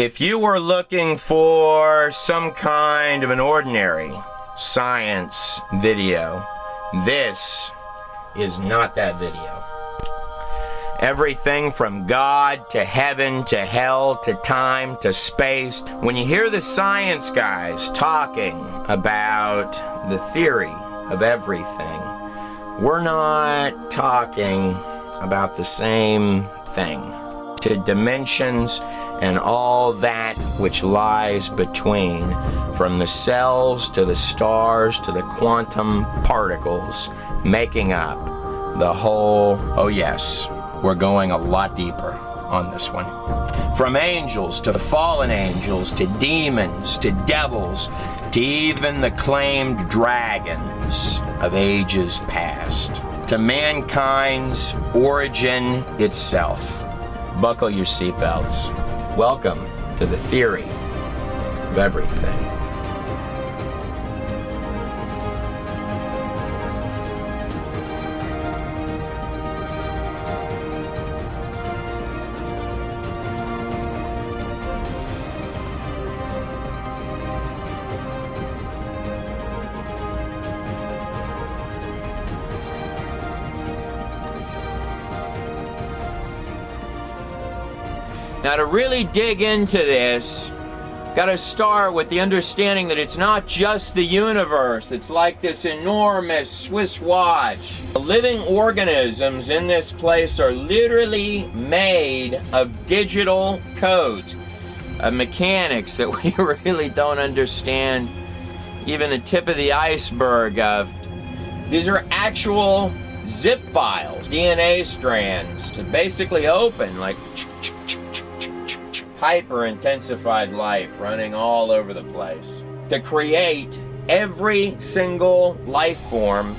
If you were looking for some kind of an ordinary science video, this is not that video. Everything from God to heaven to hell to time to space. When you hear the science guys talking about the theory of everything, we're not talking about the same thing. To dimensions and all that which lies between, from the cells to the stars to the quantum particles, making up the whole. Oh yes, we're going a lot deeper on this one. From angels to fallen angels to demons to devils to even the claimed dragons of ages past, to mankind's origin itself. Buckle your seatbelts. Welcome to the theory of everything. Now, to really dig into this, got to start with the understanding that it's not just the universe. It's like this enormous Swiss watch. The living organisms in this place are literally made of digital codes, of mechanics that we really don't understand even the tip of the iceberg of. These are actual zip files, DNA strands, that basically open like hyper-intensified life running all over the place to create every single life form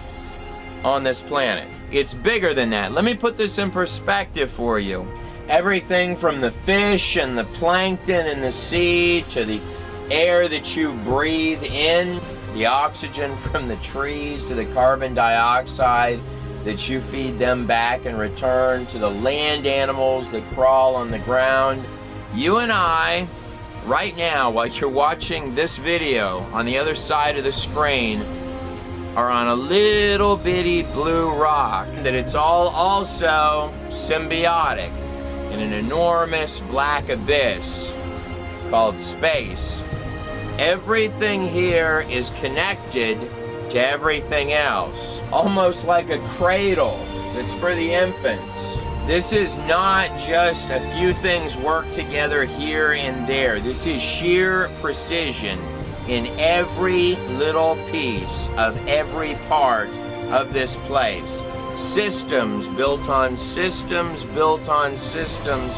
on this planet. It's bigger than that. Let me put this in perspective for you. Everything from the fish and the plankton in the sea to the air that you breathe in, the oxygen from the trees to the carbon dioxide that you feed them back in return, to the land animals that crawl on the ground. You and I, right now, while you're watching this video on the other side of the screen, are on a little bitty blue rock that it's all also symbiotic in an enormous black abyss called space. Everything here is connected to everything else, almost like a cradle that's for the infants. This is not just a few things work together here and there. This is sheer precision in every little piece of every part of this place. Systems built on systems built on systems.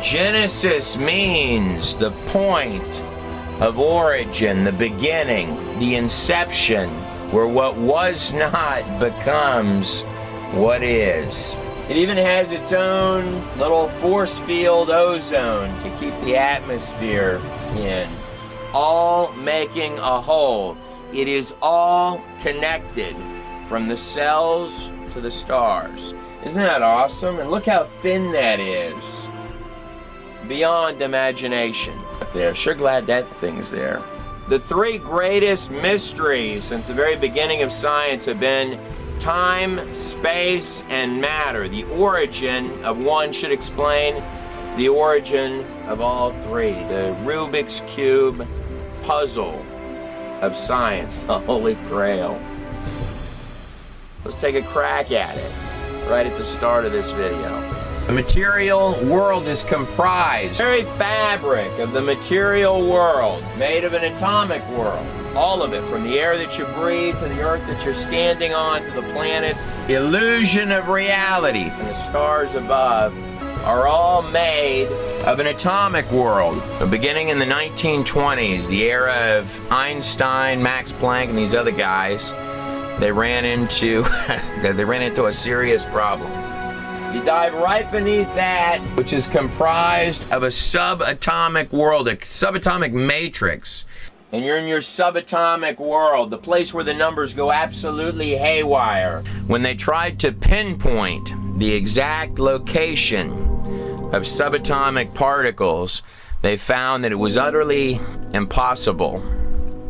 Genesis means the point of origin, the beginning, the inception, where what was not becomes what is. It even has its own little force field ozone to keep the atmosphere in. All making a whole. It is all connected from the cells to the stars. Isn't that awesome? And look how thin that is. Beyond imagination. There, sure glad that thing's there. The three greatest mysteries since the very beginning of science have been time, space, and matter. The origin of one should explain the origin of all three. The Rubik's Cube puzzle of science, the Holy Grail. Let's take a crack at it right at the start of this video. The material world is comprised, the very fabric of the material world, made of an atomic world. All of it, from the air that you breathe to the earth that you're standing on to the planets. Illusion of reality and the stars above are all made of an atomic world. Beginning in the 1920s, the era of Einstein, Max Planck, and these other guys, they ran into a serious problem. You dive right beneath that, which is comprised of a subatomic world, a subatomic matrix. And you're in your subatomic world, the place where the numbers go absolutely haywire. When they tried to pinpoint the exact location of subatomic particles, they found that it was utterly impossible.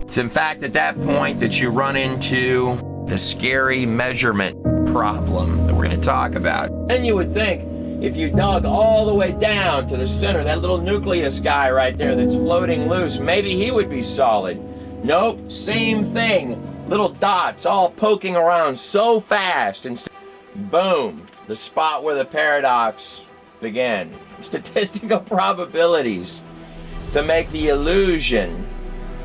It's in fact at that point that you run into the scary measurement problem that we're going to talk about. And you would think if you dug all the way down to the center, that little nucleus guy right there that's floating loose, maybe he would be solid. Nope, same thing. Little dots all poking around so fast, and boom, the spot where the paradox began. Statistical probabilities to make the illusion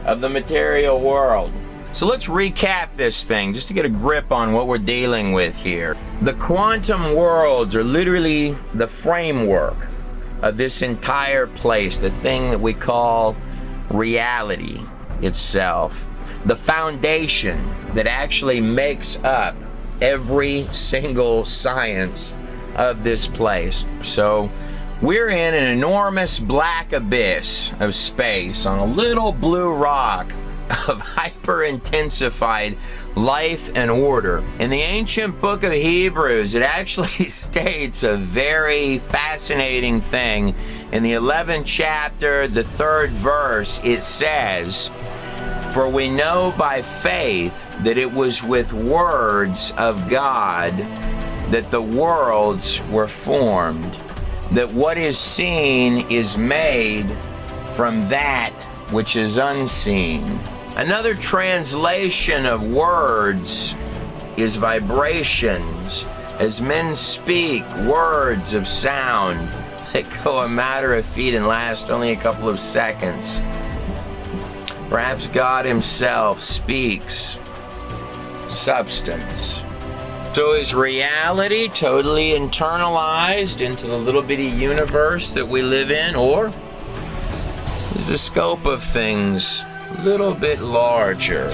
of the material world. So let's recap this thing just to get a grip on what we're dealing with here. The quantum worlds are literally the framework of this entire place, the thing that we call reality itself, the foundation that actually makes up every single science of this place. So we're in an enormous black abyss of space on a little blue rock of hyper-intensified life and order. In the ancient book of Hebrews, it actually states a very fascinating thing. In the 11th chapter, the 3rd verse, it says, "For we know by faith that it was with words of God that the worlds were formed, that what is seen is made from that which is unseen." Another translation of words is vibrations. As men speak words of sound that go a matter of feet and last only a couple of seconds, perhaps God himself speaks substance. So is reality totally internalized into the little bitty universe that we live in, or is the scope of things a little bit larger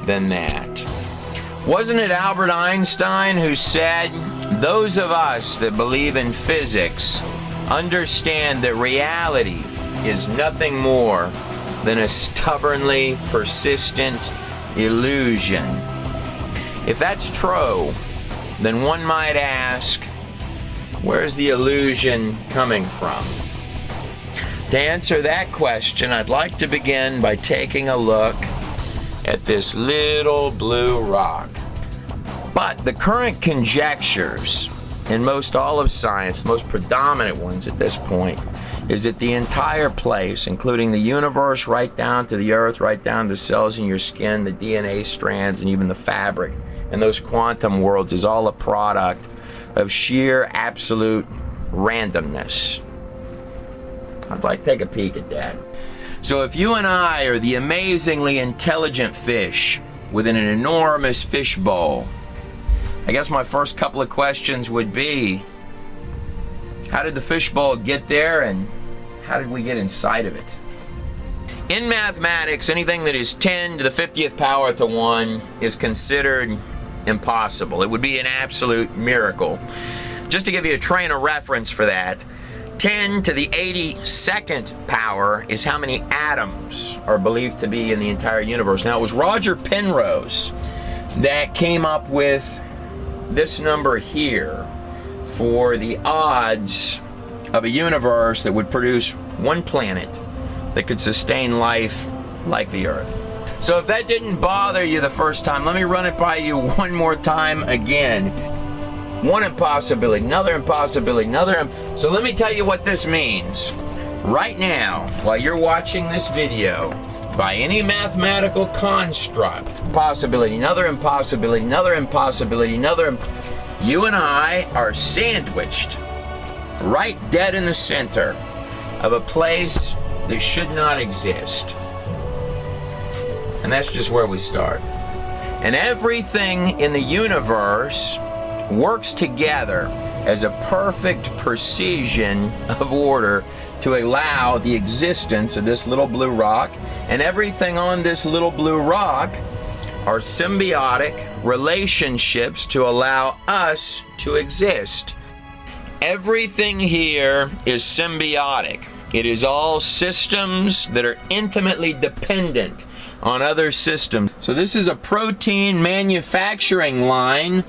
than that? Wasn't it Albert Einstein who said, "Those of us that believe in physics understand that reality is nothing more than a stubbornly persistent illusion"? If that's true, then one might ask, where's the illusion coming from? To answer that question, I'd like to begin by taking a look at this little blue rock. But the current conjectures in most all of science, the most predominant ones at this point, is that the entire place, including the universe right down to the earth, right down to the cells in your skin, the DNA strands, and even the fabric, and those quantum worlds, is all a product of sheer absolute randomness. I'd like to take a peek at that. So if you and I are the amazingly intelligent fish within an enormous fish bowl, I guess my first couple of questions would be, how did the fish bowl get there, and how did we get inside of it? In mathematics, anything that is 10 to the 50th power to 1 is considered impossible. It would be an absolute miracle. Just to give you a train of reference for that, 10 to the 82nd power is how many atoms are believed to be in the entire universe. Now, it was Roger Penrose that came up with this number here for the odds of a universe that would produce one planet that could sustain life like the Earth. So if that didn't bother you the first time, let me run it by you one more time again. One impossibility, another impossibility, So let me tell you what this means. Right now, while you're watching this video, by any mathematical construct, possibility, another impossibility, you and I are sandwiched right dead in the center of a place that should not exist. And that's just where we start. And everything in the universe works together as a perfect precision of order to allow the existence of this little blue rock, and everything on this little blue rock are symbiotic relationships to allow us to exist. Everything here is symbiotic. It is all systems that are intimately dependent on other systems. So this is a protein manufacturing line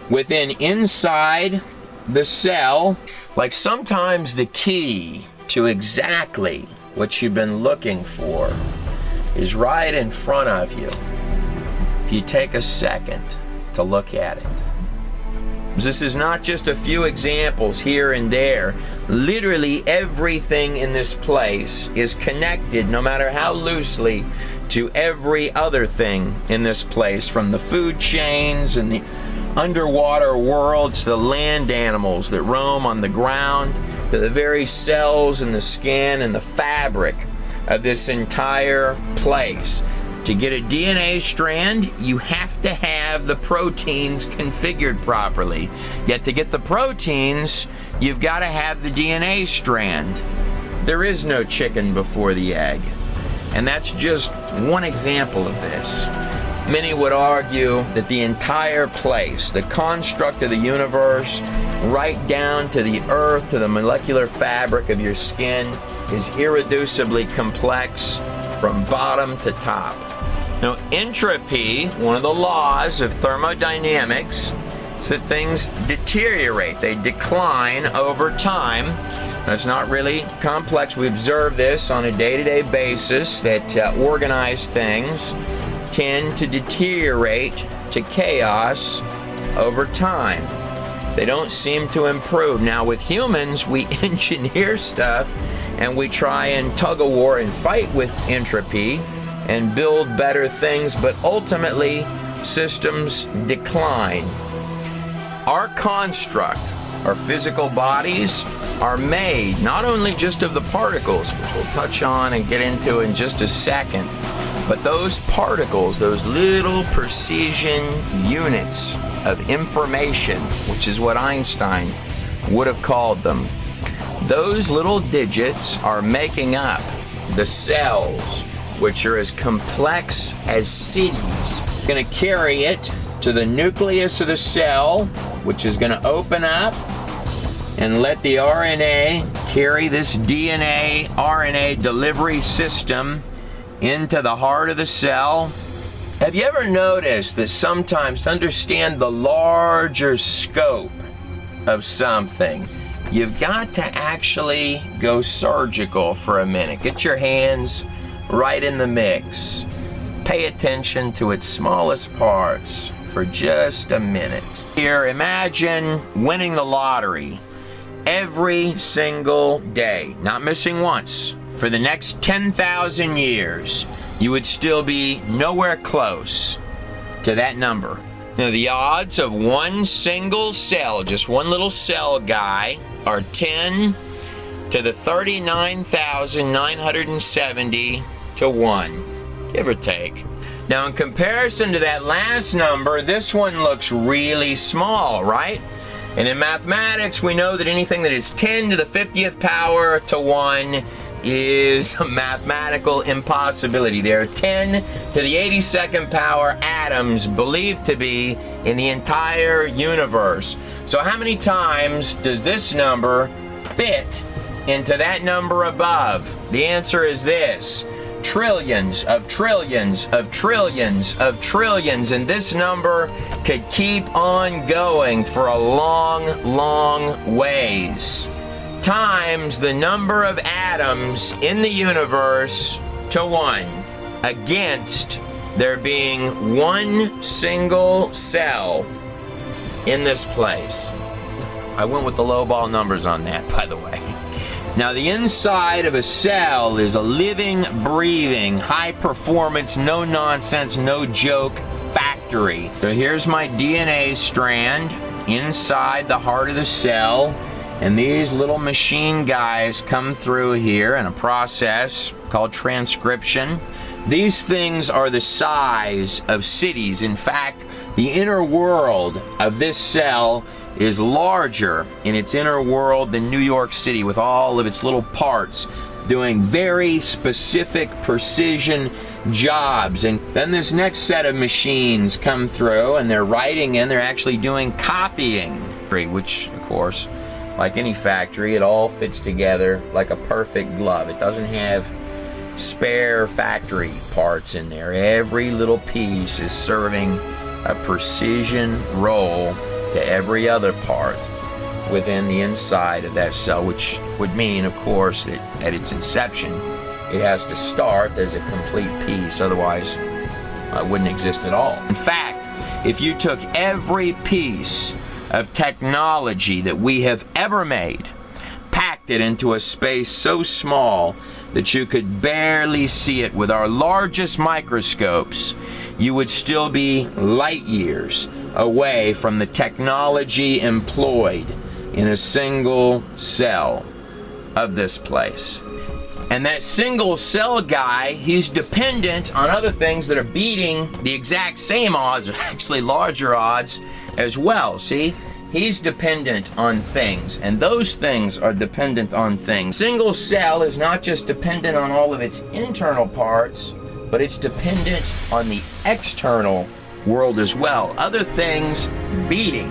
within inside the cell, like sometimes the key to exactly what you've been looking for is right in front of you, if you take a second to look at it. This is not just a few examples here and there. Literally everything in this place is connected, no matter how loosely, to every other thing in this place, from the food chains and the underwater worlds, the land animals that roam on the ground, to the very cells and the skin and the fabric of this entire place. To get a DNA strand, you have to have the proteins configured properly. Yet to get the proteins, you've got to have the DNA strand. There is no chicken before the egg. And that's just one example of this. Many would argue that the entire place, the construct of the universe, right down to the earth, to the molecular fabric of your skin, is irreducibly complex from bottom to top. Now, entropy, one of the laws of thermodynamics, is that things deteriorate. They decline over time. That's not really complex. We observe this on a day-to-day basis, that organized things tend to deteriorate to chaos over time. They don't seem to improve. Now, with humans, we engineer stuff and we try and tug a war and fight with entropy and build better things, but ultimately systems decline. Our construct, our physical bodies, are made not only just of the particles, which we'll touch on and get into in just a second, but those particles, those little precision units of information, which is what Einstein would have called them. Those little digits are making up the cells, which are as complex as cities. We're going to carry it to the nucleus of the cell, which is going to open up and let the RNA carry this DNA RNA delivery system into the heart of the cell. Have you ever noticed that sometimes, to understand the larger scope of something, you've got to actually go surgical for a minute. Get your hands right in the mix. Pay attention to its smallest parts for just a minute. Here, imagine winning the lottery every single day, not missing once. For the next 10,000 years, you would still be nowhere close to that number. Now, the odds of one single cell, just one little cell guy, are 10 to the 39,970 to 1, give or take. Now, in comparison to that last number, this one looks really small, right? And in mathematics, we know that anything that is 10 to the 50th power to 1 is a mathematical impossibility. There are 10 to the 82nd power atoms believed to be in the entire universe. So how many times does this number fit into that number above? The answer is this: trillions of trillions of trillions of trillions. And this number could keep on going for a long, long ways, times the number of atoms in the universe to 1, against there being one single cell in this place. I went with the lowball numbers on that, by the way. Now, the inside of a cell is a living, breathing, high-performance, no-nonsense, no-joke factory. So here's my DNA strand inside the heart of the cell, and these little machine guys come through here in a process called transcription. These things are the size of cities. In fact, the inner world of this cell is larger in its inner world than New York City, with all of its little parts doing very specific precision jobs. And then this next set of machines come through and they're writing in, they're actually doing copying, which, of course, like any factory, it all fits together like a perfect glove. It doesn't have spare factory parts in there. Every little piece is serving a precision role to every other part. within the inside of that cell, which would mean, of course, that at its inception, it has to start as a complete piece, otherwise it wouldn't exist at all. In fact, if you took every piece of technology that we have ever made, packed it into a space so small that you could barely see it with our largest microscopes, you would still be light years away from the technology employed in a single cell of this place. And that single cell guy, he's dependent on other things that are beating the exact same odds, or actually larger odds as well. See? He's dependent on things, and those things are dependent on things. Single cell is not just dependent on all of its internal parts, but it's dependent on the external world as well. Other things beating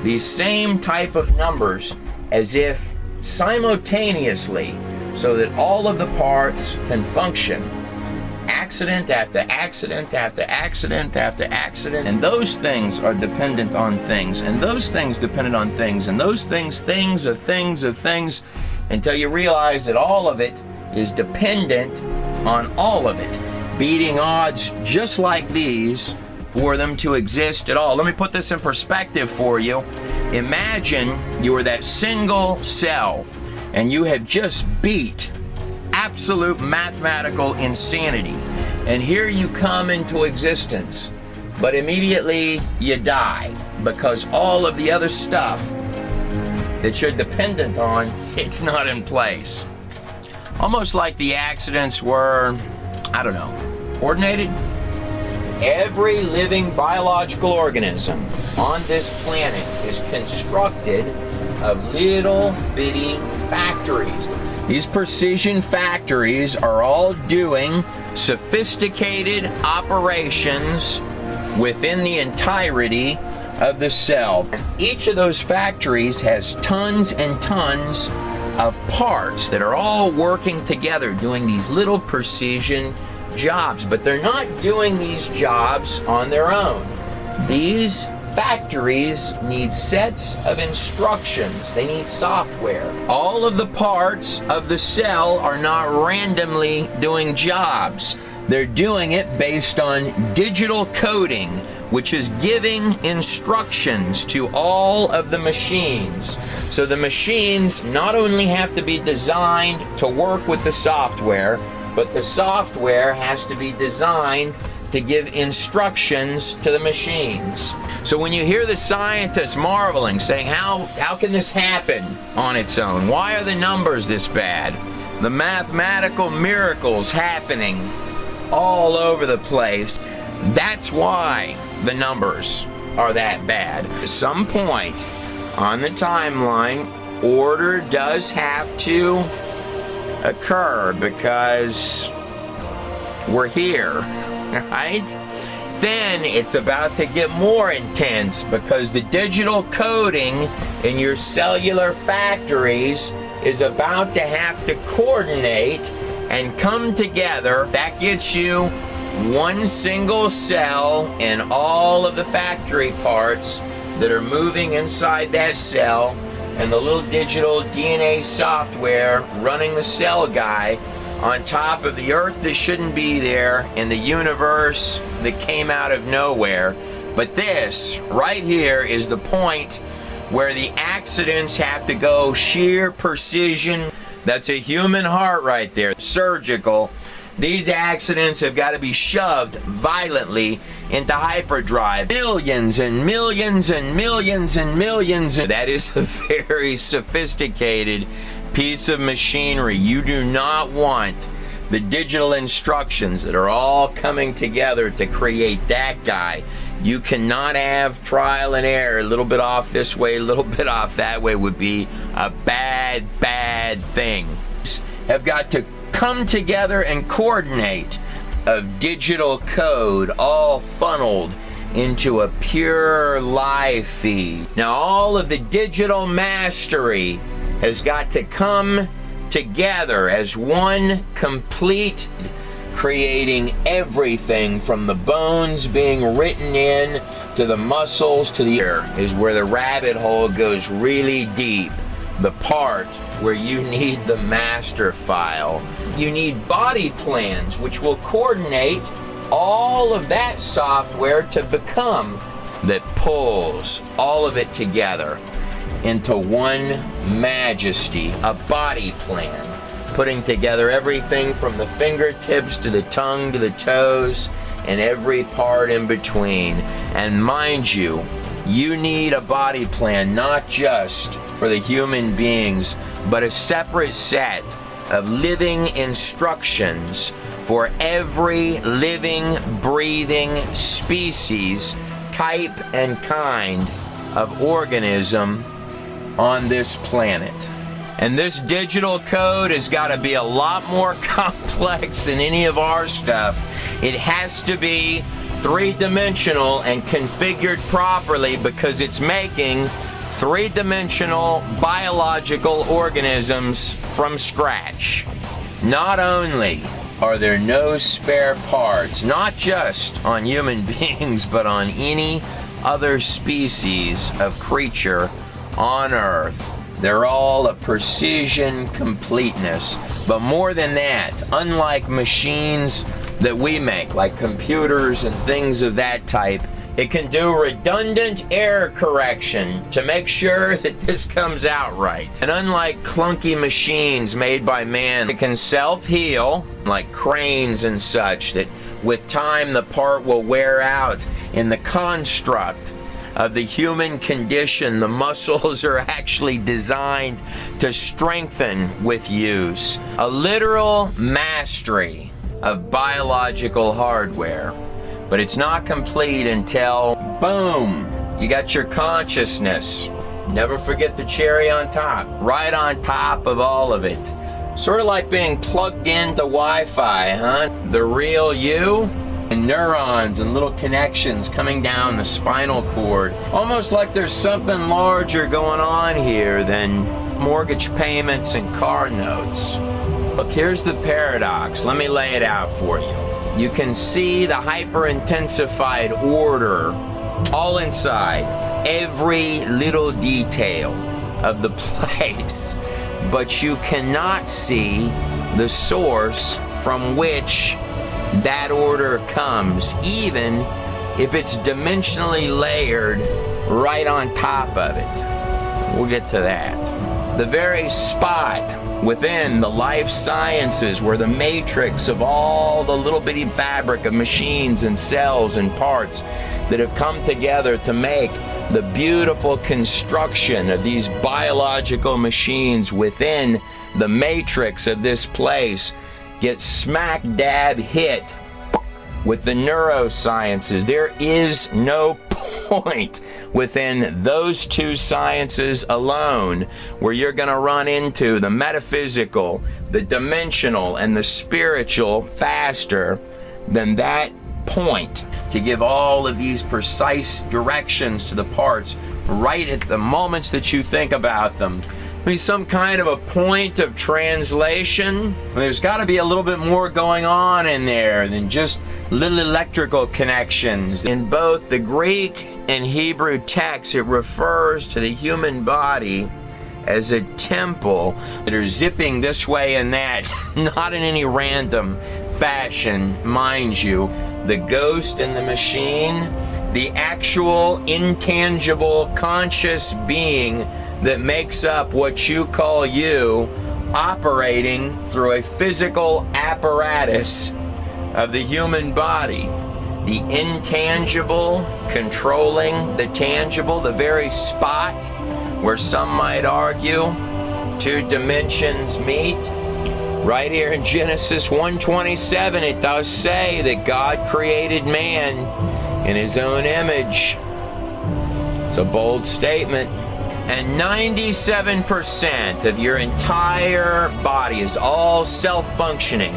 these same type of numbers as if simultaneously, so that all of the parts can function. Accident after accident after accident after accident, and those things are dependent on things, and those things dependent on things, and those things of things, until you realize that all of it is dependent on all of it, beating odds just like these for them to exist at all. Let me put this in perspective for you. Imagine you are that single cell, and you have just beat absolute mathematical insanity, and here you come into existence, but immediately you die because all of the other stuff that you're dependent on, it's not in place. Almost like the accidents were, I don't know, coordinated. Every living biological organism on this planet is constructed of little bitty factories. These precision factories are all doing sophisticated operations within the entirety of the cell. Each of those factories has tons and tons of parts that are all working together, doing these little precision jobs, but they're not doing these jobs on their own. These factories need sets of instructions. They need software. All of the parts of the cell are not randomly doing jobs. They're doing it based on digital coding, which is giving instructions to all of the machines. So the machines not only have to be designed to work with the software, but the software has to be designed to give instructions to the machines. So when you hear the scientists marveling, saying, how can this happen on its own? Why are the numbers this bad? The mathematical miracles happening all over the place. That's why the numbers are that bad. At some point on the timeline, order does have to occur because we're here, right? Then it's about to get more intense because the digital coding in your cellular factories is about to have to coordinate and come together. That gets you one single cell and all of the factory parts that are moving inside that cell, and the little digital DNA software running the cell guy on top of the earth that shouldn't be there, in the universe that came out of nowhere. But this right here is the point where the accidents have to go sheer precision. That's a human heart right there, surgical. These accidents have got to be shoved violently into hyperdrive. Millions and millions and millions and millions. That is a very sophisticated piece of machinery. You do not want the digital instructions that are all coming together to create that guy. You cannot have trial and error. A little bit off this way, a little bit off that way would be a bad, bad thing. Have got to come together and coordinate of digital code, all funneled into a pure live feed. Now all of the digital mastery has got to come together as one complete creating everything from the bones being written in to the muscles to the ear, is where the rabbit hole goes really deep. The part where you need the master file. You need body plans, which will coordinate all of that software to become that pulls all of it together into one majesty, a body plan, putting together everything from the fingertips to the tongue to the toes and every part in between. And mind you, you need a body plan not just for the human beings, but a separate set of living instructions for every living, breathing species, type, and kind of organism on this planet. And this digital code has got to be a lot more complex than any of our stuff. It has to be three-dimensional and configured properly, because it's making three-dimensional biological organisms from scratch. Not only are there no spare parts, not just on human beings, but on any other species of creature on Earth. They're all a precision completeness. But more than that, unlike machines that we make, like computers and things of that type, it can do redundant error correction to make sure that this comes out right. And unlike clunky machines made by man, it can self-heal, like cranes and such, that with time the part will wear out. In the construct of the human condition, the muscles are actually designed to strengthen with use. A literal mastery of biological hardware. But it's not complete until, boom, you got your consciousness. Never forget the cherry on top, right on top of all of it. Sort of like being plugged into Wi-Fi, huh? The real you, and neurons and little connections coming down the spinal cord. Almost like there's something larger going on here than mortgage payments and car notes. Look, here's the paradox. Let me lay it out for you. You can see the hyper-intensified order all inside, every little detail of the place, but you cannot see the source from which that order comes, even if it's dimensionally layered right on top of it. We'll get to that. The very spot within the life sciences where the matrix of all the little bitty fabric of machines and cells and parts that have come together to make the beautiful construction of these biological machines within the matrix of this place gets smack dab hit with the neurosciences. There is no point within those two sciences alone where you're going to run into the metaphysical, the dimensional, and the spiritual faster than that point to give all of these precise directions to the parts right at the moments that you think about them. Be some kind of a point of translation. There's got to be a little bit more going on in there than just little electrical connections. In both the Greek and Hebrew texts, it refers to the human body as a temple that are zipping this way and that, not in any random fashion, mind you. The ghost in the machine, the actual intangible conscious being that makes up what you call you, operating through a physical apparatus of the human body. The intangible controlling the tangible, the very spot where some might argue two dimensions meet. Right here in Genesis 1:27, it does say that God created man in his own image. It's a bold statement. And 97% of your entire body is all self-functioning,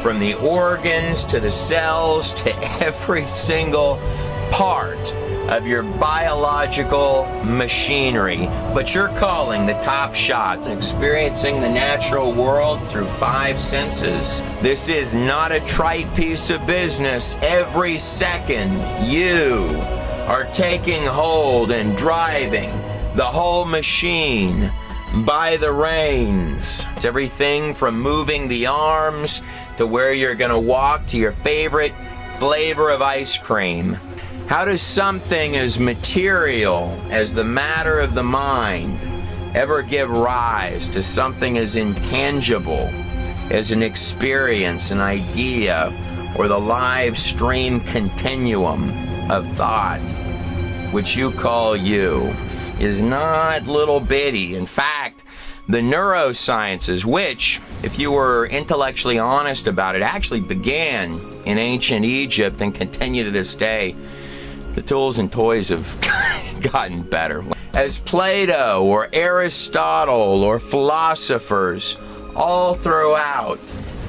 from the organs to the cells to every single part of your biological machinery, but you're calling the top shots, experiencing the natural world through 5 senses. This is not a trite piece of business. Every second you are taking hold and driving the whole machine by the reins. It's everything from moving the arms to where you're going to walk to your favorite flavor of ice cream. How does something as material as the matter of the mind ever give rise to something as intangible as an experience, an idea, or the live stream continuum of thought, which you call you, is not little bitty. In fact, the neurosciences, which, if you were intellectually honest about it, actually began in ancient Egypt and continue to this day. The tools and toys have gotten better. As Plato or Aristotle or philosophers all throughout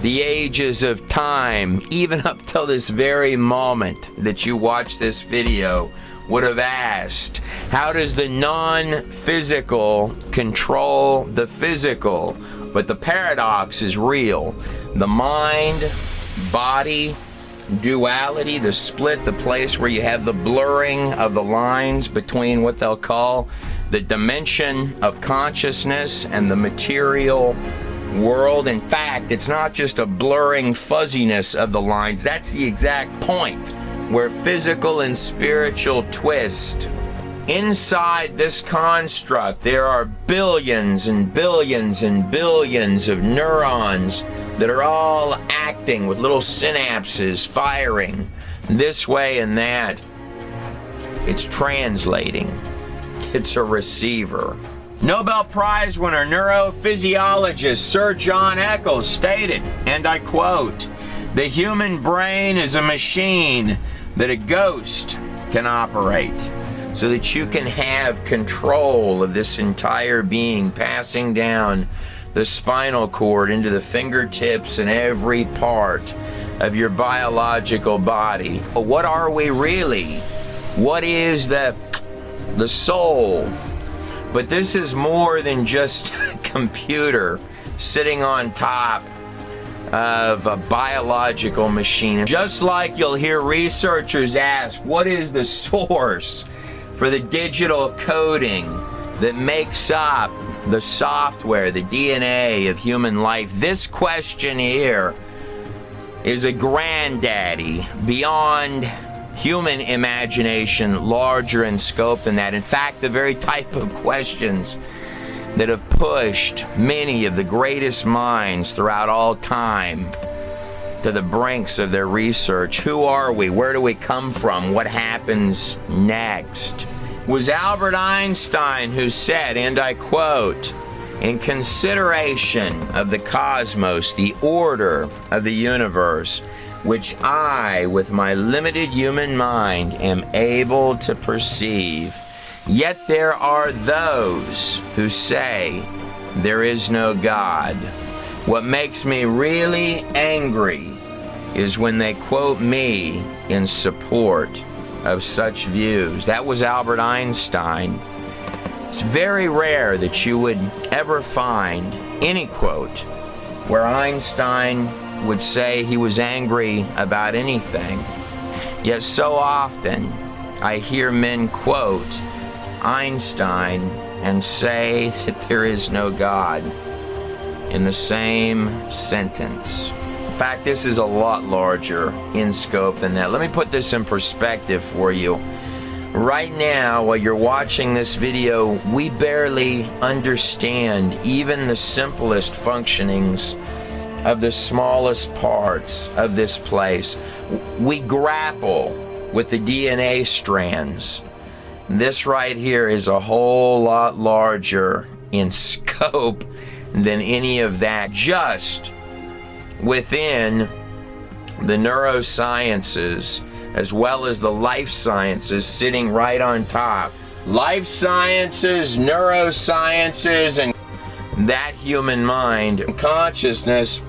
the ages of time, even up till this very moment that you watch this video, would have asked, how does the non-physical control the physical? But the paradox is real. The mind, body, duality, the split, the place where you have the blurring of the lines between what they'll call the dimension of consciousness and the material world. In fact, it's not just a blurring fuzziness of the lines. That's the exact point where physical and spiritual twist. Inside this construct, there are billions and billions and billions of neurons that are all acting with little synapses firing this way and that. It's translating. It's a receiver. Nobel Prize winner neurophysiologist Sir John Eccles stated, and I quote, "The human brain is a machine that a ghost can operate, so that you can have control of this entire being, passing down the spinal cord into the fingertips and every part of your biological body." But what are we really? What is the soul? But this is more than just a computer sitting on top of a biological machine. Just like you'll hear researchers ask, what is the source for the digital coding that makes up the software, the DNA of human life? This question here is a granddaddy beyond human imagination, larger in scope than that. In fact, the very type of questions that have pushed many of the greatest minds throughout all time to the brinks of their research. Who are we? Where do we come from? What happens next? It was Albert Einstein who said, and I quote, "In consideration of the cosmos, the order of the universe, which I, with my limited human mind, am able to perceive, yet there are those who say there is no God. What makes me really angry is when they quote me in support of such views." That was Albert Einstein. It's very rare that you would ever find any quote where Einstein would say he was angry about anything. Yet so often I hear men quote Einstein and say that there is no God in the same sentence. In fact, this is a lot larger in scope than that. Let me put this in perspective for you. Right now, while you're watching this video, we barely understand even the simplest functionings of the smallest parts of this place. We grapple with the DNA strands. This right here is a whole lot larger in scope than any of that, just within the neurosciences as well as the life sciences sitting right on top. Life sciences, neurosciences, and that human mind and consciousness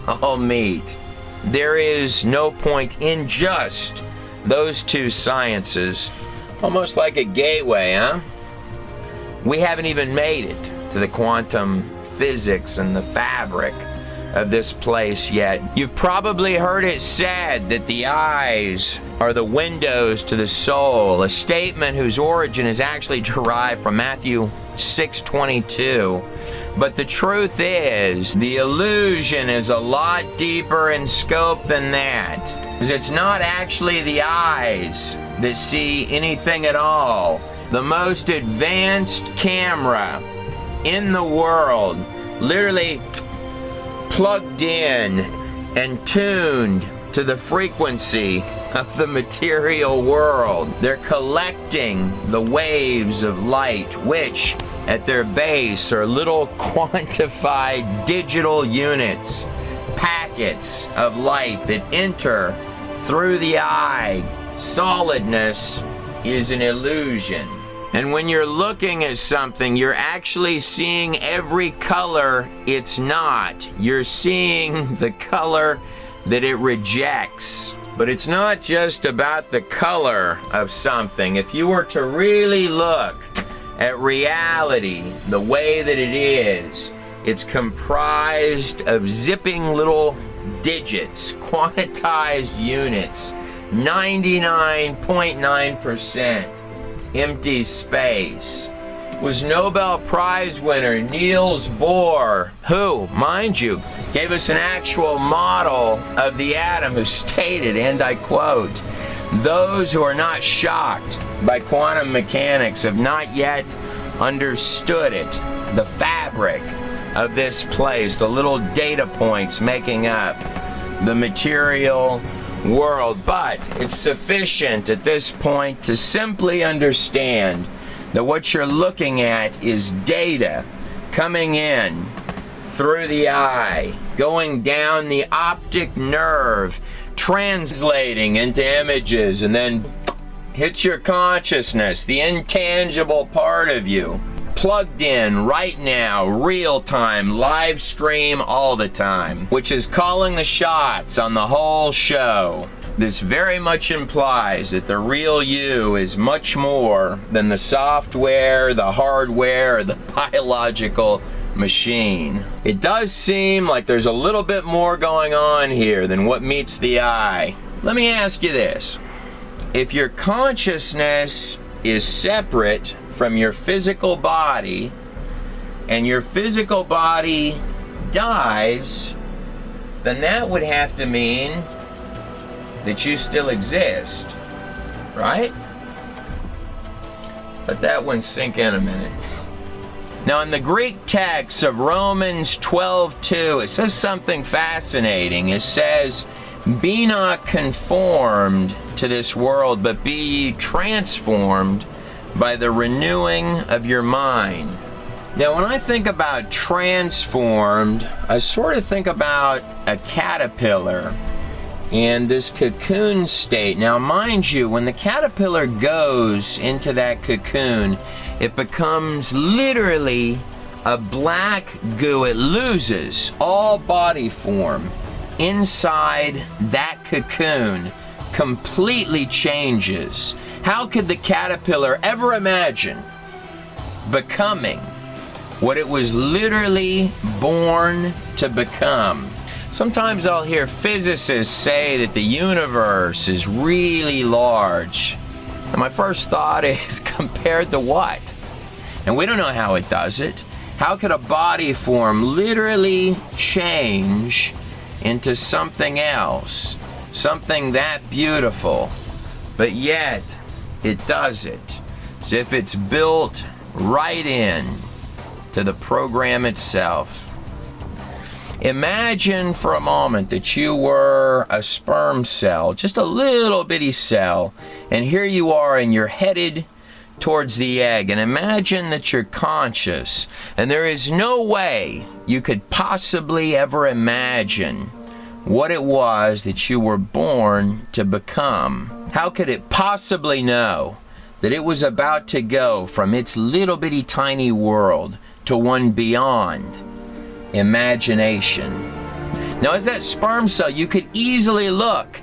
all meet. There is no point in just those two sciences, almost like a gateway, huh? We haven't even made it to the quantum physics and the fabric of this place yet. You've probably heard it said that the eyes are the windows to the soul, a statement whose origin is actually derived from Matthew 6:22. But the truth is, the illusion is a lot deeper in scope than that. Because it's not actually the eyes that see anything at all. The most advanced camera in the world, literally plugged in and tuned to the frequency of the material world. They're collecting the waves of light, which at their base are little quantified digital units, packets of light that enter through the eye. Solidness is an illusion. And when you're looking at something, you're actually seeing every color it's not. You're seeing the color that it rejects. But it's not just about the color of something. If you were to really look at reality the way that it is, it's comprised of zipping little digits, quantized units, 99.9%. empty space. Was Nobel Prize winner Niels Bohr, who, mind you, gave us an actual model of the atom, who stated, and I quote, "Those who are not shocked by quantum mechanics have not yet understood it, the fabric of this place, the little data points making up the material world." But it's sufficient at this point to simply understand that what you're looking at is data coming in through the eye, going down the optic nerve, translating into images, and then hits your consciousness, the intangible part of you, plugged in right now, real time, live stream all the time, which is calling the shots on the whole show. This very much implies that the real you is much more than the software, the hardware, or the biological machine. It does seem like there's a little bit more going on here than what meets the eye. Let me ask you this. If your consciousness is separate from your physical body, and your physical body dies, then that would have to mean that you still exist, right? Let that one sink in a minute. Now, in the Greek text of Romans 12:2, it says something fascinating. It says, "Be not conformed to this world, but be ye transformed by the renewing of your mind." Now, when I think about transformed, I sort of think about a caterpillar in this cocoon state. Now, mind you, when the caterpillar goes into that cocoon, it becomes literally a black goo. It loses all body form inside that cocoon, completely changes. How could the caterpillar ever imagine becoming what it was literally born to become? Sometimes I'll hear physicists say that the universe is really large. And my first thought is, compared to what? And we don't know how it does it. How could a body form literally change into something else? Something that beautiful. But yet, it does it. As if it's built right in to the program itself. Imagine for a moment that you were a sperm cell, just a little bitty cell, and here you are and you're headed towards the egg. And imagine that you're conscious, and there is no way you could possibly ever imagine what it was that you were born to become. How could it possibly know that it was about to go from its little bitty tiny world to one beyond imagination? Now, as that sperm cell, you could easily look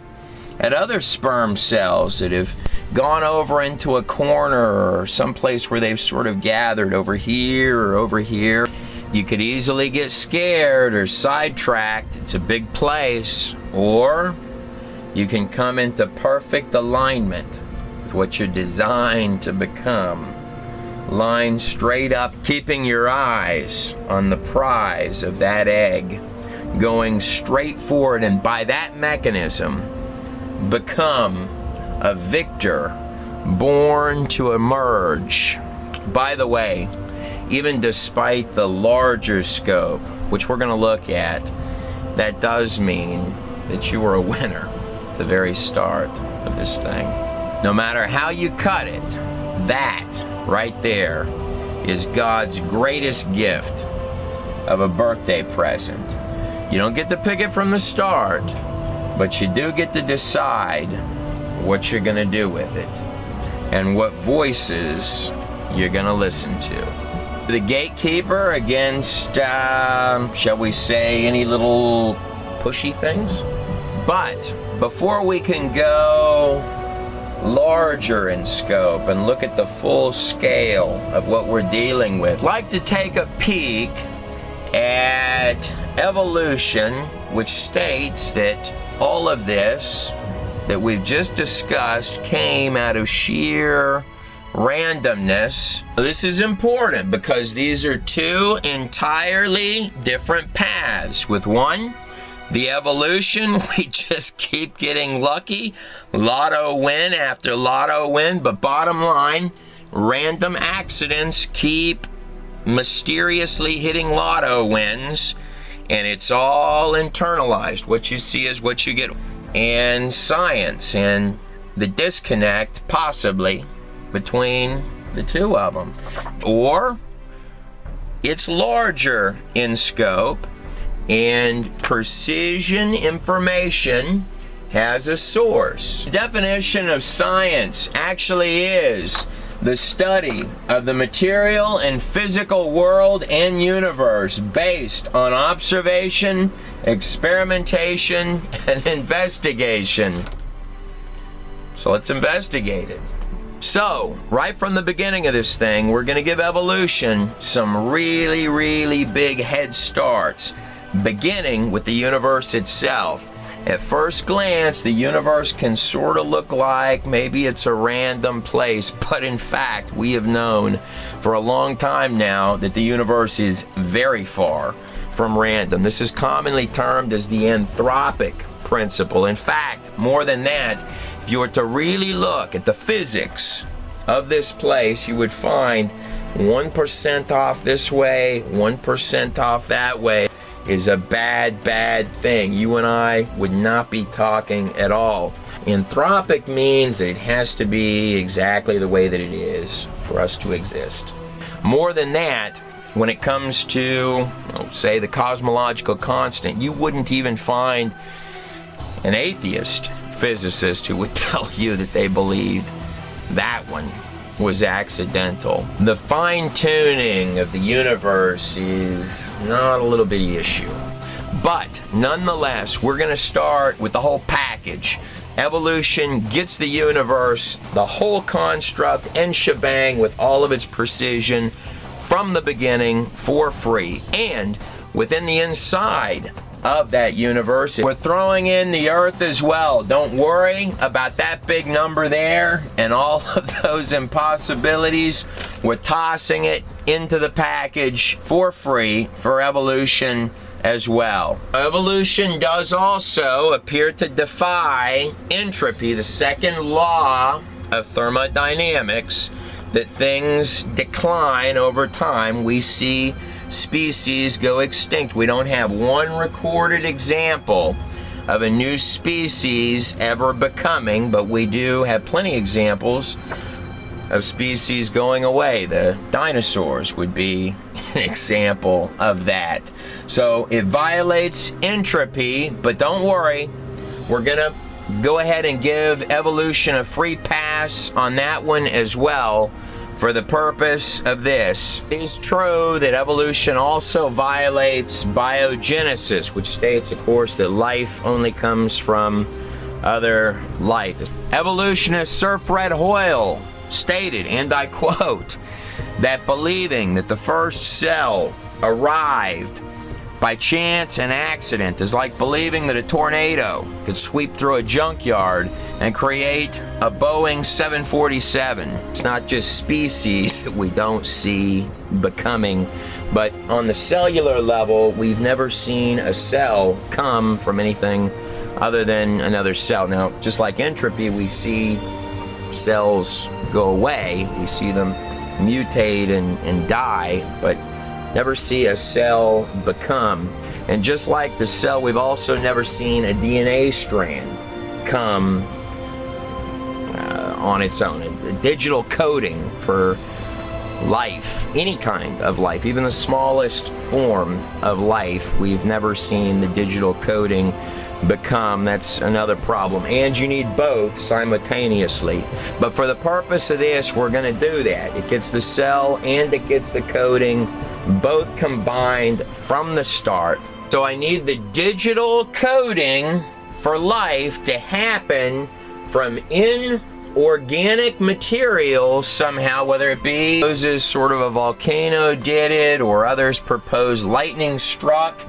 at other sperm cells that have gone over into a corner or someplace where they've sort of gathered over here or over here. You could easily get scared or sidetracked. It's a big place. Or you can come into perfect alignment with what you're designed to become. Line straight up, keeping your eyes on the prize of that egg, going straight forward, and by that mechanism, become a victor born to emerge. By the way, even despite the larger scope, which we're going to look at, that does mean that you were a winner at the very start of this thing. No matter how you cut it, that right there is God's greatest gift of a birthday present. You don't get to pick it from the start, but you do get to decide what you're going to do with it and what voices you're going to listen to. The gatekeeper against, shall we say, any little pushy things. But before we can go larger in scope and look at the full scale of what we're dealing with, I'd like to take a peek at evolution, which states that all of this that we've just discussed came out of sheer randomness. This is important because these are two entirely different paths. With one, the evolution, we just keep getting lucky, lotto win after lotto win, but bottom line, random accidents keep mysteriously hitting lotto wins, and it's all internalized. What you see is what you get. And science and the disconnect possibly between the two of them. Or it's larger in scope, and precision information has a source. The definition of science actually is the study of the material and physical world and universe based on observation, experimentation, and investigation. So let's investigate it. So, right from the beginning of this thing, we're going to give evolution some really, really big head starts, beginning with the universe itself. At first glance, the universe can sort of look like maybe it's a random place, but in fact, we have known for a long time now that the universe is very far from random. This is commonly termed as the anthropic principle. In fact, more than that, if you were to really look at the physics of this place, you would find 1% off this way, 1% off that way is a bad thing. You and I would not be talking at all. Anthropic means that it has to be exactly the way that it is for us to exist. More than that, when it comes to, say, the cosmological constant, you wouldn't even find an atheist physicist who would tell you that they believed that one was accidental. The fine-tuning of the universe is not a little bitty issue. But nonetheless, we're going to start with the whole package. Evolution gets the universe, the whole construct and shebang with all of its precision from the beginning for free. And within the inside of that universe, we're throwing in the Earth as well. Don't worry about that big number there and all of those impossibilities. We're tossing it into the package for free for evolution as well. Evolution does also appear to defy entropy, the second law of thermodynamics, that things decline over time. We see species go extinct. We don't have one recorded example of a new species ever becoming, but we do have plenty of examples of species going away. The dinosaurs would be an example of that. So it violates entropy, but don't worry, we're gonna go ahead and give evolution a free pass on that one as well for the purpose of this. It is true that evolution also violates biogenesis, which states, of course, that life only comes from other life. Evolutionist Sir Fred Hoyle stated, and I quote, that believing that the first cell arrived by chance and accident is like believing that a tornado could sweep through a junkyard and create a Boeing 747. It's not just species that we don't see becoming, but on the cellular level, we've never seen a cell come from anything other than another cell. Now, just like entropy, we see cells go away, we see them mutate and die, but never see a cell become. And just like the cell, we've also never seen a DNA strand come on its own. A digital coding for life, any kind of life, even the smallest form of life, we've never seen the digital coding become. That's another problem. And you need both simultaneously. But for the purpose of this, we're going to do that. It gets the cell and it gets the coding both combined from the start. So I need the digital coding for life to happen from inorganic materials somehow, whether it be as sort of a volcano did it, or others propose lightning struck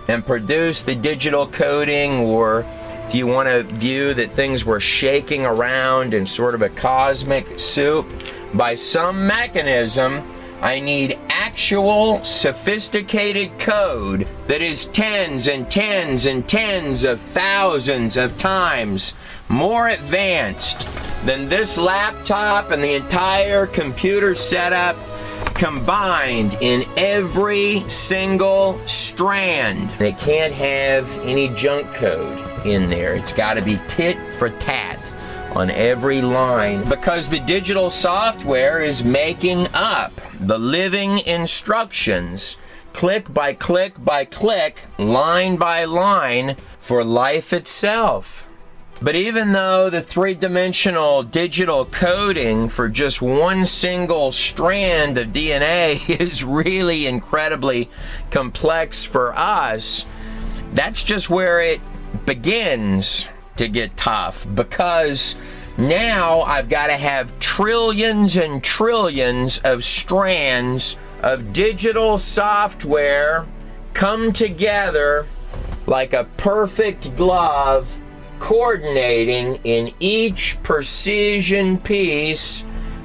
and produced the digital coding, or if you want to view that things were shaking around in sort of a cosmic soup, by some mechanism, I need actual sophisticated code that is tens and tens and tens of thousands of times more advanced than this laptop and the entire computer setup combined in every single strand. It can't have any junk code in there. It's got to be tit for tat on every line, because the digital software is making up the living instructions, click by click by click, line by line, for life itself. But even though the three-dimensional digital coding for just one single strand of DNA is really incredibly complex for us, that's just where it begins to get tough, because now I've got to have trillions and trillions of strands of digital software come together like a perfect glove, coordinating in each precision piece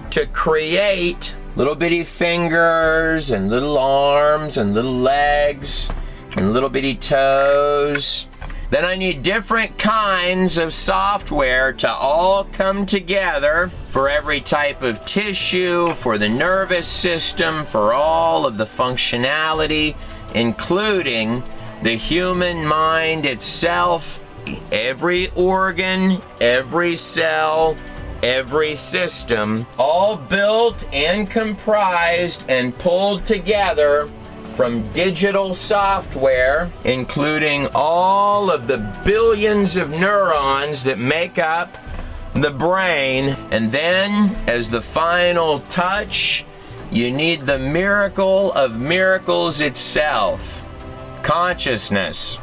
to create little bitty fingers and little arms and little legs and little bitty toes. Then I need different kinds of software to all come together for every type of tissue, for the nervous system, for all of the functionality, including the human mind itself, every organ, every cell, every system, all built and comprised and pulled together from digital software, including all of the billions of neurons that make up the brain. And then, as the final touch, you need the miracle of miracles itself, consciousness.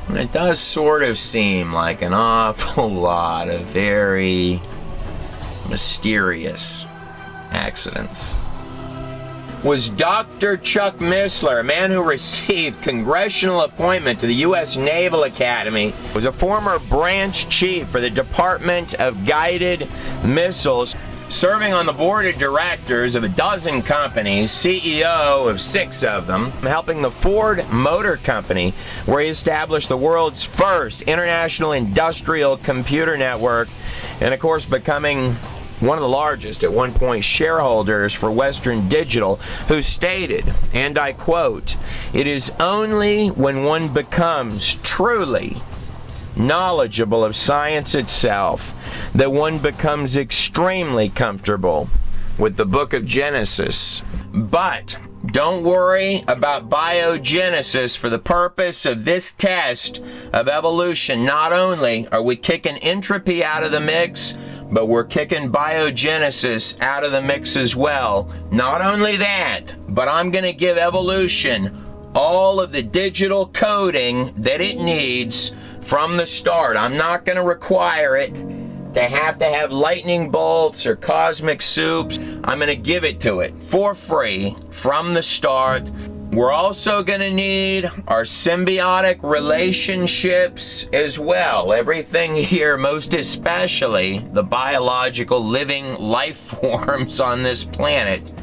And it does sort of seem like an awful lot of very mysterious accidents. Was Dr. Chuck Missler, a man who received congressional appointment to the U.S. Naval Academy, was a former branch chief for the Department of Guided Missiles, serving on the board of directors of a dozen companies, CEO of 6 of them, helping the Ford Motor Company, where he established the world's first international industrial computer network, and of course becoming one of the largest, at one point, shareholders for Western Digital, who stated, and I quote, "It is only when one becomes truly knowledgeable of science itself that one becomes extremely comfortable with the book of Genesis. But don't worry about biogenesis for the purpose of this test of evolution. Not only are we kicking entropy out of the mix, but we're kicking biogenesis out of the mix as well. Not only that, but I'm going to give evolution all of the digital coding that it needs from the start. I'm not going to require it to have lightning bolts or cosmic soups. I'm going to give it to it for free from the start. We're also going to need our symbiotic relationships as well. Everything here, most especially the biological living life forms on this planet,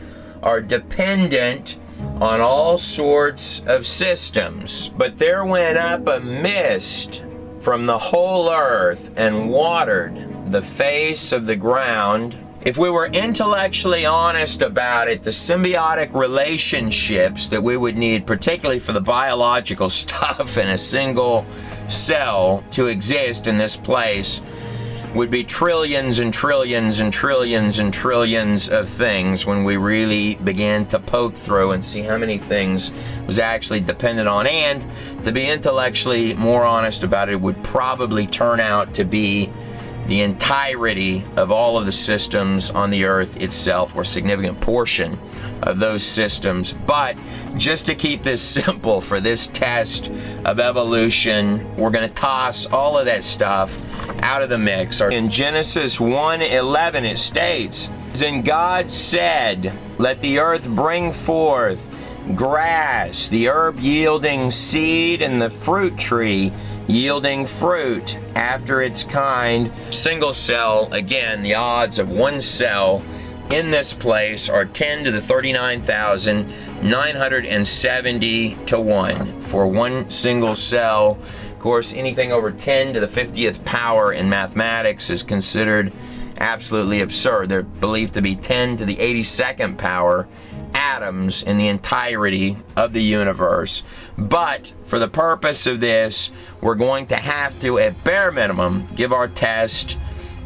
are dependent on all sorts of systems. But there went up a mist from the whole earth and watered the face of the ground. If we were intellectually honest about it, the symbiotic relationships that we would need, particularly for the biological stuff in a single cell to exist in this place, would be trillions and trillions and trillions and trillions of things when we really began to poke through and see how many things was actually dependent on. And to be intellectually more honest about it, would probably turn out to be the entirety of all of the systems on the earth itself, or a significant portion of those systems. But just to keep this simple for this test of evolution, we're going to toss all of that stuff out of the mix. In Genesis 1:11 it states, "And God said, let the earth bring forth grass, the herb yielding seed, and the fruit tree yielding fruit after its kind." Single cell, again, the odds of one cell in this place are 10 to the 39,970 to 1 for one single cell. Of course, anything over 10 to the 50th power in mathematics is considered absolutely absurd. They're believed to be 10 to the 82nd power atoms in the entirety of the universe. But for the purpose of this, we're going to have to, at bare minimum, give our test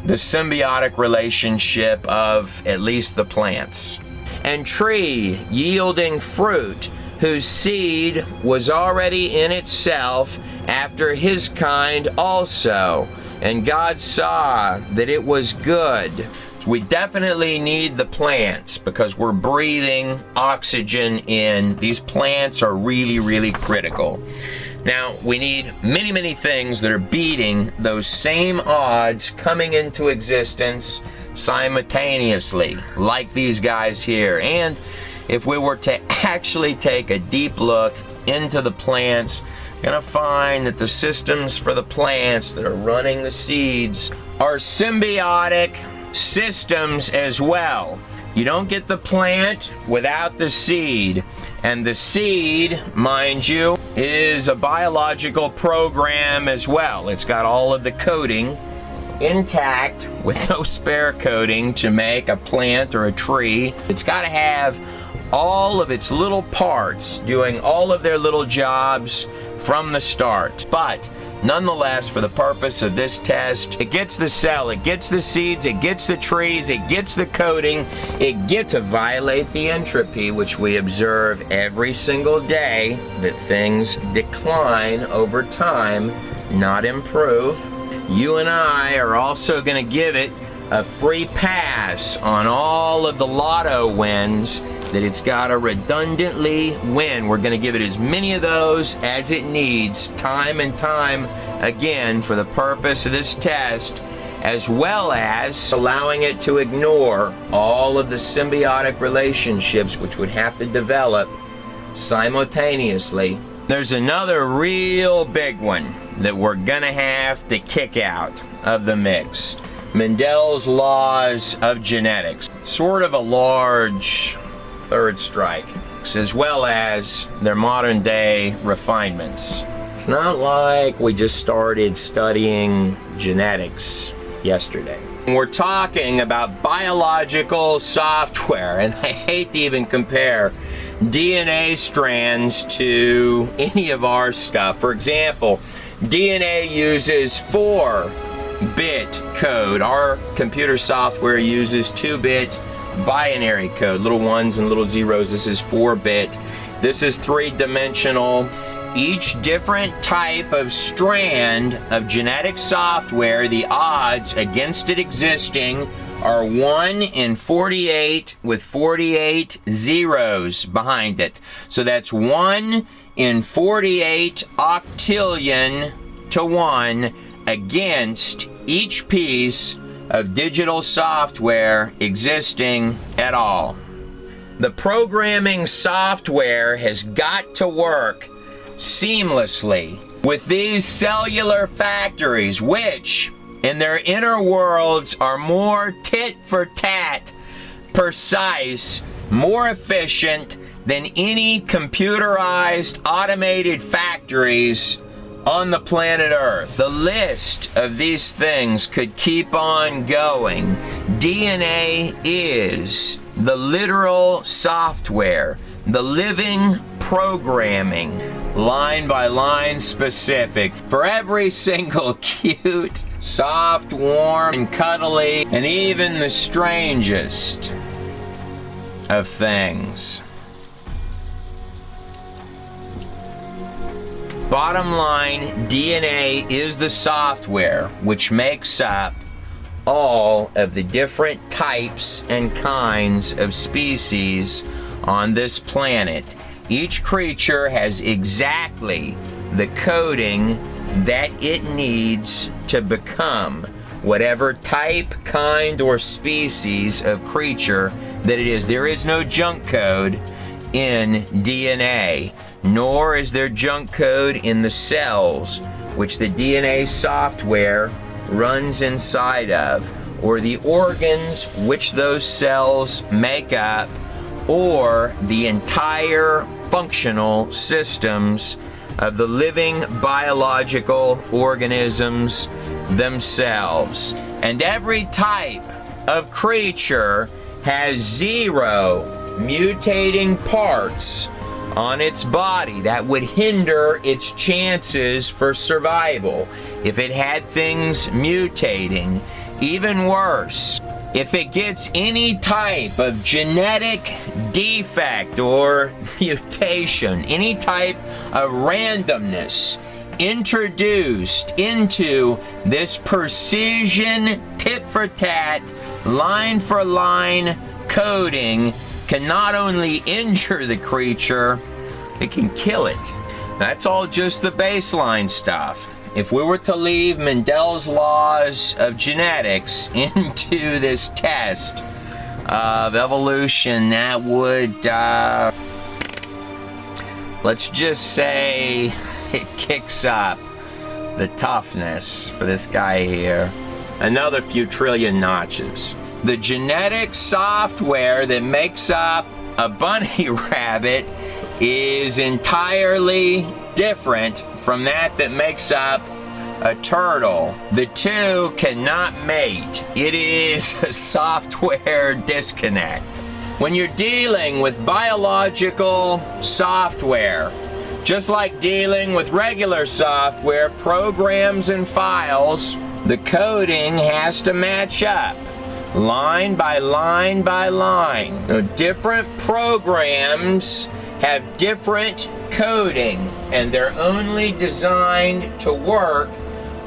the symbiotic relationship of at least the plants. "And tree yielding fruit, whose seed was already in itself after his kind also. And God saw that it was good." We definitely need the plants because we're breathing oxygen in. These plants are really, really critical. Now, we need many, many things that are beating those same odds coming into existence simultaneously, like these guys here. And if we were to actually take a deep look into the plants, you're going to find that the systems for the plants that are running the seeds are symbiotic systems as well. You don't get the plant without the seed. And the seed, mind you, is a biological program as well. It's got all of the coding intact with no spare coding to make a plant or a tree. It's got to have all of its little parts doing all of their little jobs from the start. But nonetheless, for the purpose of this test, it gets the cell, it gets the seeds, it gets the trees, it gets the coding, it gets to violate the entropy, which we observe every single day, that things decline over time, not improve. You and I are also going to give it a free pass on all of the lotto wins that it's got to redundantly win. We're going to give it as many of those as it needs, time and time again, for the purpose of this test, as well as allowing it to ignore all of the symbiotic relationships which would have to develop simultaneously. There's another real big one that we're going to have to kick out of the mix. Mendel's laws of genetics. Sort of a large third strike, as well as their modern day refinements. It's not like we just started studying genetics yesterday. We're talking about biological software, and I hate to even compare DNA strands to any of our stuff. For example, DNA uses 4-bit code. Our computer software uses 2-bit binary code, little ones and little zeros. This is 4-bit. This is 3-dimensional. Each different type of strand of genetic software, the odds against it existing are 1 in 48 with 48 zeros behind it. So that's 1 in 48 octillion to 1 against each piece of digital software existing at all. The programming software has got to work seamlessly with these cellular factories, which in their inner worlds are more tit-for-tat, precise, more efficient than any computerized automated factories on the planet Earth. The list of these things could keep on going. DNA is the literal software, the living programming, line by line specific for every single cute, soft, warm, and cuddly, and even the strangest of things. Bottom line, DNA is the software which makes up all of the different types and kinds of species on this planet. Each creature has exactly the coding that it needs to become whatever type, kind, or species of creature that it is. There is no junk code in DNA, nor is there junk code in the cells which the DNA software runs inside of, or the organs which those cells make up, or the entire functional systems of the living biological organisms themselves. And every type of creature has 0 mutating parts on its body that would hinder its chances for survival. If it had things mutating, even worse, if it gets any type of genetic defect or mutation, any type of randomness introduced into this precision, tit-for-tat, line-for-line coding, can not only injure the creature, it can kill it. That's all just the baseline stuff. If we were to leave Mendel's laws of genetics into this test of evolution, that would, let's just say it kicks up the toughness for this guy here another few trillion notches. The genetic software that makes up a bunny rabbit is entirely different from that makes up a turtle. The two cannot mate. It is a software disconnect. When you're dealing with biological software, just like dealing with regular software, programs and files, the coding has to match up. Line by line by line. Now, different programs have different coding, and they're only designed to work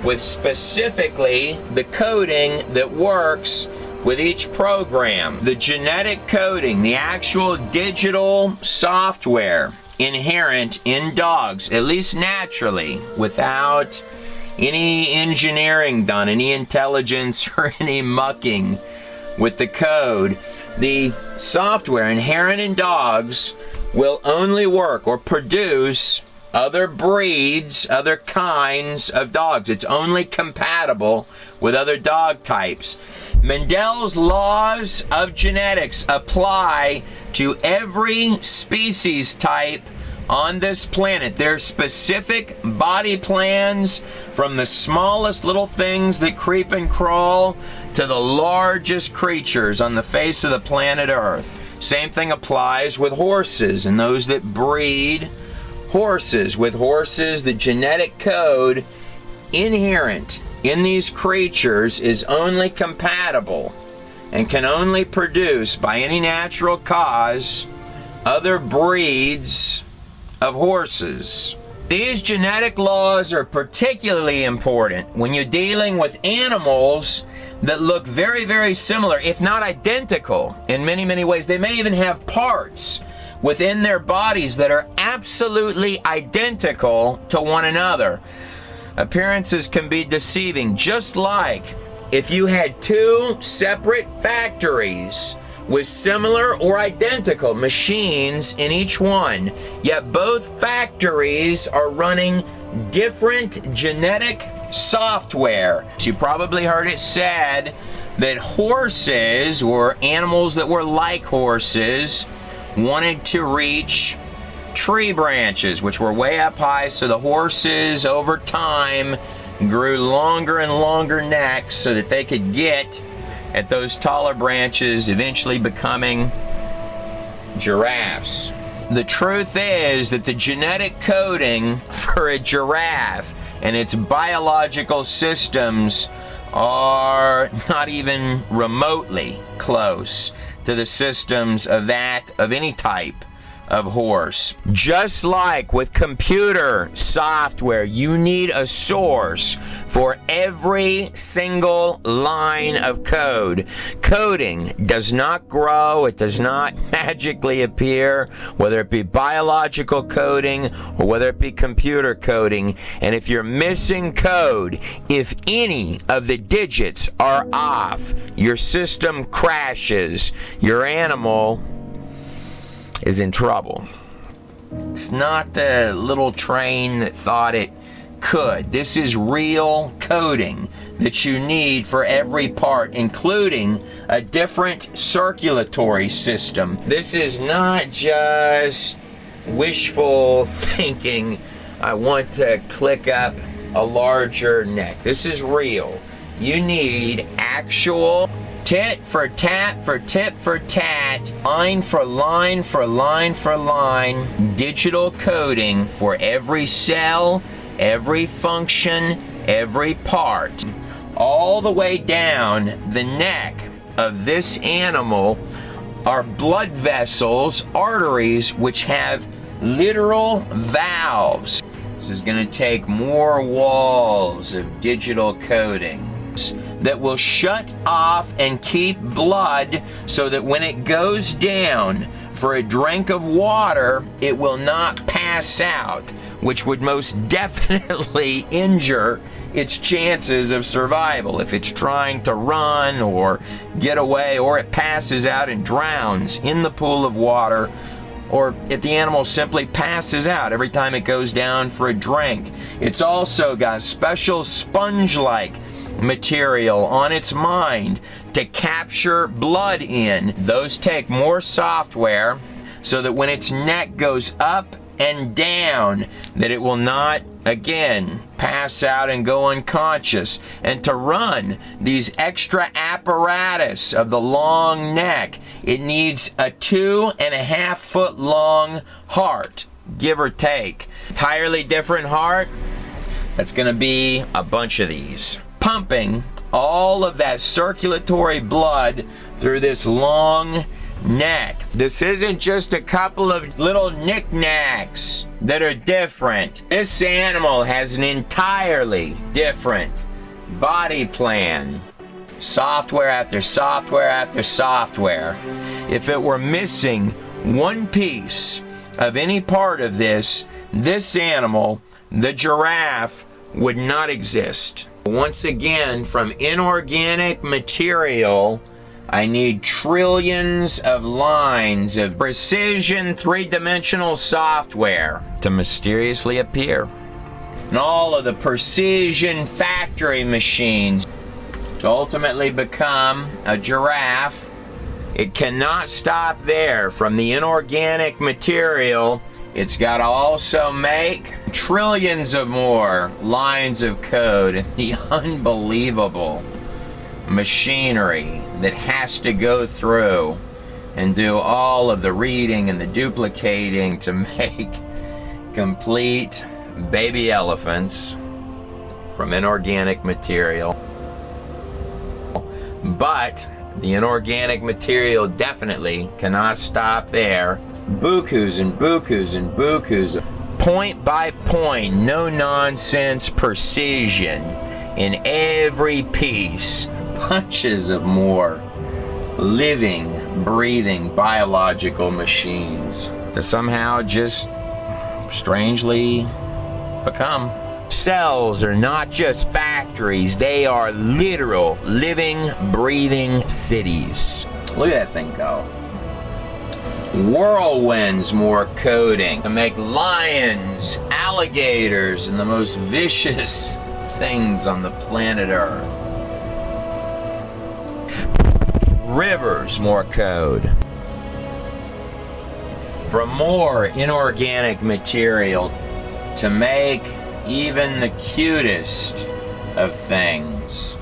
with specifically the coding that works with each program. The genetic coding, the actual digital software inherent in dogs, at least naturally, without any engineering done, any intelligence or any mucking with the code, the software inherent in dogs will only work or produce other breeds, other kinds of dogs. It's only compatible with other dog types. Mendel's laws of genetics apply to every species type on this planet. There's specific body plans from the smallest little things that creep and crawl to the largest creatures on the face of the planet Earth. Same thing applies with horses and those that breed horses. With horses, the genetic code inherent in these creatures is only compatible and can only produce by any natural cause other breeds of horses. These genetic laws are particularly important when you're dealing with animals that look very, very similar, if not identical, in many, many ways. They may even have parts within their bodies that are absolutely identical to one another. Appearances can be deceiving, just like if you had two separate factories with similar or identical machines in each one, yet both factories are running different genetic software. You probably heard it said that horses, or animals that were like horses, wanted to reach tree branches, which were way up high, so the horses over time grew longer and longer necks so that they could get at those taller branches, eventually becoming giraffes. The truth is that the genetic coding for a giraffe and its biological systems are not even remotely close to the systems of any type of horse. Just like with computer software, you need a source for every single line of code. Coding does not grow, it does not magically appear, whether it be biological coding or whether it be computer coding. And if you're missing code, if any of the digits are off, your system crashes, your animal is in trouble. It's not the little train that thought it could. This is real coding that you need for every part, including a different circulatory system. This is not just wishful thinking, I want to click up a larger neck. This is real. You need actual tit for tat for tit for tat, line for line for line for line, digital coding for every cell, every function, every part. All the way down the neck of this animal are blood vessels, arteries, which have literal valves. This is going to take more walls of digital coding that will shut off and keep blood so that when it goes down for a drink of water, it will not pass out, which would most definitely injure its chances of survival if it's trying to run or get away, or it passes out and drowns in the pool of water, or if the animal simply passes out every time it goes down for a drink. It's also got special sponge-like material on its mind to capture blood in. Those take more software so that when its neck goes up and down, that it will not again pass out and go unconscious. And to run these extra apparatus of the long neck, it needs a 2.5 foot long heart, give or take. Entirely different heart, that's going to be a bunch of these, pumping all of that circulatory blood through this long neck. This isn't just a couple of little knickknacks that are different. This animal has an entirely different body plan. Software after software after software. If it were missing one piece of any part of this animal, the giraffe, would not exist. Once again, from inorganic material, I need trillions of lines of precision three-dimensional software to mysteriously appear. And all of the precision factory machines to ultimately become a giraffe. It cannot stop there. From the inorganic material, it's got to also make trillions of more lines of code and the unbelievable machinery that has to go through and do all of the reading and the duplicating to make complete baby elephants from inorganic material. But the inorganic material definitely cannot stop there. Bukus and bukus and bukus of point by point, no nonsense precision in every piece. Bunches of more living, breathing, biological machines to somehow just strangely become cells are not just factories, they are literal, living, breathing cities. Look at that thing go. Whirlwinds more coding to make lions, alligators, and the most vicious things on the planet Earth. Rivers more code for more inorganic material to make even the cutest of things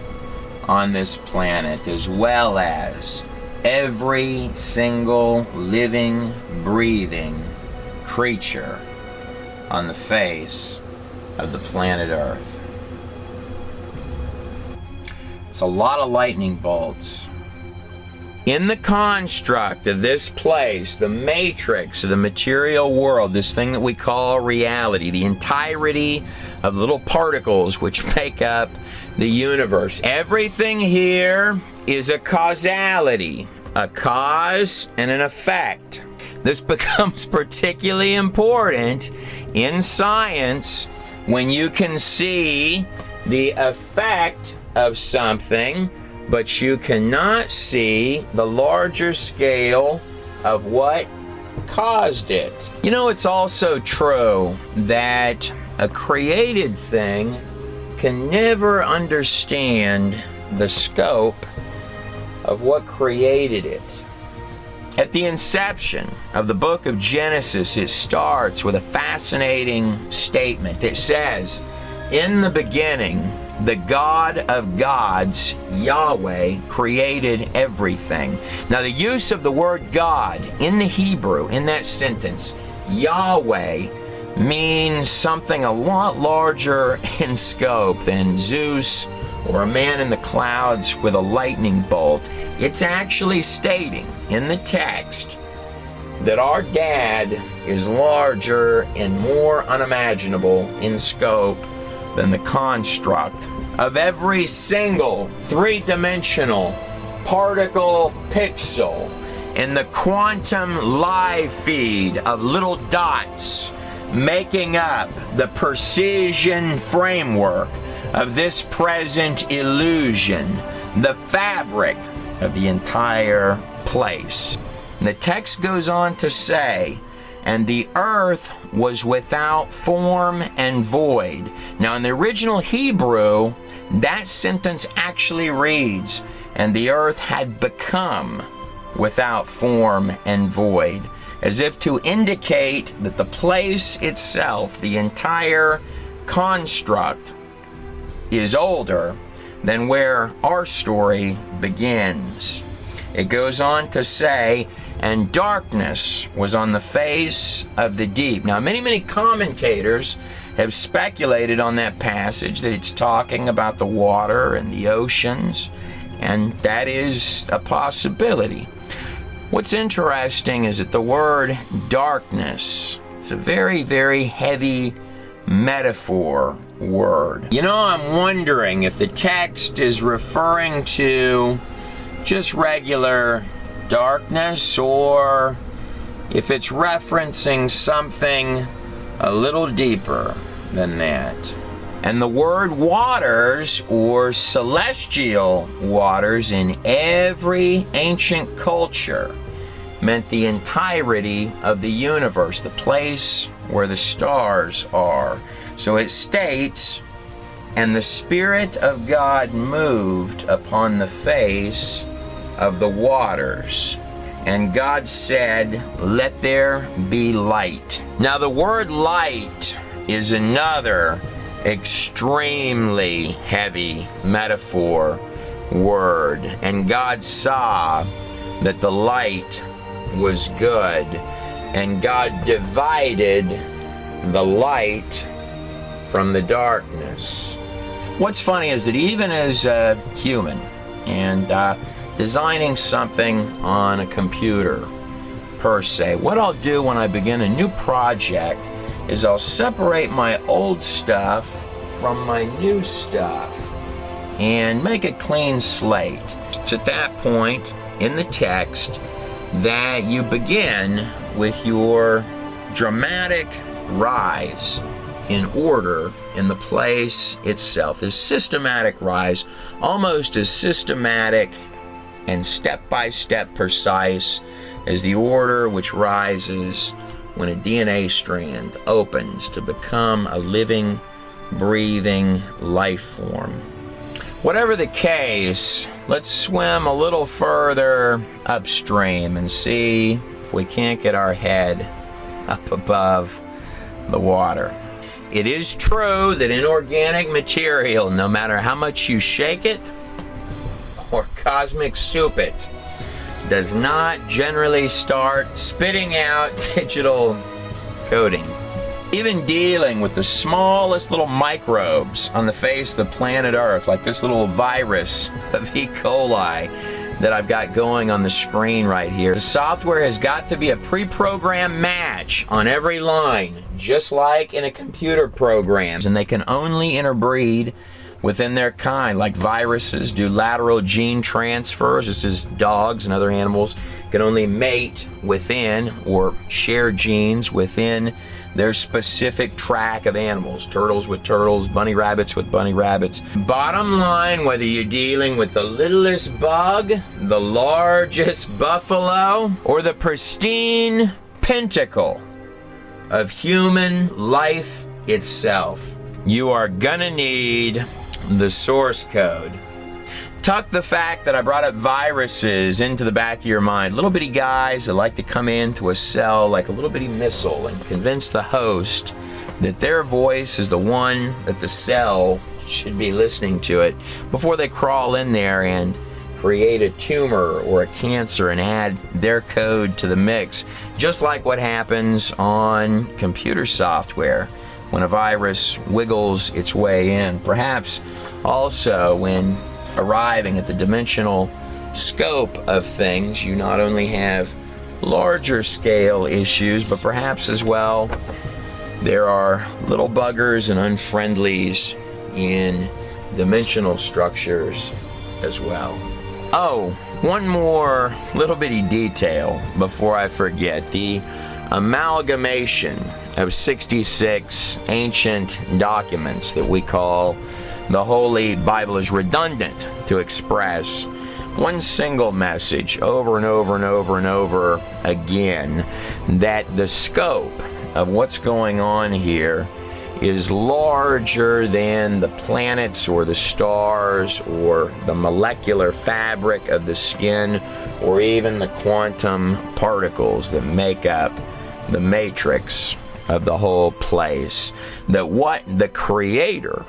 on this planet, as well as every single living, breathing creature on the face of the planet Earth. It's a lot of lightning bolts. In the construct of this place, the matrix of the material world, this thing that we call reality, the entirety of little particles which make up the universe, everything here is a causality, a cause and an effect. This becomes particularly important in science when you can see the effect of something, but you cannot see the larger scale of what caused it. You know, it's also true that a created thing can never understand the scope of what created it. At the inception of the book of Genesis, it starts with a fascinating statement. It says, "In the beginning, the God of gods, Yahweh, created everything." Now, the use of the word God in the Hebrew, in that sentence, Yahweh, means something a lot larger in scope than Zeus or a man in the clouds with a lightning bolt. It's actually stating in the text that our dad is larger and more unimaginable in scope than the construct of every single three-dimensional particle pixel in the quantum live feed of little dots making up the precision framework of this present illusion, the fabric of the entire place. And the text goes on to say, "And the earth was without form and void." Now, in the original Hebrew, that sentence actually reads, "And the earth had become without form and void," as if to indicate that the place itself, the entire construct, is older than where our story begins. It goes on to say, "And darkness was on the face of the deep." Now, many commentators have speculated on that passage that it's talking about the water and the oceans, and that is a possibility. What's interesting is that the word darkness is a very, very heavy metaphor word. You know, I'm wondering if the text is referring to just regular darkness, or if it's referencing something a little deeper than that. And the word waters, or celestial waters, in every ancient culture meant the entirety of the universe, the place where the stars are. So it states, "And the Spirit of God moved upon the face of the waters. And God said, let there be light." Now, the word light is another extremely heavy metaphor word. "And God saw that the light was good, and God divided the light from the darkness." What's funny is that even as a human and designing something on a computer per se, what I'll do when I begin a new project is I'll separate my old stuff from my new stuff and make a clean slate. It's at that point in the text that you begin with your dramatic rise in order in the place itself. This systematic rise, almost as systematic and step-by-step precise as the order which rises when a DNA strand opens to become a living, breathing life form. Whatever the case, let's swim a little further upstream and see if we can't get our head up above the water. It is true that inorganic material, no matter how much you shake it or cosmic soup it, does not generally start spitting out digital coding. Even dealing with the smallest little microbes on the face of the planet Earth, like this little virus of E. coli that I've got going on the screen right here. The software has got to be a pre-programmed match on every line, just like in a computer program. And they can only interbreed within their kind, like viruses do lateral gene transfers. This is dogs and other animals can only mate within or share genes within their specific track of animals. Turtles with turtles, bunny rabbits with bunny rabbits. Bottom line, whether you're dealing with the littlest bug, the largest buffalo, or the pristine pentacle of human life itself, you are gonna need the source code. Tuck the fact that I brought up viruses into the back of your mind. Little bitty guys that like to come into a cell like a little bitty missile and convince the host that their voice is the one that the cell should be listening to it before they crawl in there and create a tumor or a cancer and add their code to the mix. Just like what happens on computer software when a virus wiggles its way in. Perhaps also when arriving at the dimensional scope of things, you not only have larger scale issues, but perhaps as well there are little buggers and unfriendlies in dimensional structures as well. Oh, one more little bitty detail before I forget. The amalgamation of 66 ancient documents that we call the Holy Bible is redundant to express one single message over and over and over and over again, that the scope of what's going on here is larger than the planets or the stars or the molecular fabric of the skin or even the quantum particles that make up the matrix of the whole place. That what the Creator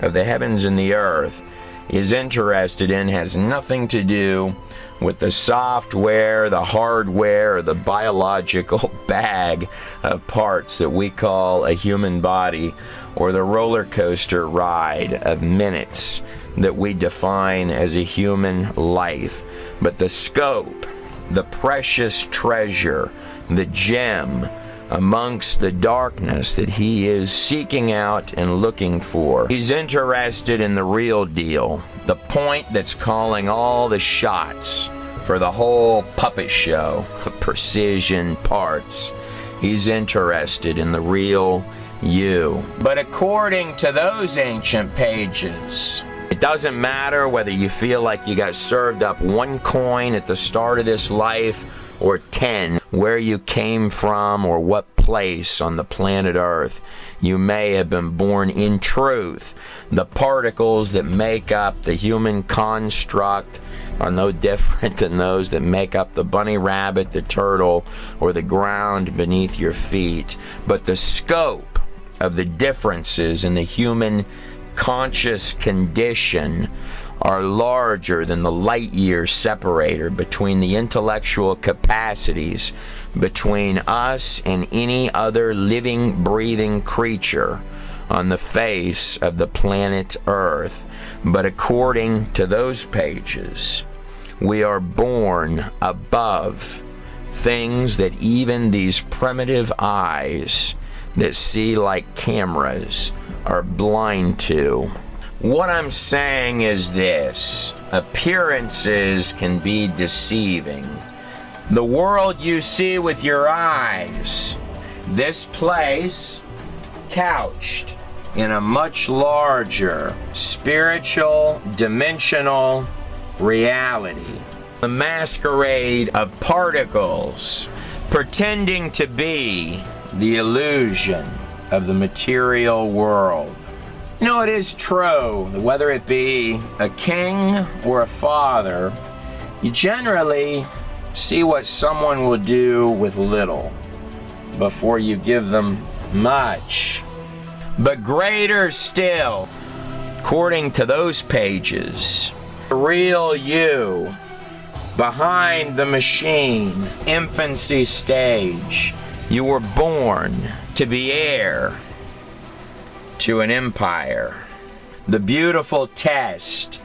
of the heavens and the earth is interested in has nothing to do with the software, the hardware, or the biological bag of parts that we call a human body, or the roller coaster ride of minutes that we define as a human life. But the scope, the precious treasure, the gem amongst the darkness that he is seeking out and looking for. He's interested in the real deal, the point that's calling all the shots for the whole puppet show of precision parts. He's interested in the real you. But according to those ancient pages, it doesn't matter whether you feel like you got served up one coin at the start of this life or 10, where you came from or what place on the planet Earth you may have been born. In truth, the particles that make up the human construct are no different than those that make up the bunny rabbit, the turtle, or the ground beneath your feet. But the scope of the differences in the human conscious condition are larger than the light-year separator between the intellectual capacities between us and any other living, breathing creature on the face of the planet Earth. But according to those pages, we are born above things that even these primitive eyes that see like cameras are blind to. What I'm saying is this: appearances can be deceiving. The world you see with your eyes, this place, couched in a much larger spiritual, dimensional reality. The masquerade of particles pretending to be the illusion of the material world. You know, it is true that whether it be a king or a father, you generally see what someone will do with little before you give them much. But greater still, according to those pages, the real you behind the machine, infancy stage, you were born to be heir to an empire. The beautiful test,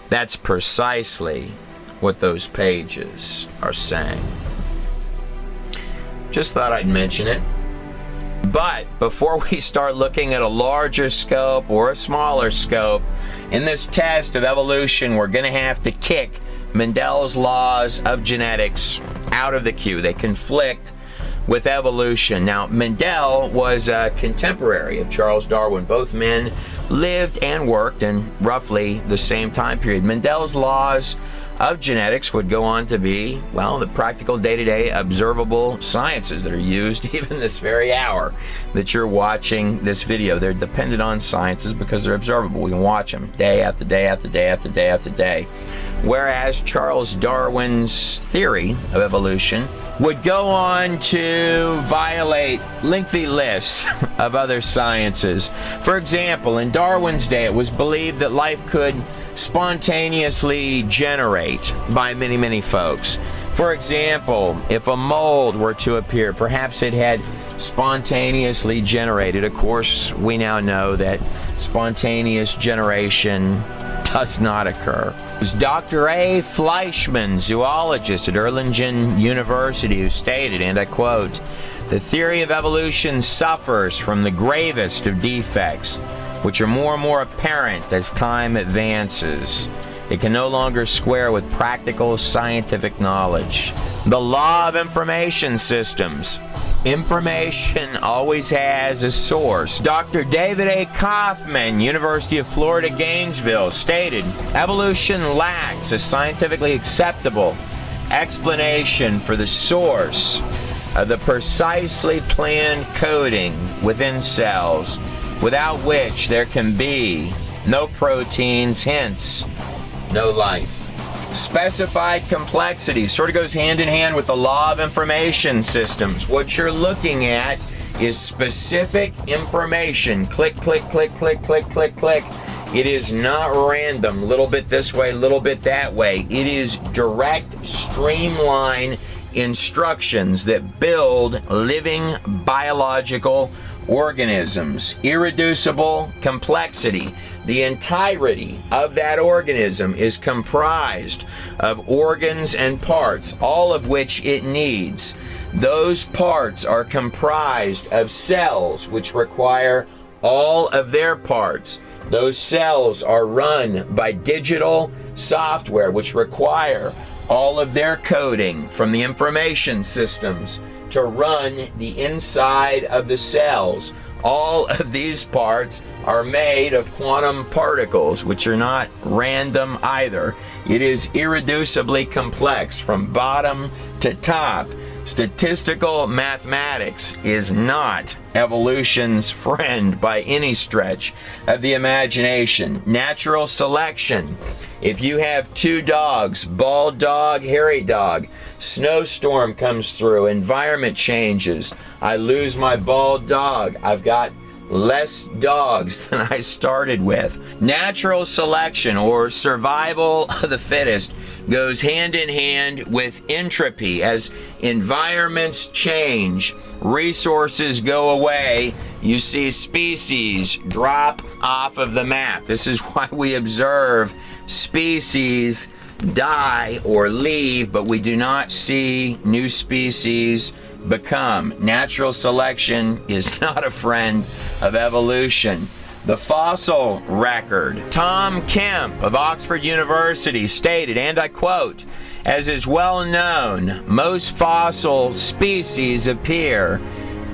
that's precisely what those pages are saying. Just thought I'd mention it. But before we start looking at a larger scope or a smaller scope, in this test of evolution, we're going to have to kick Mendel's laws of genetics out of the queue. They conflict with evolution. Now, Mendel was a contemporary of Charles Darwin. Both men lived and worked in roughly the same time period. Mendel's laws of genetics would go on to be, well, the practical day-to-day observable sciences that are used even this very hour that you're watching this video. They're dependent on sciences because they're observable. We can watch them day after day after day after day after day. Whereas Charles Darwin's theory of evolution would go on to violate lengthy lists of other sciences. For example, in Darwin's day, it was believed that life could spontaneously generate by many, many folks. For example, if a mold were to appear, perhaps it had spontaneously generated. Of course, we now know that spontaneous generation does not occur. It was Dr. A. Fleischmann, zoologist at Erlangen University, who stated, and I quote, "The theory of evolution suffers from the gravest of defects, which are more and more apparent as time advances. It can no longer square with practical scientific knowledge. The law of information systems. Information always has a source." Dr. David A. Kaufman, University of Florida, Gainesville, stated, "Evolution lacks a scientifically acceptable explanation for the source of the precisely planned coding within cells, without which there can be no proteins, hence no life." Specified complexity sort of goes hand in hand with the law of information systems. What you're looking at is specific information. Click, click, click, click, click, click, click. It is not random, little bit this way, little bit that way. It is direct, streamlined instructions that build living biological organisms. Irreducible complexity. The entirety of that organism is comprised of organs and parts, all of which it needs. Those parts are comprised of cells, which require all of their parts. Those cells are run by digital software, which require all of their coding from the information systems to run the inside of the cells. All of these parts are made of quantum particles, which are not random either. It is irreducibly complex from bottom to top. Statistical mathematics is not evolution's friend by any stretch of the imagination. Natural selection. If you have two dogs, bald dog, hairy dog, snowstorm comes through, environment changes, I lose my bald dog, I've got less dogs than I started with. Natural selection, or survival of the fittest, goes hand in hand with entropy. As environments change, resources go away, you see species drop off of the map. This is why we observe species die or leave, but we do not see new species become. Natural selection is not a friend of evolution. The fossil record. Tom Kemp of Oxford University stated, and I quote, "As is well known, most fossil species appear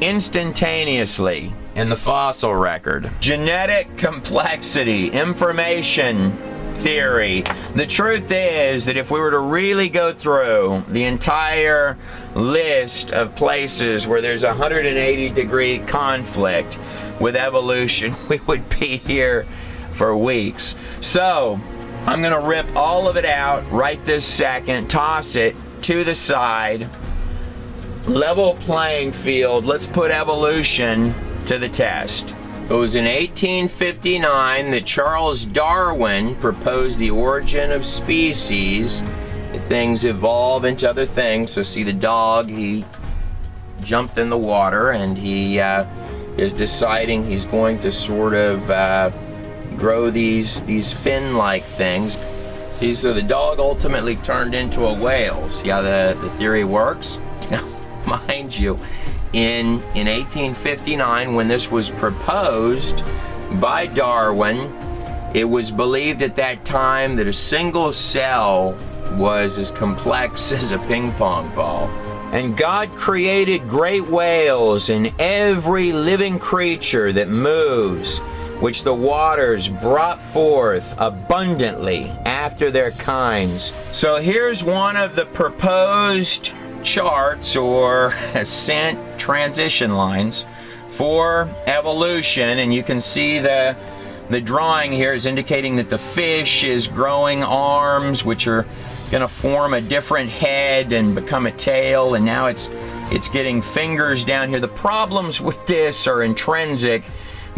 instantaneously in the fossil record. Genetic complexity, information theory. The truth is that if we were to really go through the entire list of places where there's a 180-degree conflict with evolution, we would be here for weeks. So I'm going to rip all of it out right this second, toss it to the side, level playing field. Let's put evolution to the test. It was in 1859 that Charles Darwin proposed the origin of species. Things evolve into other things. So see the dog, he jumped in the water, and he is deciding he's going to sort of grow these fin-like things. See, so the dog ultimately turned into a whale. See how the theory works? Mind you, in 1859, when this was proposed by Darwin, it was believed at that time that a single cell was as complex as a ping pong ball. And God created great whales and every living creature that moves, which the waters brought forth abundantly after their kinds. So here's one of the proposed charts or ascent transition lines for evolution, and you can see the drawing here is indicating that the fish is growing arms, which are going to form a different head and become a tail, and now it's getting fingers down here. The problems with this are intrinsic,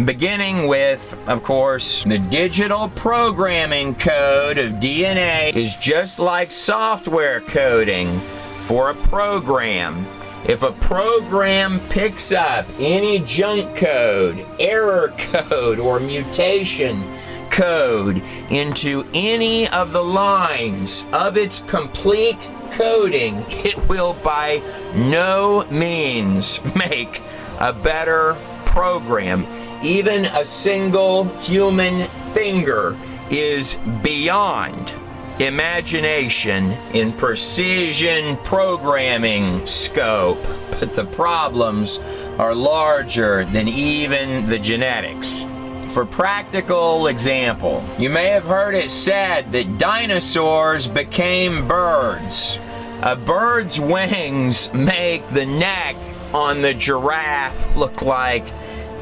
beginning with, of course, the digital programming code of DNA is just like software coding for a program. If a program picks up any junk code, error code, or mutation code into any of the lines of its complete coding, it will by no means make a better program. Even a single human finger is beyond imagination in precision programming scope, but the problems are larger than even the genetics. For practical example, you may have heard it said that dinosaurs became birds. A bird's wings make the neck on the giraffe look like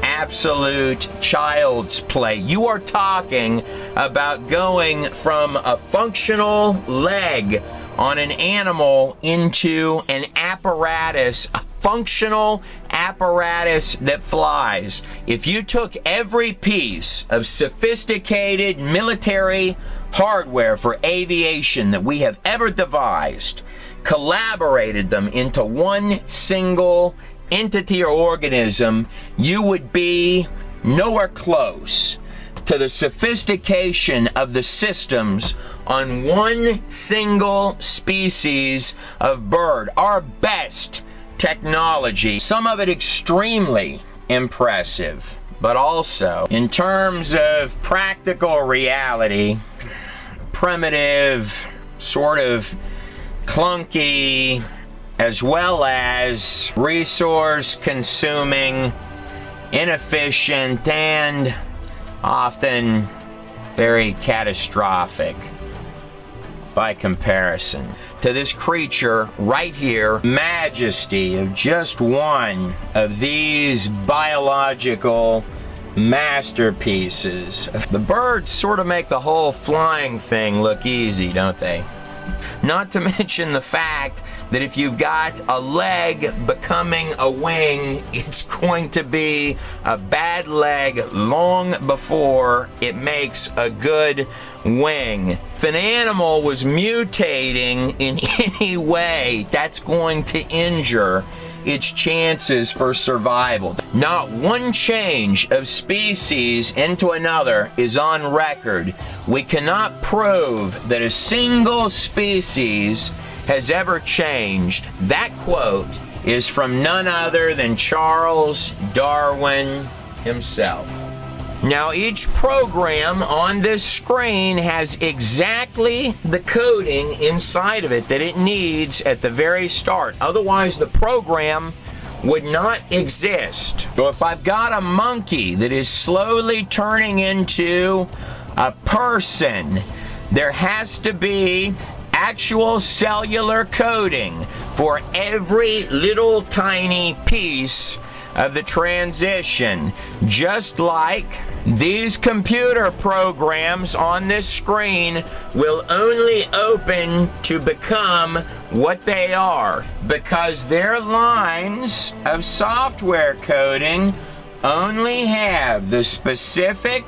absolute child's play. You are talking about going from a functional leg on an animal into an apparatus, a functional apparatus that flies. If you took every piece of sophisticated military hardware for aviation that we have ever devised, collaborated them into one single entity or organism, you would be nowhere close to the sophistication of the systems on one single species of bird. Our best technology, some of it extremely impressive, but also in terms of practical reality, primitive, sort of clunky, as well as resource-consuming, inefficient, and often very catastrophic by comparison to this creature right here. Majesty of just one of these biological masterpieces. The birds sort of make the whole flying thing look easy, don't they? Not to mention the fact that if you've got a leg becoming a wing, it's going to be a bad leg long before it makes a good wing. If an animal was mutating in any way, that's going to injure its chances for survival. Not one change of species into another is on record. We cannot prove that a single species has ever changed. That quote is from none other than Charles Darwin himself. Now, each program on this screen has exactly the coding inside of it that it needs at the very start. Otherwise, the program would not exist. So if I've got a monkey that is slowly turning into a person, there has to be actual cellular coding for every little tiny piece of the transition, just like these computer programs on this screen will only open to become what they are because their lines of software coding only have the specific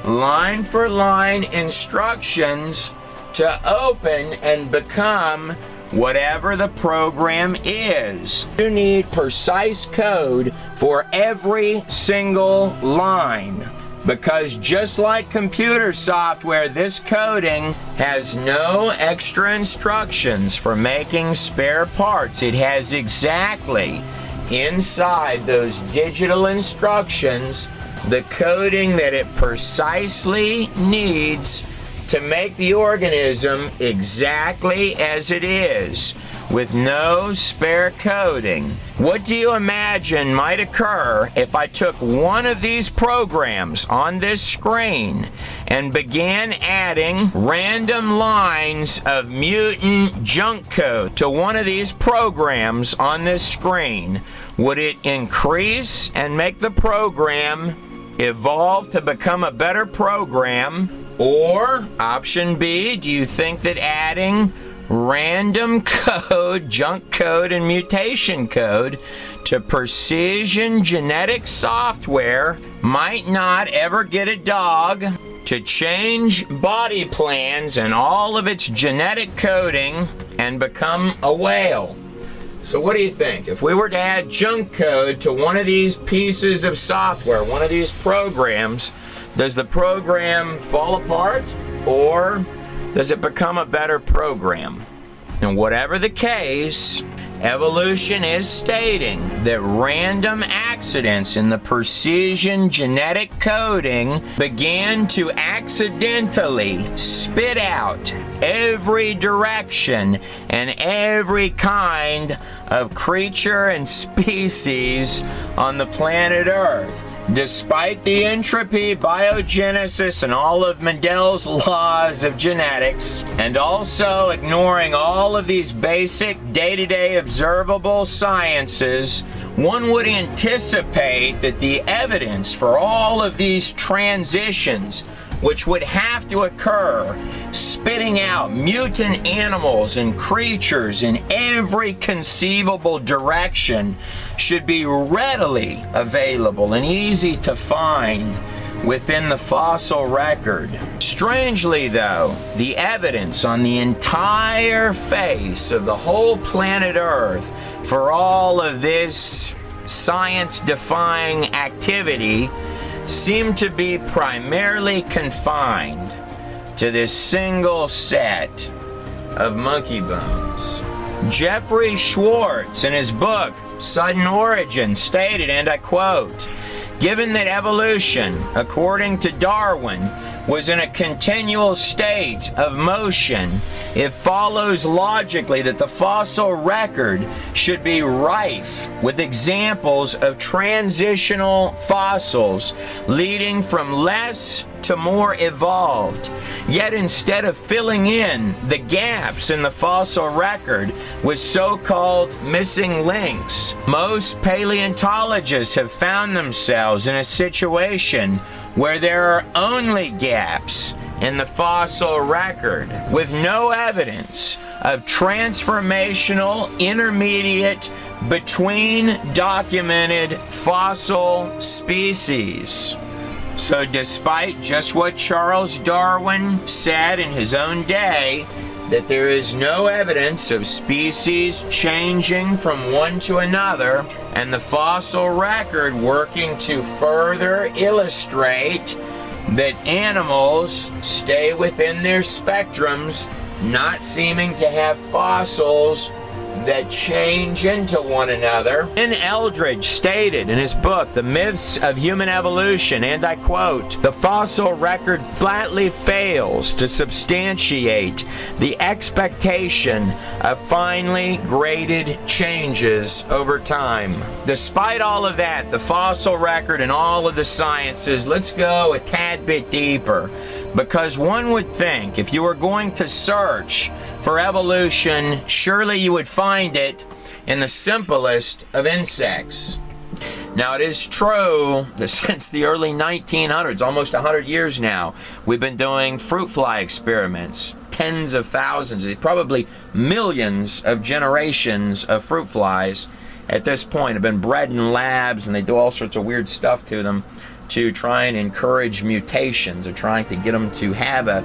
line for line instructions to open and become whatever the program is. You need precise code for every single line, because just like computer software, this coding has no extra instructions for making spare parts. It has exactly inside those digital instructions the coding that it precisely needs to make the organism exactly as it is, with no spare coding. What do you imagine might occur if I took one of these programs on this screen and began adding random lines of mutant junk code to one of these programs on this screen? Would it increase and make the program evolve to become a better program? Or, option B, do you think that adding random code, junk code, and mutation code to precision genetic software might not ever get a dog to change body plans and all of its genetic coding and become a whale? So what do you think? If we were to add junk code to one of these pieces of software, one of these programs, does the program fall apart, or does it become a better program? And whatever the case, evolution is stating that random accidents in the precision genetic coding began to accidentally spit out every direction and every kind of creature and species on the planet Earth. Despite the entropy, biogenesis, and all of Mendel's laws of genetics, and also ignoring all of these basic day-to-day observable sciences, one would anticipate that the evidence for all of these transitions, which would have to occur, spitting out mutant animals and creatures in every conceivable direction, should be readily available and easy to find within the fossil record. Strangely though, the evidence on the entire face of the whole planet Earth for all of this science-defying activity seem to be primarily confined to this single set of monkey bones. Jeffrey Schwartz, in his book Sudden Origin, stated, and I quote, "Given that evolution, according to Darwin, was in a continual state of motion, it follows logically that the fossil record should be rife with examples of transitional fossils leading from less to more evolved. Yet instead of filling in the gaps in the fossil record with so-called missing links, most paleontologists have found themselves in a situation where there are only gaps in the fossil record, with no evidence of transformational intermediate between documented fossil species." So despite just what Charles Darwin said in his own day, that there is no evidence of species changing from one to another, and the fossil record working to further illustrate that animals stay within their spectrums, not seeming to have fossils that change into one another. And Eldridge stated in his book, The Myths of Human Evolution, and I quote, "The fossil record flatly fails to substantiate the expectation of finely graded changes over time." Despite all of that, the fossil record and all of the sciences, let's go a tad bit deeper. Because one would think if you were going to search for evolution, surely you would find it in the simplest of insects. Now, it is true that since the early 1900s, almost 100 years now, we've been doing fruit fly experiments. Tens of thousands, probably millions of generations of fruit flies at this point have been bred in labs, and they do all sorts of weird stuff to them to try and encourage mutations. They're trying to get them to have a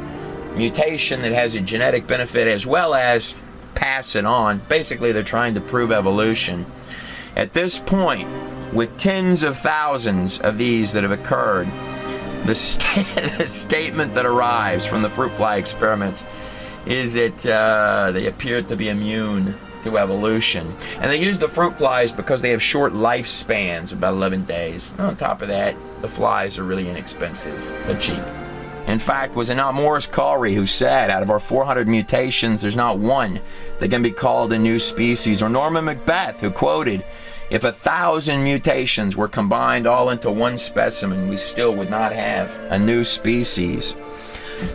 mutation that has a genetic benefit as well as pass it on. Basically, they're trying to prove evolution. At this point, with tens of thousands of these that have occurred, the statement that arrives from the fruit fly experiments is that they appear to be immune to evolution. And they use the fruit flies because they have short lifespans, about 11 days. And on top of that, the flies are really inexpensive. They're cheap. In fact, was it not Morris Colry who said, out of our 400 mutations, there's not one that can be called a new species? Or Norman Macbeth, who quoted, "If 1,000 mutations were combined all into one specimen, we still would not have a new species."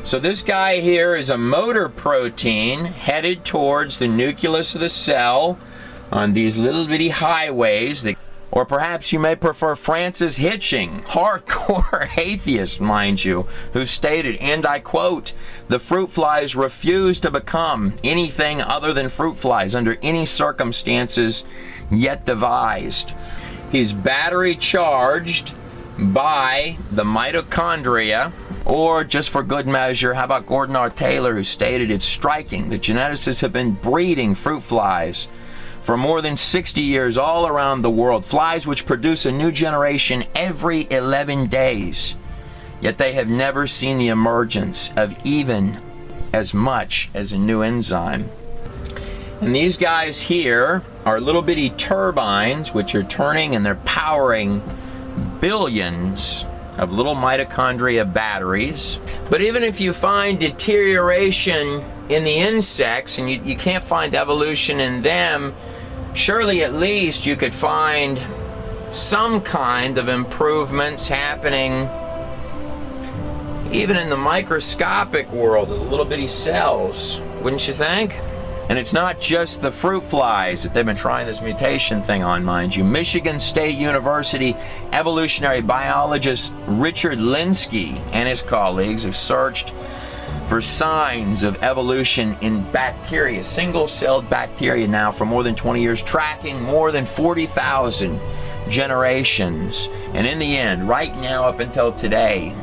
So this guy here is a motor protein headed towards the nucleus of the cell on these little bitty highways. Or perhaps you may prefer Francis Hitching, hardcore atheist, mind you, who stated, and I quote, "The fruit flies refuse to become anything other than fruit flies under any circumstances yet devised." He's battery charged by the mitochondria. Or, just for good measure, how about Gordon R. Taylor, who stated, "It's striking that geneticists have been breeding fruit flies for more than 60 years all around the world, flies which produce a new generation every 11 days. Yet they have never seen the emergence of even as much as a new enzyme." And these guys here are little bitty turbines which are turning and they're powering billions of little mitochondria batteries. But even if you find deterioration in the insects and you can't find evolution in them, surely at least you could find some kind of improvements happening even in the microscopic world of the little bitty cells, wouldn't you think? And it's not just the fruit flies that they've been trying this mutation thing on, mind you. Michigan State University evolutionary biologist Richard Linsky and his colleagues have searched for signs of evolution in bacteria, single-celled bacteria now for more than 20 years, tracking more than 40,000 generations. And in the end, right now up until today,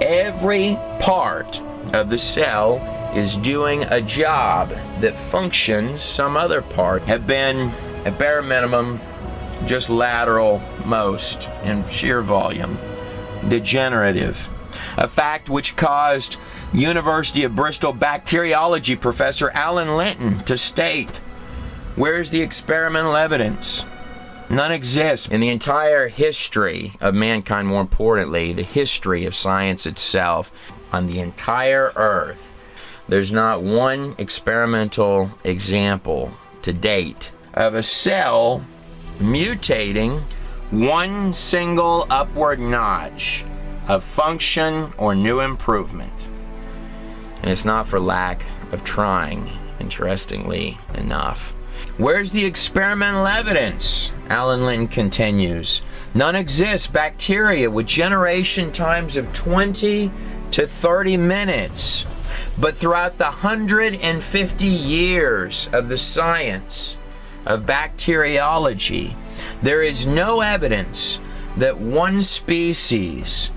every part of the cell is doing a job that functions. Some other part have been, at bare minimum, just lateral most in sheer volume. Degenerative. A fact which caused University of Bristol bacteriology professor Alan Linton to state, "Where's the experimental evidence? None exists." In the entire history of mankind, more importantly, the history of science itself, on the entire earth, there's not one experimental example to date of a cell mutating one single upward notch of function or new improvement. And it's not for lack of trying, interestingly enough. Where's the experimental evidence? Alan Linton continues. None exists. Bacteria with generation times of 20 to 30 minutes. But throughout the 150 years of the science of bacteriology, there is no evidence that one species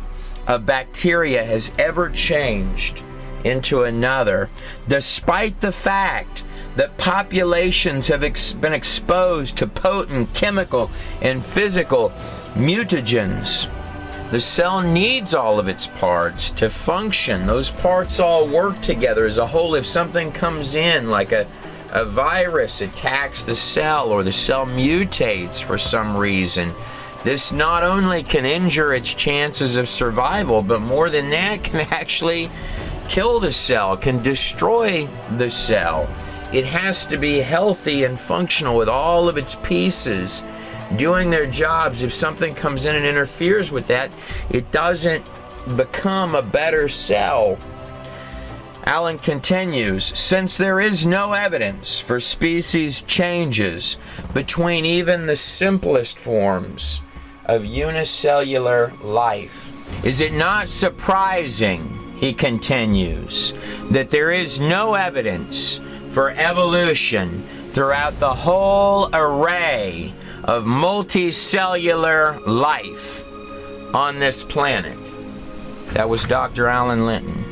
of bacteria has ever changed into another, despite the fact that populations have been exposed to potent chemical and physical mutagens. The cell needs all of its parts to function. Those parts all work together as a whole. If something comes in, like a a virus attacks the cell or the cell mutates for some reason, this not only can injure its chances of survival, but more than that, can actually kill the cell, can destroy the cell. It has to be healthy and functional with all of its pieces doing their jobs. If something comes in and interferes with that, it doesn't become a better cell. Allen continues, since there is no evidence for species changes between even the simplest forms of unicellular life, is it not surprising, he continues, that there is no evidence for evolution throughout the whole array of multicellular life on this planet? That was Dr. Alan Linton.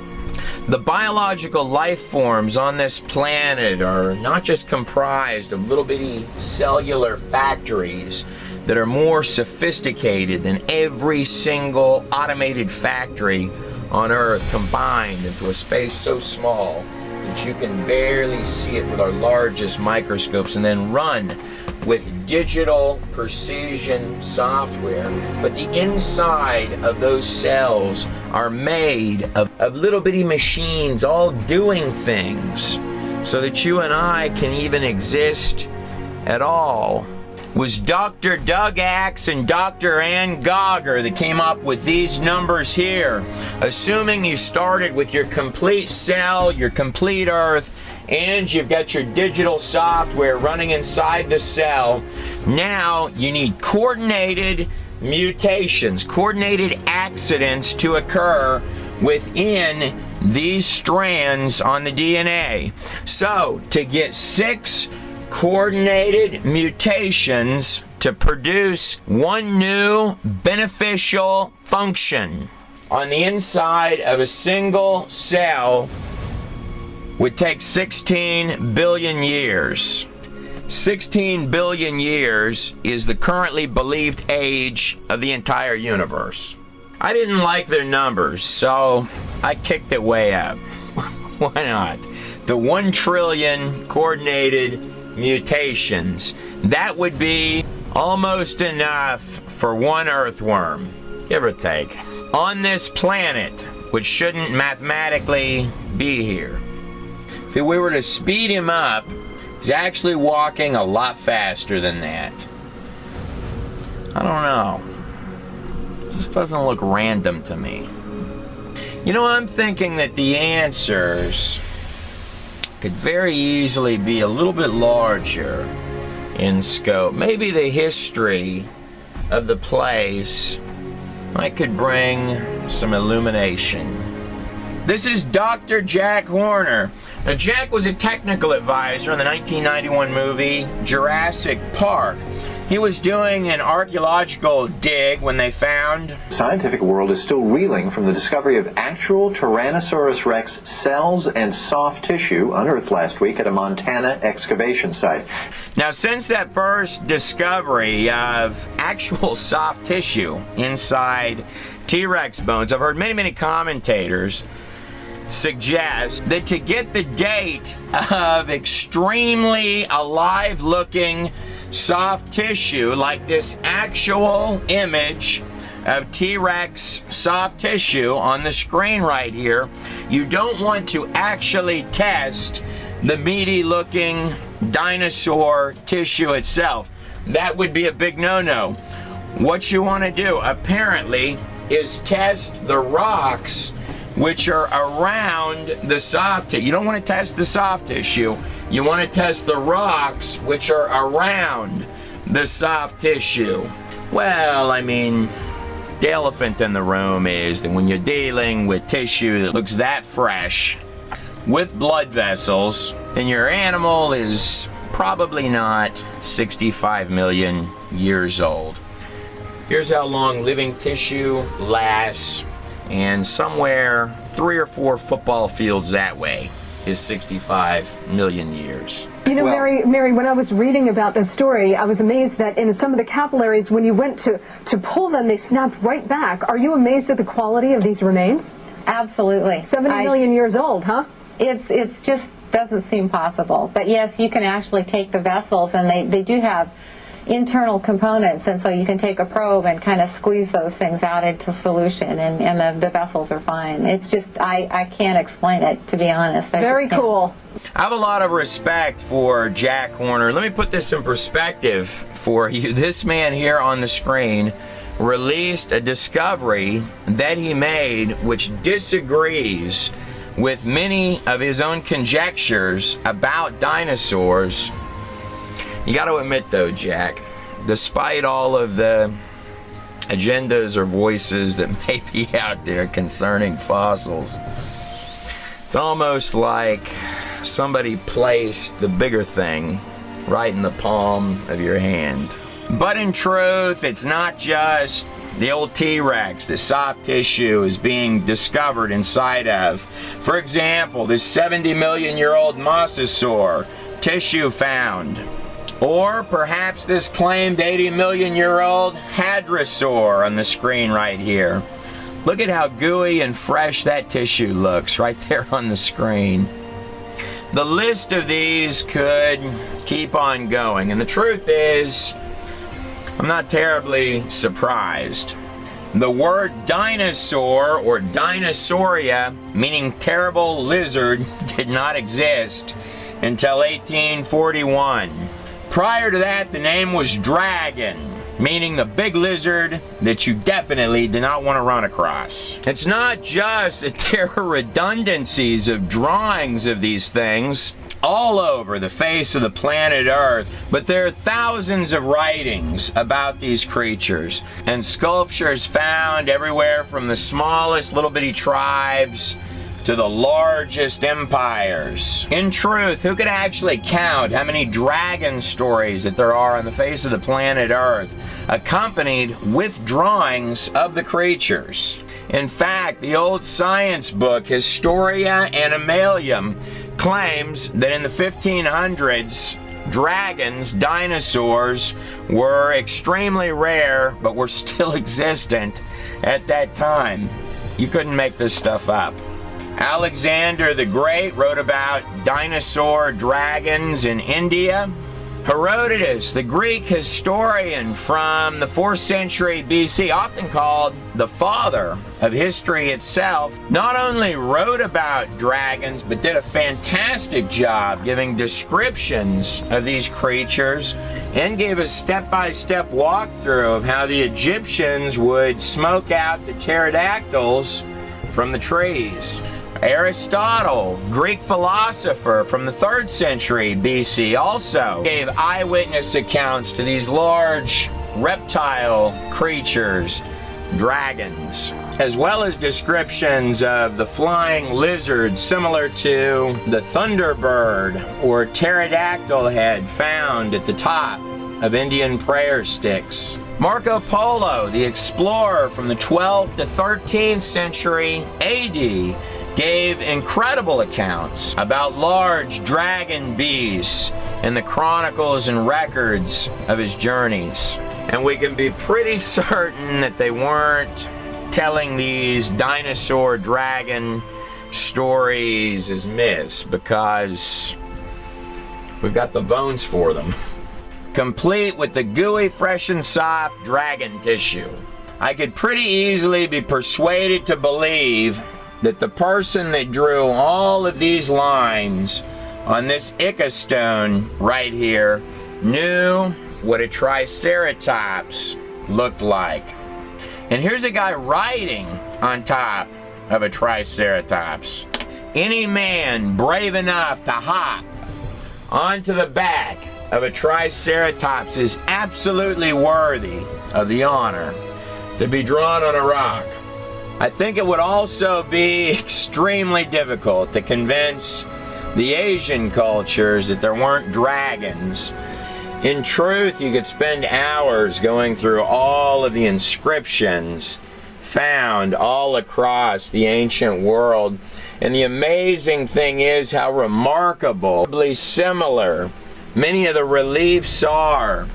The biological life forms on this planet are not just comprised of little bitty cellular factories that are more sophisticated than every single automated factory on Earth combined into a space so small that you can barely see it with our largest microscopes, and then run with digital precision software. But the inside of those cells are made of little bitty machines all doing things so that you and I can even exist at all. It was Dr. Doug Axe and Dr. Ann Gauger that came up with these numbers here. Assuming you started with your complete cell, your complete Earth, and you've got your digital software running inside the cell, now you need coordinated mutations, coordinated accidents to occur within these strands on the DNA. So, to get 6 coordinated mutations to produce one new beneficial function on the inside of a single cell would take 16 billion years. 16 billion years is the currently believed age of the entire universe. I didn't like their numbers, so I kicked it way up. Why not? The 1 trillion coordinated mutations. That would be almost enough for one earthworm, give or take, on this planet, which shouldn't mathematically be here. If we were to speed him up, he's actually walking a lot faster than that. I don't know. It just doesn't look random to me. You know, I'm thinking that the answers could very easily be a little bit larger in scope. Maybe the history of the place could bring some illumination. This is Dr. Jack Horner. Now, Jack was a technical advisor in the 1991 movie Jurassic Park. He was doing an archaeological dig when they found... The scientific world is still reeling from the discovery of actual Tyrannosaurus rex cells and soft tissue unearthed last week at a Montana excavation site. Now, since that first discovery of actual soft tissue inside T-Rex bones, I've heard many commentators suggest that to get the date of extremely alive-looking soft tissue, like this actual image of T-Rex soft tissue on the screen right here, you don't want to actually test the meaty-looking dinosaur tissue itself. That would be a big no-no. What you want to do, apparently, is test the rocks which are around the soft tissue. You don't want to test the soft tissue. You want to test the rocks which are around the soft tissue. Well, I mean, the elephant in the room is that when you're dealing with tissue that looks that fresh with blood vessels, then your animal is probably not 65 million years old. Here's how long living tissue lasts, and somewhere 3 or 4 football fields that way is 65 million years. You know, Mary, when I was reading about this story, I was amazed that in some of the capillaries, when you went to pull them, they snapped right back. Are you amazed at the quality of these remains? Absolutely. 70 million years old, huh? It's just doesn't seem possible. But yes, you can actually take the vessels, and they do have internal components, and so you can take a probe and kind of squeeze those things out into solution, and the vessels are fine. It's just, I can't explain it, to be honest. Very cool. I have a lot of respect for Jack Horner. Let me put this in perspective for you. This man here on the screen released a discovery that he made which disagrees with many of his own conjectures about dinosaurs. You got to admit, though, Jack, despite all of the agendas or voices that may be out there concerning fossils, it's almost like somebody placed the bigger thing right in the palm of your hand. But in truth, it's not just the old T-Rex that soft tissue is being discovered inside of. For example, this 70 million year old mosasaur, tissue found. Or perhaps this claimed 80 million year old hadrosaur on the screen right here. Look at how gooey and fresh that tissue looks right there on the screen. The list of these could keep on going, and the truth is, I'm not terribly surprised. The word dinosaur or dinosauria, meaning terrible lizard, did not exist until 1841. Prior to that, the name was dragon, meaning the big lizard that you definitely did not want to run across. It's not just that there are redundancies of drawings of these things all over the face of the planet Earth, but there are thousands of writings about these creatures and sculptures found everywhere from the smallest little bitty tribes to the largest empires. In truth, who could actually count how many dragon stories that there are on the face of the planet Earth, accompanied with drawings of the creatures? In fact, the old science book Historia Animalium claims that in the 1500s, dragons, dinosaurs, were extremely rare, but were still existent at that time. You couldn't make this stuff up. Alexander the Great wrote about dinosaur dragons in India. Herodotus, the Greek historian from the 4th century BC, often called the father of history itself, not only wrote about dragons, but did a fantastic job giving descriptions of these creatures and gave a step-by-step walkthrough of how the Egyptians would smoke out the pterodactyls from the trees. Aristotle, Greek philosopher from the 3rd century BC, also gave eyewitness accounts to these large reptile creatures, dragons, as well as descriptions of the flying lizard similar to the thunderbird or pterodactyl head found at the top of Indian prayer sticks. Marco Polo, the explorer from the 12th to 13th century AD, gave incredible accounts about large dragon beasts in the chronicles and records of his journeys. And we can be pretty certain that they weren't telling these dinosaur dragon stories as myths, because we've got the bones for them. Complete with the gooey, fresh and soft dragon tissue. I could pretty easily be persuaded to believe that the person that drew all of these lines on this Ica stone right here knew what a triceratops looked like. And here's a guy riding on top of a triceratops. Any man brave enough to hop onto the back of a triceratops is absolutely worthy of the honor to be drawn on a rock. I think it would also be extremely difficult to convince the Asian cultures that there weren't dragons. In truth, you could spend hours going through all of the inscriptions found all across the ancient world. And the amazing thing is how remarkably similar many of the reliefs are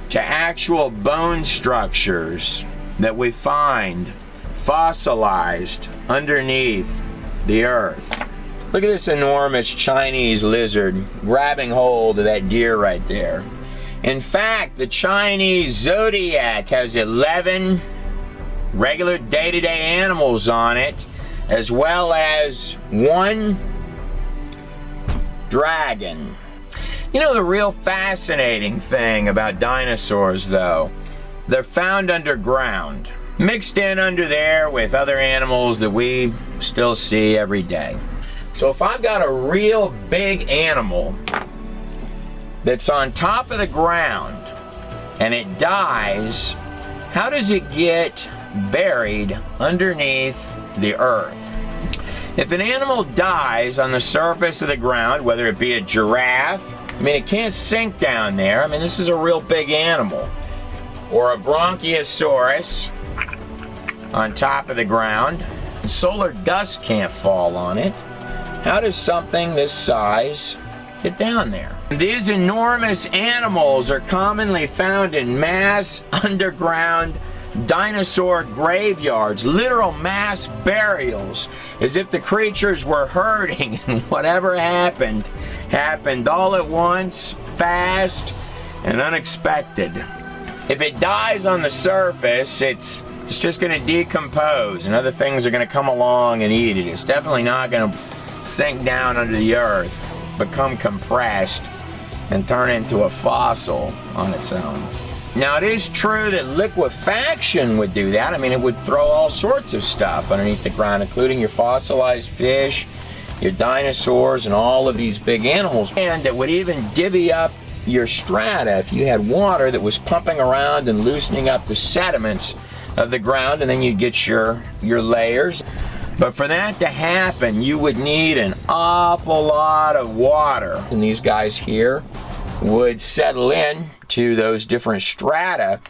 to actual bone structures that we find fossilized underneath the earth. Look at this enormous Chinese lizard grabbing hold of that deer right there. In fact, the Chinese zodiac has 11 regular day-to-day animals on it, as well as one dragon. You know the real fascinating thing about dinosaurs, though? They're found underground, mixed in under there with other animals that we still see every day. So if I've got a real big animal that's on top of the ground and it dies, how does it get buried underneath the earth? If an animal dies on the surface of the ground, whether it be a giraffe, I mean, it can't sink down there. I mean, this is a real big animal. Or a bronchiosaurus on top of the ground, and solar dust can't fall on it. How does something this size get down there? These enormous animals are commonly found in mass underground dinosaur graveyards, literal mass burials, as if the creatures were herding and whatever happened all at once, fast and unexpected. If it dies on the surface, it's just going to decompose and other things are going to come along and eat it. It's definitely not going to sink down under the earth, become compressed, and turn into a fossil on its own. Now, it is true that liquefaction would do that. I mean, it would throw all sorts of stuff underneath the ground, including your fossilized fish, your dinosaurs, and all of these big animals. And it would even divvy up your strata if you had water that was pumping around and loosening up the sediments of the ground, and then you'd get your layers. But for that to happen, you would need an awful lot of water. And these guys here would settle in to those different strata,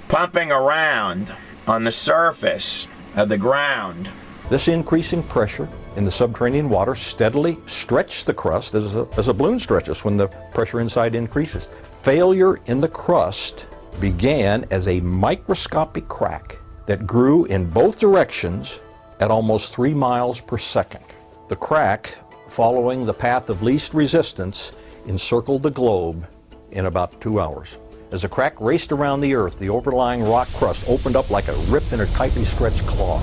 pumping around on the surface of the ground. This increasing pressure in the subterranean water steadily stretched the crust as a balloon stretches when the pressure inside increases. Failure in the crust began as a microscopic crack that grew in both directions at almost 3 miles per second. The crack, following the path of least resistance, encircled the globe in about 2 hours. As the crack raced around the Earth, the overlying rock crust opened up like a rip in a tightly stretched claw.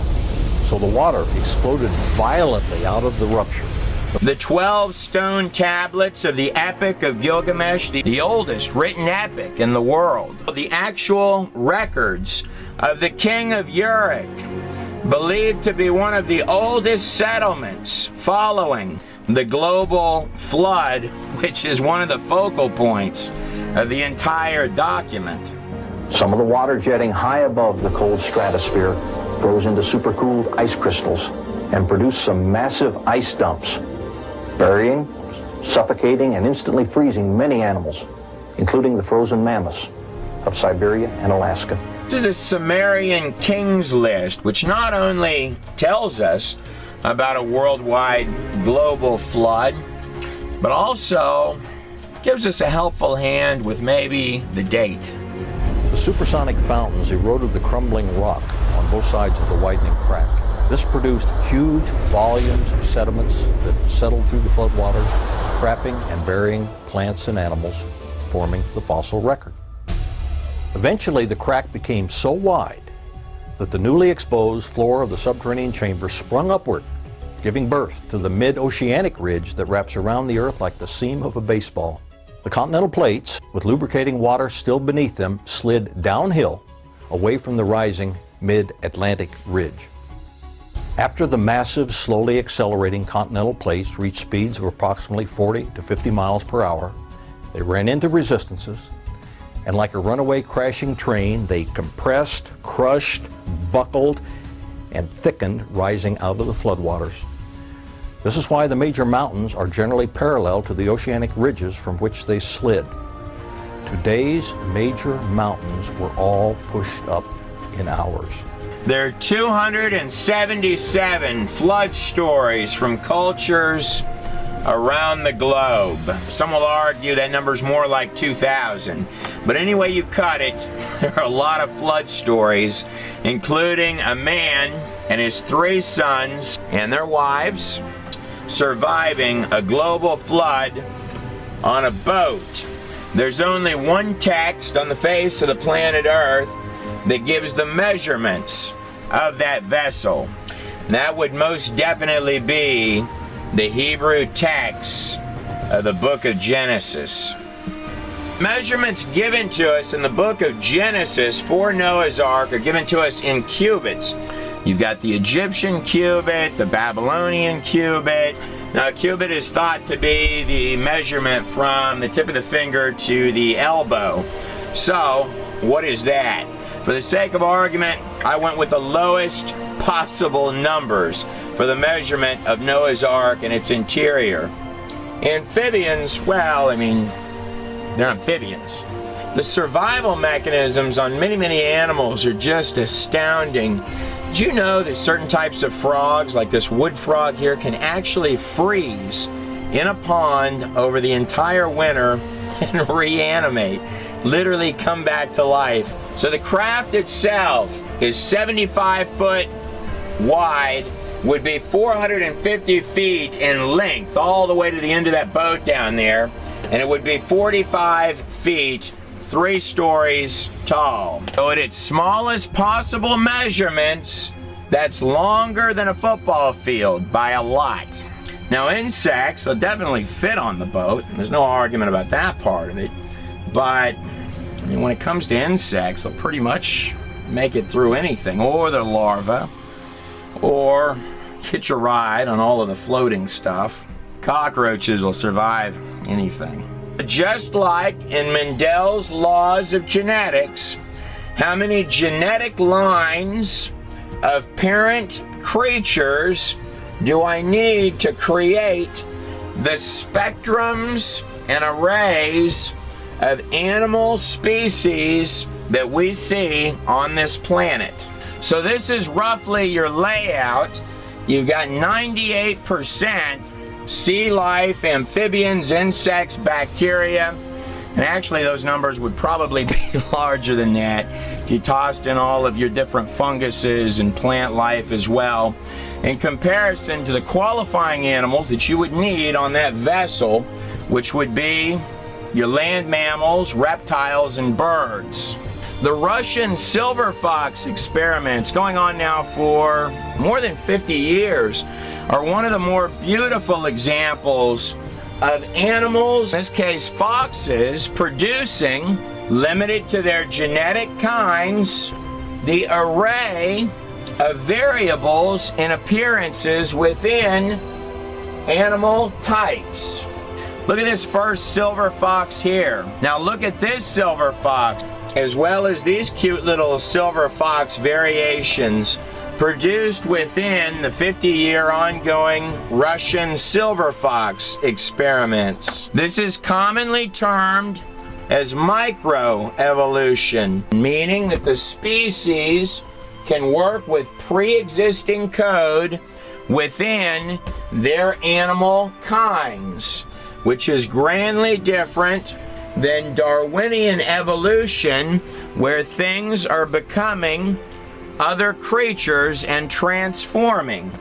So the water exploded violently out of the rupture. The 12 stone tablets of the Epic of Gilgamesh, the oldest written epic in the world. The actual records of the king of Uruk, believed to be one of the oldest settlements following the global flood, which is one of the focal points of the entire document. Some of the water jetting high above the cold stratosphere froze into supercooled ice crystals and produced some massive ice dumps, burying, suffocating, and instantly freezing many animals, including the frozen mammoths of Siberia and Alaska. This is a Sumerian king's list, which not only tells us about a worldwide global flood, but also gives us a helpful hand with maybe the date. The supersonic fountains eroded the crumbling rock on both sides of the widening crack. This produced huge volumes of sediments that settled through the floodwaters, trapping and burying plants and animals, forming the fossil record. Eventually, the crack became so wide that the newly exposed floor of the subterranean chamber sprung upward, giving birth to the mid-oceanic ridge that wraps around the Earth like the seam of a baseball. The continental plates, with lubricating water still beneath them, slid downhill away from the rising mid-Atlantic ridge. After the massive, slowly accelerating continental plates reached speeds of approximately 40 to 50 miles per hour, they ran into resistances, and like a runaway crashing train, they compressed, crushed, buckled, and thickened, rising out of the floodwaters. This is why the major mountains are generally parallel to the oceanic ridges from which they slid. Today's major mountains were all pushed up in hours. There are 277 flood stories from cultures around the globe. Some will argue that number's more like 2,000. But any way you cut it, there are a lot of flood stories, including a man and his 3 sons and their wives surviving a global flood on a boat. There's only one text on the face of the planet Earth that gives the measurements of that vessel. That would most definitely be the Hebrew text of the book of Genesis. Measurements given to us in the book of Genesis for Noah's Ark are given to us in cubits. You've got the Egyptian cubit, the Babylonian cubit. Now, a cubit is thought to be the measurement from the tip of the finger to the elbow. So, what is that? For the sake of argument, I went with the lowest possible numbers for the measurement of Noah's Ark and its interior. Amphibians, well, I mean, they're amphibians. The survival mechanisms on many, many animals are just astounding. Did you know that certain types of frogs, like this wood frog here, can actually freeze in a pond over the entire winter and reanimate, literally come back to life? So the craft itself is 75 foot wide, would be 450 feet in length, all the way to the end of that boat down there, and it would be 45 feet, 3 stories tall. So at its smallest possible measurements, that's longer than a football field by a lot. Now, insects will definitely fit on the boat. There's no argument about that part of it. But I mean, when it comes to insects, they'll pretty much make it through anything, or their larvae, or hitch a ride on all of the floating stuff. Cockroaches will survive anything. Just like in Mendel's laws of genetics, how many genetic lines of parent creatures do I need to create the spectrums and arrays of animal species that we see on this planet? So this is roughly your layout. You've got 98% sea life, amphibians, insects, bacteria, and actually those numbers would probably be larger than that if you tossed in all of your different funguses and plant life as well, in comparison to the qualifying animals that you would need on that vessel, which would be your land mammals, reptiles, and birds. The Russian silver fox experiments, going on now for more than 50 years, are one of the more beautiful examples of animals, in this case foxes, producing, limited to their genetic kinds, the array of variables and appearances within animal types. Look at this first silver fox here. Now look at this silver fox, as well as these cute little silver fox variations produced within the 50-year ongoing Russian silver fox experiments. This is commonly termed as microevolution, meaning that the species can work with pre-existing code within their animal kinds, which is grandly different than Darwinian evolution, where things are becoming other creatures and transforming.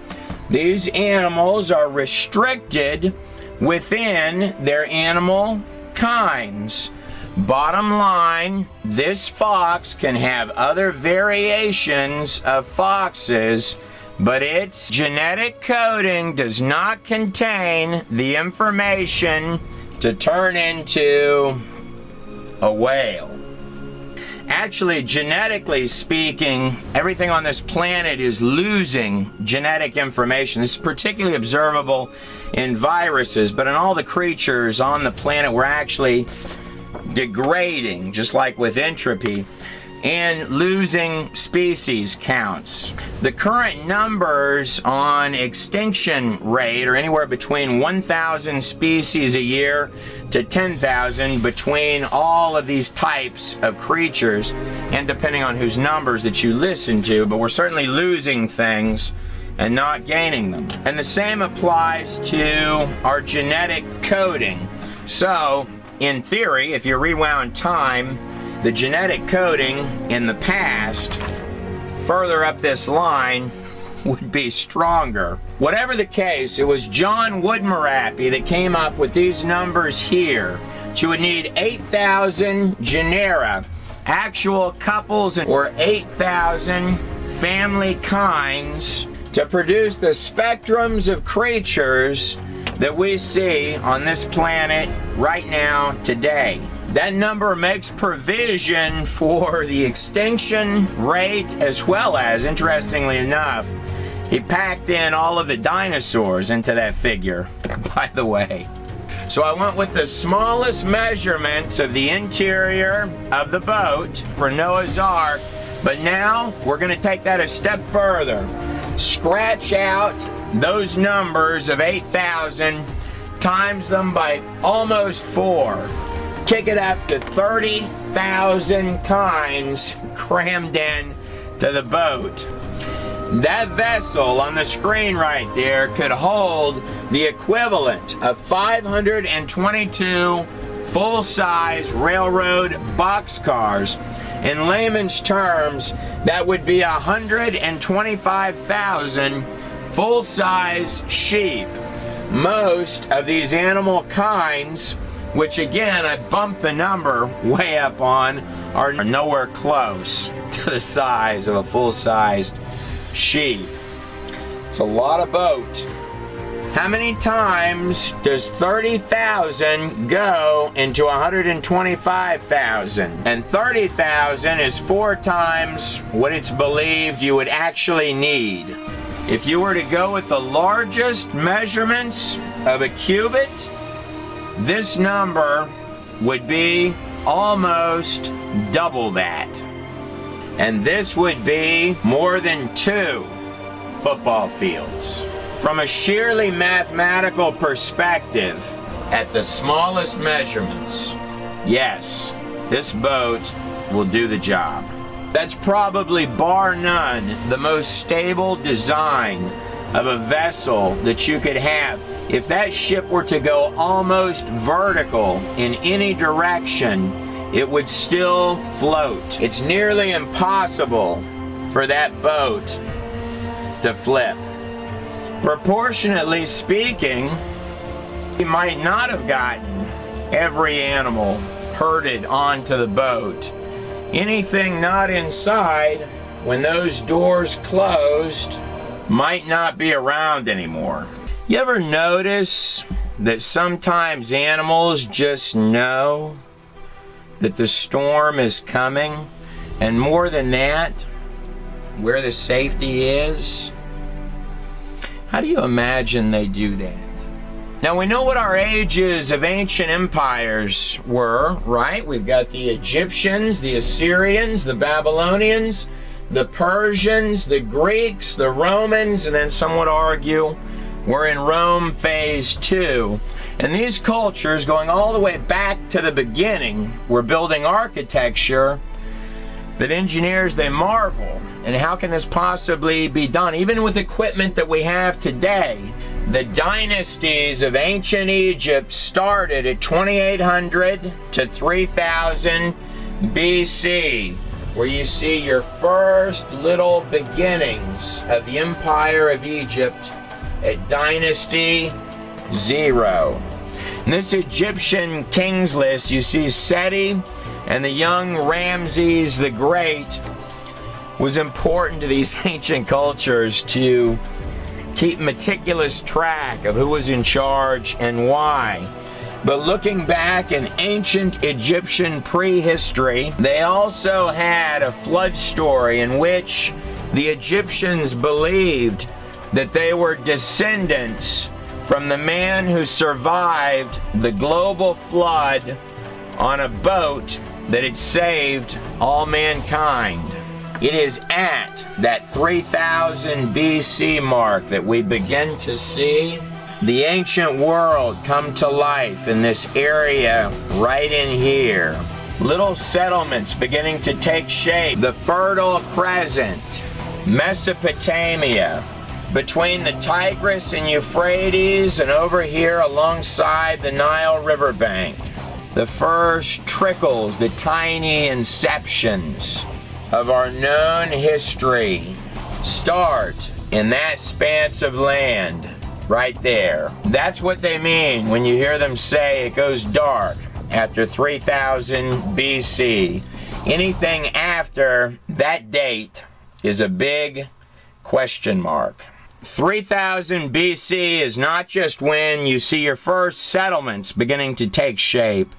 These animals are restricted within their animal kinds. Bottom line, this fox can have other variations of foxes, but its genetic coding does not contain the information to turn into a whale. Actually, genetically speaking, everything on this planet is losing genetic information. This is particularly observable in viruses, but in all the creatures on the planet, we're actually degrading, just like with entropy, and losing species counts. The current numbers on extinction rate are anywhere between 1,000 species a year to 10,000 between all of these types of creatures, and depending on whose numbers that you listen to, but we're certainly losing things and not gaining them. And the same applies to our genetic coding. So, in theory, if you rewound time, the genetic coding in the past, further up this line, would be stronger. Whatever the case, it was John Woodmarappy that came up with these numbers here. You would need 8,000 genera, actual couples, or 8,000 family kinds to produce the spectrums of creatures that we see on this planet right now today. That number makes provision for the extinction rate, as well as, interestingly enough, he packed in all of the dinosaurs into that figure, by the way. So I went with the smallest measurements of the interior of the boat for Noah's Ark, but now we're going to take that a step further. Scratch out those numbers of 8,000, times them by almost 4. Kick it up to 30,000 kinds crammed in to the boat. That vessel on the screen right there could hold the equivalent of 522 full-size railroad boxcars. In layman's terms, that would be 125,000 full-size sheep. Most of these animal kinds, which again I bumped the number way up on, are nowhere close to the size of a full-sized sheep. It's a lot of boat. How many times does 30,000 go into 125,000? And 30,000 is 4 times what it's believed you would actually need. If you were to go with the largest measurements of a cubit, this number would be almost double that. And this would be more than 2 football fields. From a sheerly mathematical perspective, at the smallest measurements, yes, this boat will do the job. That's probably, bar none, the most stable design of a vessel that you could have. If that ship were to go almost vertical in any direction, it would still float. It's nearly impossible for that boat to flip. Proportionately speaking, he might not have gotten every animal herded onto the boat. Anything not inside, when those doors closed, might not be around anymore. You ever notice that sometimes animals just know that the storm is coming, and more than that, where the safety is? How do you imagine they do that? Now we know what our ages of ancient empires were, right? We've got the Egyptians, the Assyrians, the Babylonians, the Persians, the Greeks, the Romans, and then some would argue we're in Rome phase 2. And these cultures, going all the way back to the beginning, were building architecture that engineers, they marvel. And how can this possibly be done? Even with equipment that we have today, the dynasties of ancient Egypt started at 2800 to 3000 BC, where you see your first little beginnings of the Empire of Egypt at Dynasty 0. In this Egyptian kings list, you see Seti and the young Ramses the Great. Was important to these ancient cultures to keep meticulous track of who was in charge and why. But looking back in ancient Egyptian prehistory, they also had a flood story in which the Egyptians believed that they were descendants from the man who survived the global flood on a boat that had saved all mankind. It is at that 3000 BC mark that we begin to see the ancient world come to life in this area right in here. Little settlements beginning to take shape. The Fertile Crescent, Mesopotamia, between the Tigris and Euphrates, and over here alongside the Nile riverbank. The first trickles, the tiny inceptions of our known history start in that expanse of land right there. That's what they mean when you hear them say it goes dark after 3000 BC. Anything after that date is a big question mark. 3000 BC is not just when you see your first settlements beginning to take shape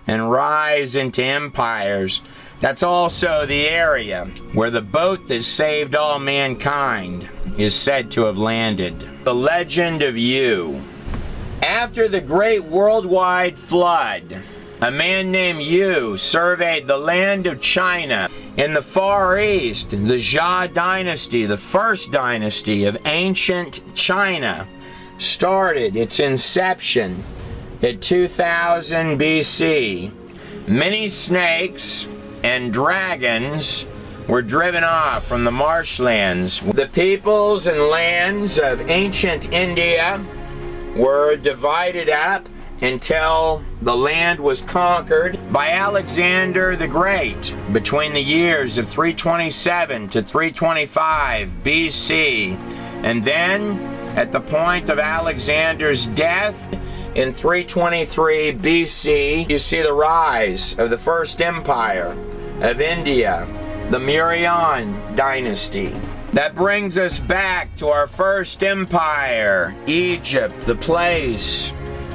and rise into empires. That's also the area where the boat that saved all mankind is said to have landed. The legend of Yu. After the great worldwide flood, a man named Yu surveyed the land of China in the Far East. The Xia dynasty, the first dynasty of ancient China, started its inception at 2000 BC. Many snakes and dragons were driven off from the marshlands. The peoples and lands of ancient India were divided up until the land was conquered by Alexander the Great between the years of 327 to 325 BC. And then, at the point of Alexander's death in 323 BC, you see the rise of the first empire of India, the Mauryan dynasty. That brings us back to our first empire, Egypt, the place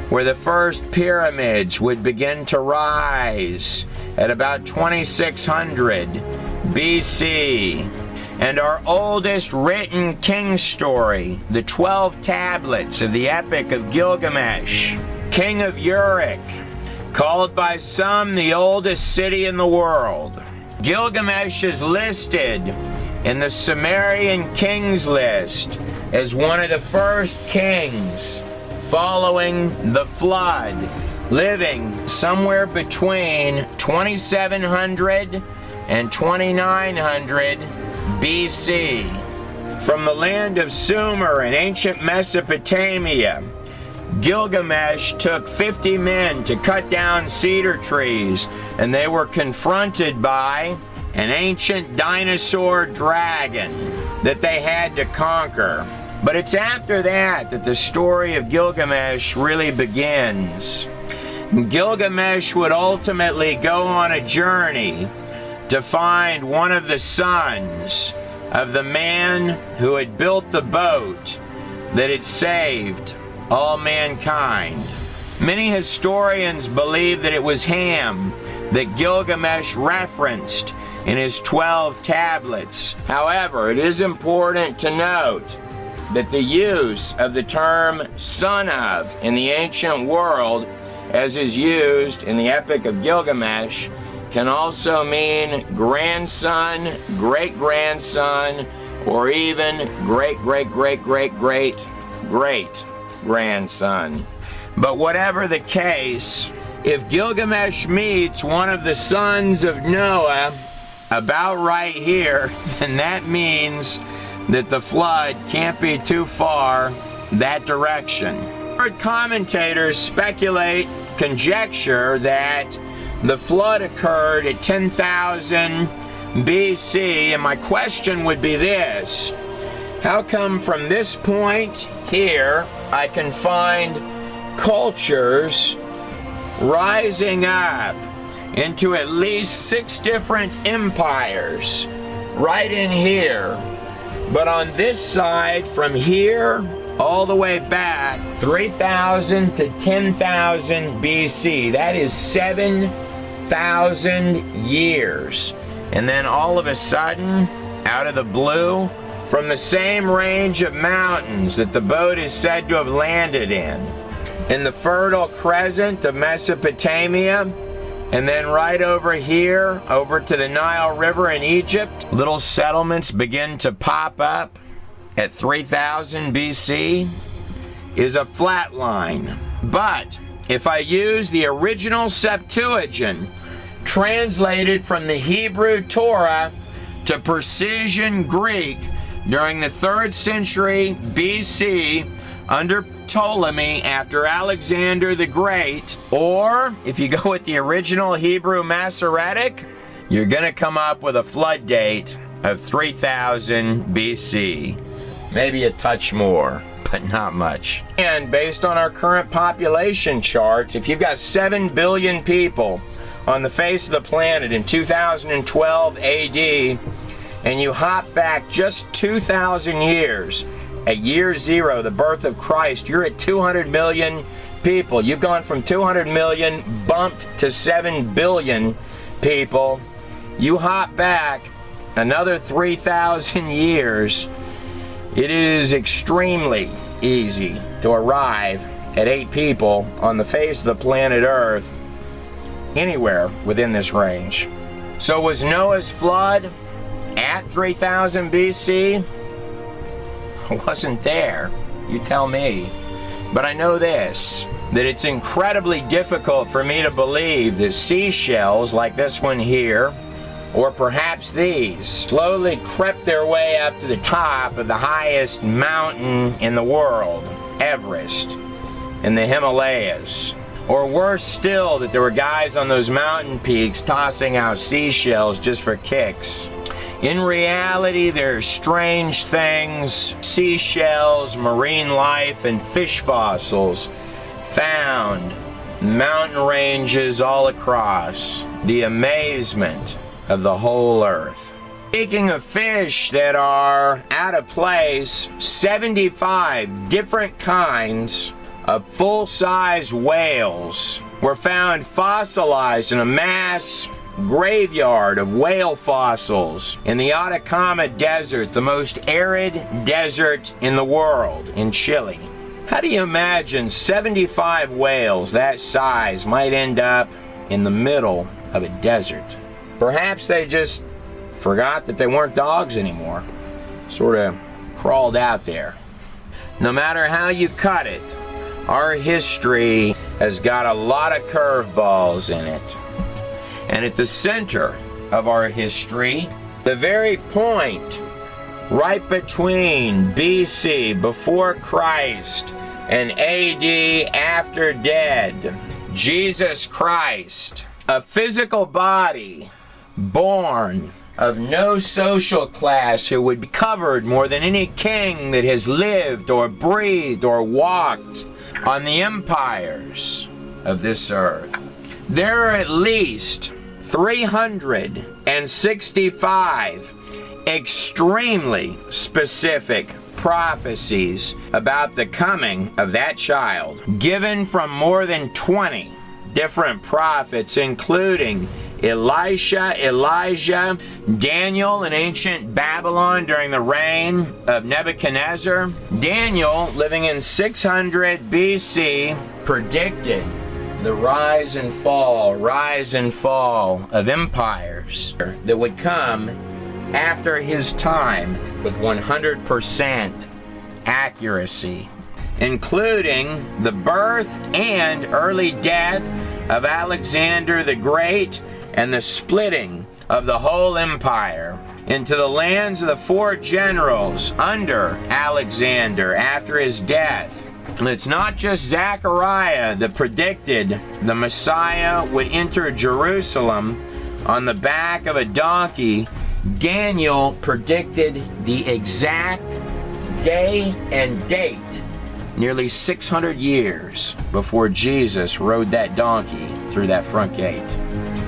where the first pyramids would begin to rise at about 2600 BC. And our oldest written king story, the 12 tablets of the Epic of Gilgamesh, king of Uruk, called by some the oldest city in the world. Gilgamesh is listed in the Sumerian kings list as one of the first kings following the flood, living somewhere between 2700 and 2900 BC. From the land of Sumer in ancient Mesopotamia, Gilgamesh took 50 men to cut down cedar trees, and they were confronted by an ancient dinosaur dragon that they had to conquer. But it's after that that the story of Gilgamesh really begins. Gilgamesh would ultimately go on a journey to find one of the sons of the man who had built the boat that had saved all mankind. Many historians believe that it was Ham that Gilgamesh referenced in his 12 tablets. However, it is important to note that the use of the term son of in the ancient world, as is used in the Epic of Gilgamesh, can also mean grandson, great-grandson, or even great-great-great-great-great-grandson. But whatever the case, if Gilgamesh meets one of the sons of Noah about right here, then that means that the flood can't be too far that direction. Commentators speculate, conjecture that the flood occurred at 10,000 BC, and my question would be this: how come from this point here I can find cultures rising up into at least 6 different empires right in here? But on this side, from here all the way back, 3,000 to 10,000 BC, that is 7,000 years. And then all of a sudden, out of the blue, from the same range of mountains that the boat is said to have landed in the Fertile Crescent of Mesopotamia, and then right over here, over to the Nile River in Egypt, little settlements begin to pop up at 3000 BC, is a flat line. But if I use the original Septuagint, translated from the Hebrew Torah to Persian Greek during the 3rd century BC under Ptolemy after Alexander the Great, or if you go with the original Hebrew Masoretic, you're going to come up with a flood date of 3000 BC. maybe a touch more, but not much. And based on our current population charts, if you've got 7 billion people on the face of the planet in 2012 AD, and you hop back just 2,000 years, at year zero, the birth of Christ, you're at 200 million people. You've gone from 200 million bumped to 7 billion people. You hop back another 3,000 years, it is extremely easy to arrive at 8 people on the face of the planet Earth anywhere within this range. So was Noah's flood at 3000 BC? I wasn't there. You tell me. But I know this, that it's incredibly difficult for me to believe that seashells like this one here, or perhaps these, slowly crept their way up to the top of the highest mountain in the world, Everest, in the Himalayas. Or worse still, that there were guys on those mountain peaks tossing out seashells just for kicks. In reality, there are strange things, seashells, marine life, and fish fossils found mountain ranges all across the amazement of the whole earth. Speaking of fish that are out of place, 75 different kinds of full-size whales were found fossilized in a mass graveyard of whale fossils in the Atacama Desert, the most arid desert in the world, in Chile. How do you imagine 75 whales that size might end up in the middle of a desert? Perhaps they just forgot that they weren't dogs anymore. Sort of crawled out there. No matter how you cut it, our history has got a lot of curveballs in it. And at the center of our history, the very point right between BC, before Christ, and AD, after dead, Jesus Christ, a physical body, born of no social class, who would be covered more than any king that has lived or breathed or walked on the empires of this earth. There are at least 365 extremely specific prophecies about the coming of that child, given from more than 20 different prophets, including Elisha, Elijah, Daniel in ancient Babylon during the reign of Nebuchadnezzar. Daniel, living in 600 BC, predicted the rise and fall of empires that would come after his time with 100% accuracy, including the birth and early death of Alexander the Great and the splitting of the whole empire into the lands of the 4 generals under Alexander after his death. And it's not just Zechariah that predicted the Messiah would enter Jerusalem on the back of a donkey. Daniel predicted the exact day and date nearly 600 years before Jesus rode that donkey through that front gate.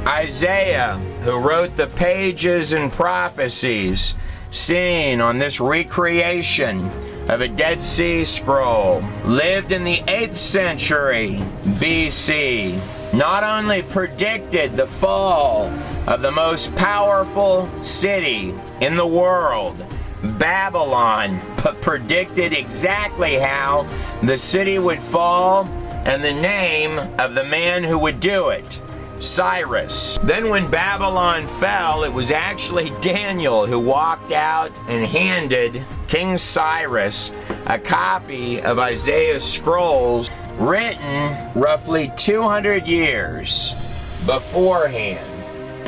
Isaiah, who wrote the pages and prophecies seen on this recreation of a Dead Sea Scroll, lived in the 8th century BC, not only predicted the fall of the most powerful city in the world, Babylon, but predicted exactly how the city would fall and the name of the man who would do it, Cyrus. Then when Babylon fell, it was actually Daniel who walked out and handed King Cyrus a copy of Isaiah's scrolls, written roughly 200 years beforehand,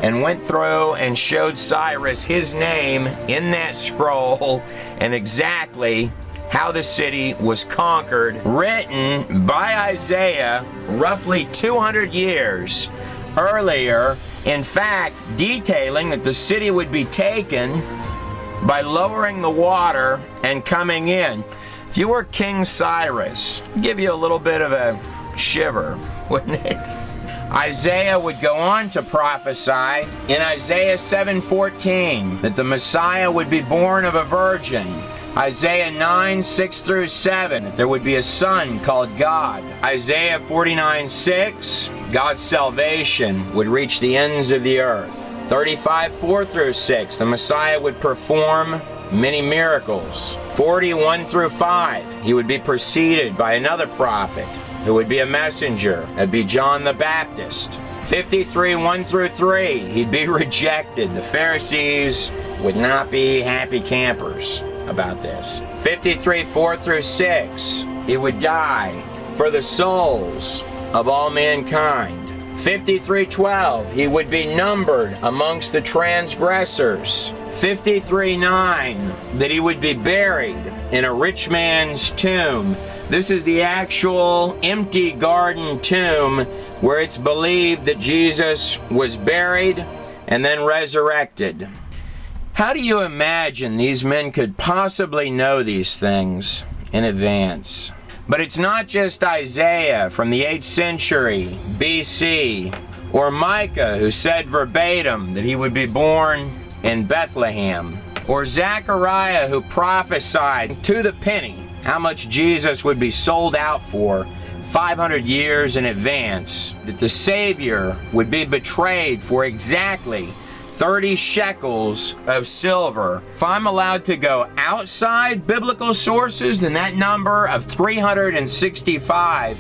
and went through and showed Cyrus his name in that scroll and exactly how the city was conquered, written by Isaiah roughly 200 years earlier, in fact, detailing that the city would be taken by lowering the water and coming in. If you were King Cyrus, it'd give you a little bit of a shiver, wouldn't it? Isaiah would go on to prophesy in Isaiah 7:14 that the Messiah would be born of a virgin. Isaiah 9:6-7, that there would be a son called God. Isaiah 49:6, God's salvation would reach the ends of the earth. 35:4-6, the Messiah would perform many miracles. 41-5, he would be preceded by another prophet who would be a messenger. That'd be John the Baptist. 53:1-3, he'd be rejected. The Pharisees would not be happy campers about this. 53:4-6, he would die for the souls of all mankind. 53:12, he would be numbered amongst the transgressors. 53:9, that he would be buried in a rich man's tomb. This is the actual empty garden tomb where it's believed that Jesus was buried and then resurrected. How do you imagine these men could possibly know these things in advance? But it's not just Isaiah from the 8th century BC or Micah who said verbatim that he would be born in Bethlehem, or Zechariah who prophesied to the penny how much Jesus would be sold out for 500 years in advance, that the Savior would be betrayed for exactly 30 shekels of silver. If I'm allowed to go outside biblical sources, then that number of 365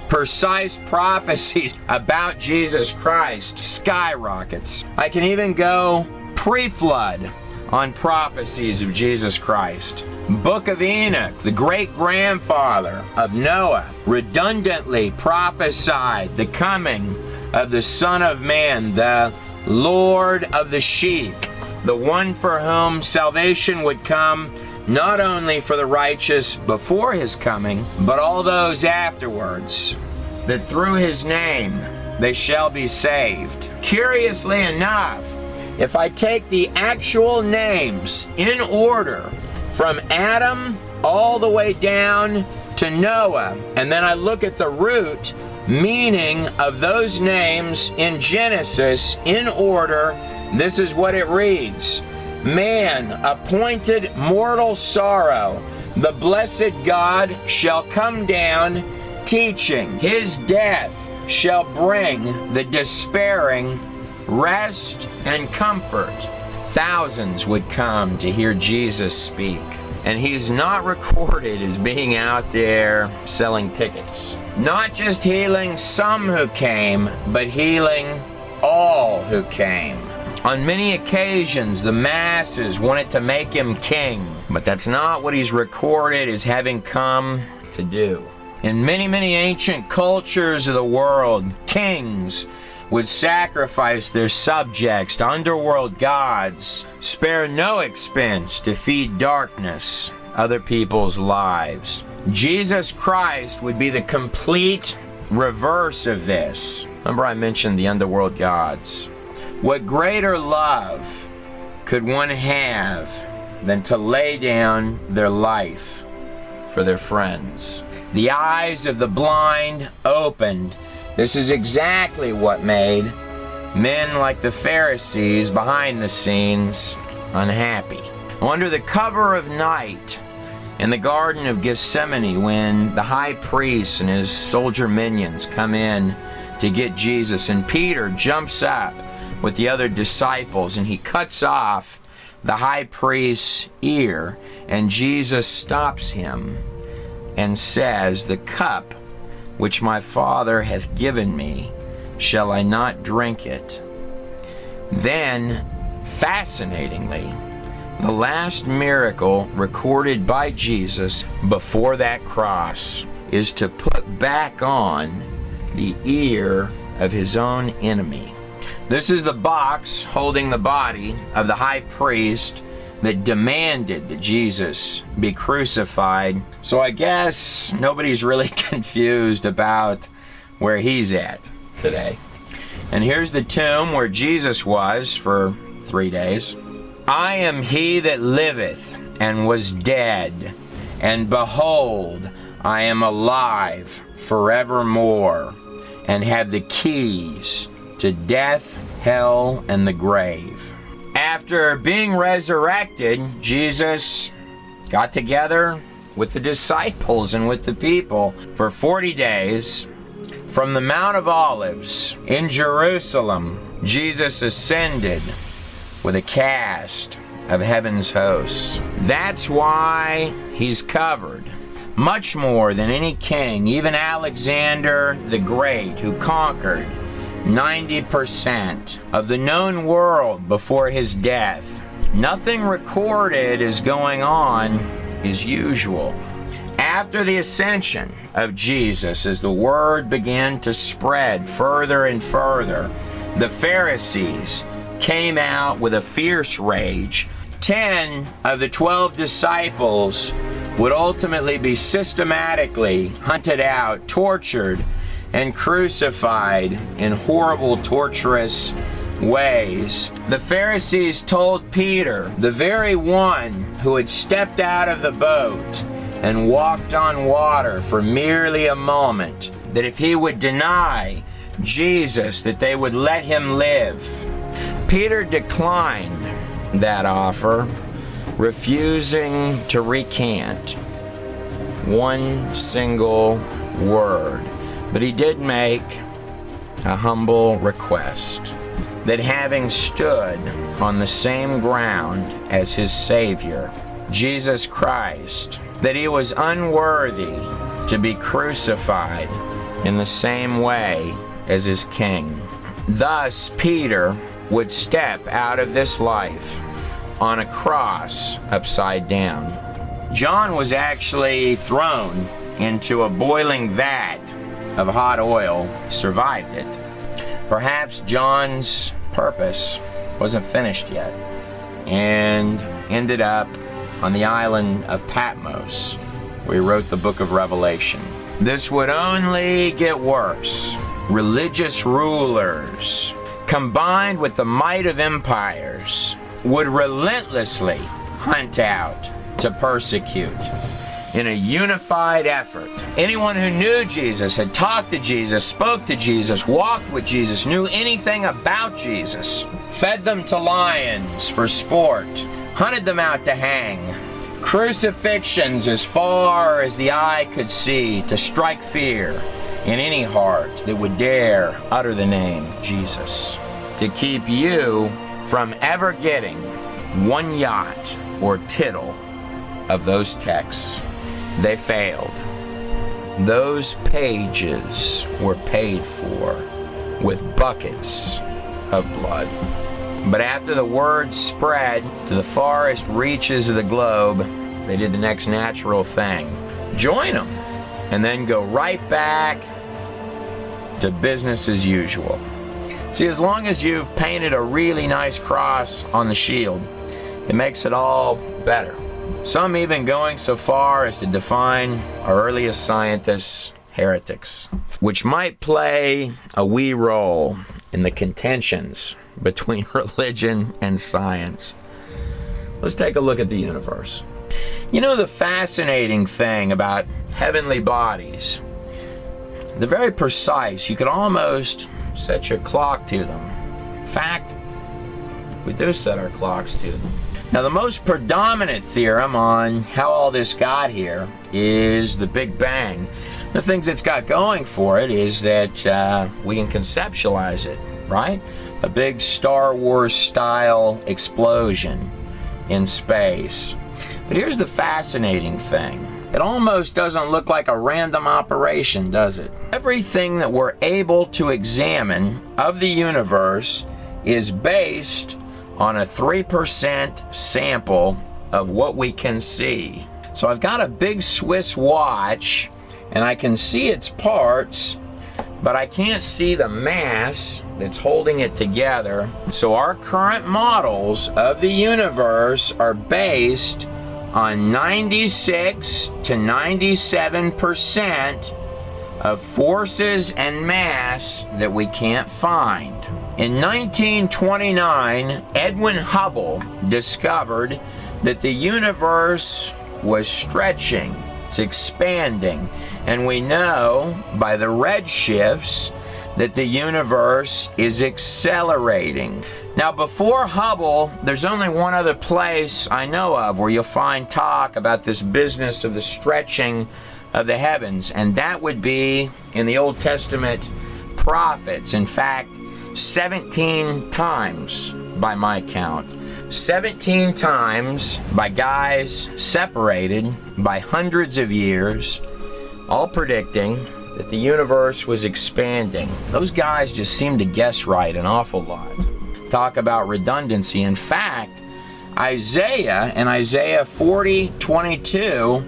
precise prophecies about Jesus Christ skyrockets. I can even go pre-flood on prophecies of Jesus Christ. Book of Enoch, the great-grandfather of Noah, redundantly prophesied the coming of the Son of Man, the Lord of the sheep, the one for whom salvation would come, not only for the righteous before his coming, but all those afterwards, that through his name they shall be saved. Curiously enough, if I take the actual names in order from Adam all the way down to Noah, and then I look at the root meaning of those names in Genesis in order, this is what it reads. Man, appointed mortal sorrow, the blessed God shall come down teaching. His death shall bring the despairing rest and comfort. Thousands would come to hear Jesus speak, and he's not recorded as being out there selling tickets. Not just healing some who came, but healing all who came. On many occasions, the masses wanted to make him king, but that's not what he's recorded as having come to do. In many, many ancient cultures of the world, kings would sacrifice their subjects to underworld gods, spare no expense to feed darkness, other people's lives. Jesus Christ would be the complete reverse of this. Remember I mentioned the underworld gods. What greater love could one have than to lay down their life for their friends? The eyes of the blind opened. This is exactly what made men like the Pharisees behind the scenes unhappy. Under the cover of night in the Garden of Gethsemane, when the high priest and his soldier minions come in to get Jesus, and Peter jumps up with the other disciples and he cuts off the high priest's ear, and Jesus stops him and says, "The cup which my Father hath given me, shall I not drink it?" Then, fascinatingly, the last miracle recorded by Jesus before that cross is to put back on the ear of his own enemy. This is the box holding the body of the high priest that demanded that Jesus be crucified. So I guess nobody's really confused about where he's at today. And here's the tomb where Jesus was for 3 days. I am he that liveth and was dead, and behold, I am alive forevermore, and have the keys to death, hell, and the grave. After being resurrected, Jesus got together with the disciples and with the people for 40 days. From the Mount of Olives in Jerusalem, Jesus ascended with a cast of heaven's hosts. That's why he's covered much more than any king, even Alexander the Great, who conquered 90% of the known world before his death. Nothing recorded is going on as usual. After the ascension of Jesus, as the word began to spread further and further, the Pharisees came out with a fierce rage. 10 of the 12 disciples would ultimately be systematically hunted out, tortured, and crucified in horrible, torturous ways. The Pharisees told Peter, the very one who had stepped out of the boat and walked on water for merely a moment, that if he would deny Jesus, that they would let him live. Peter declined that offer, refusing to recant one single word. But he did make a humble request that, having stood on the same ground as his Savior, Jesus Christ, that he was unworthy to be crucified in the same way as his King. Thus, Peter would step out of this life on a cross upside down. John was actually thrown into a boiling vat of hot oil, survived it. Perhaps John's purpose wasn't finished yet, and ended up on the island of Patmos, where he wrote the book of Revelation. This would only get worse. Religious rulers, combined with the might of empires, would relentlessly hunt out to persecute in a unified effort. Anyone who knew Jesus, had talked to Jesus, spoke to Jesus, walked with Jesus, knew anything about Jesus, fed them to lions for sport, hunted them out to hang, crucifixions as far as the eye could see to strike fear in any heart that would dare utter the name Jesus, to keep you from ever getting one jot or tittle of those texts. They failed. Those pages were paid for with buckets of blood. But after the word spread to the farthest reaches of the globe, they did the next natural thing. Join them, and then go right back to business as usual. See, as long as you've painted a really nice cross on the shield, it makes it all better. Some even going so far as to define our earliest scientists heretics, which might play a wee role in the contentions between religion and science. Let's take a look at the universe. You know, the fascinating thing about heavenly bodies, they're very precise. You could almost set your clock to them. In fact, we do set our clocks to them. Now, the most predominant theorem on how all this got here is the Big Bang. The things it's got going for it is that we can conceptualize it, right? A big Star Wars style explosion in space. But here's the fascinating thing. It almost doesn't look like a random operation, does it? Everything that we're able to examine of the universe is based on a 3% sample of what we can see. So I've got a big Swiss watch, and I can see its parts, but I can't see the mass that's holding it together. So our current models of the universe are based on 96 to 97% of forces and mass that we can't find. In 1929, Edwin Hubble discovered that the universe was stretching, it's expanding, and we know by the redshifts that the universe is accelerating. Now, before Hubble, there's only one other place I know of where you'll find talk about this business of the stretching of the heavens, and that would be in the Old Testament prophets. In fact, 17 times by my count. 17 times by guys separated by hundreds of years, all predicting that the universe was expanding. Those guys just seem to guess right an awful lot. Talk about redundancy. In fact, Isaiah in Isaiah 40:22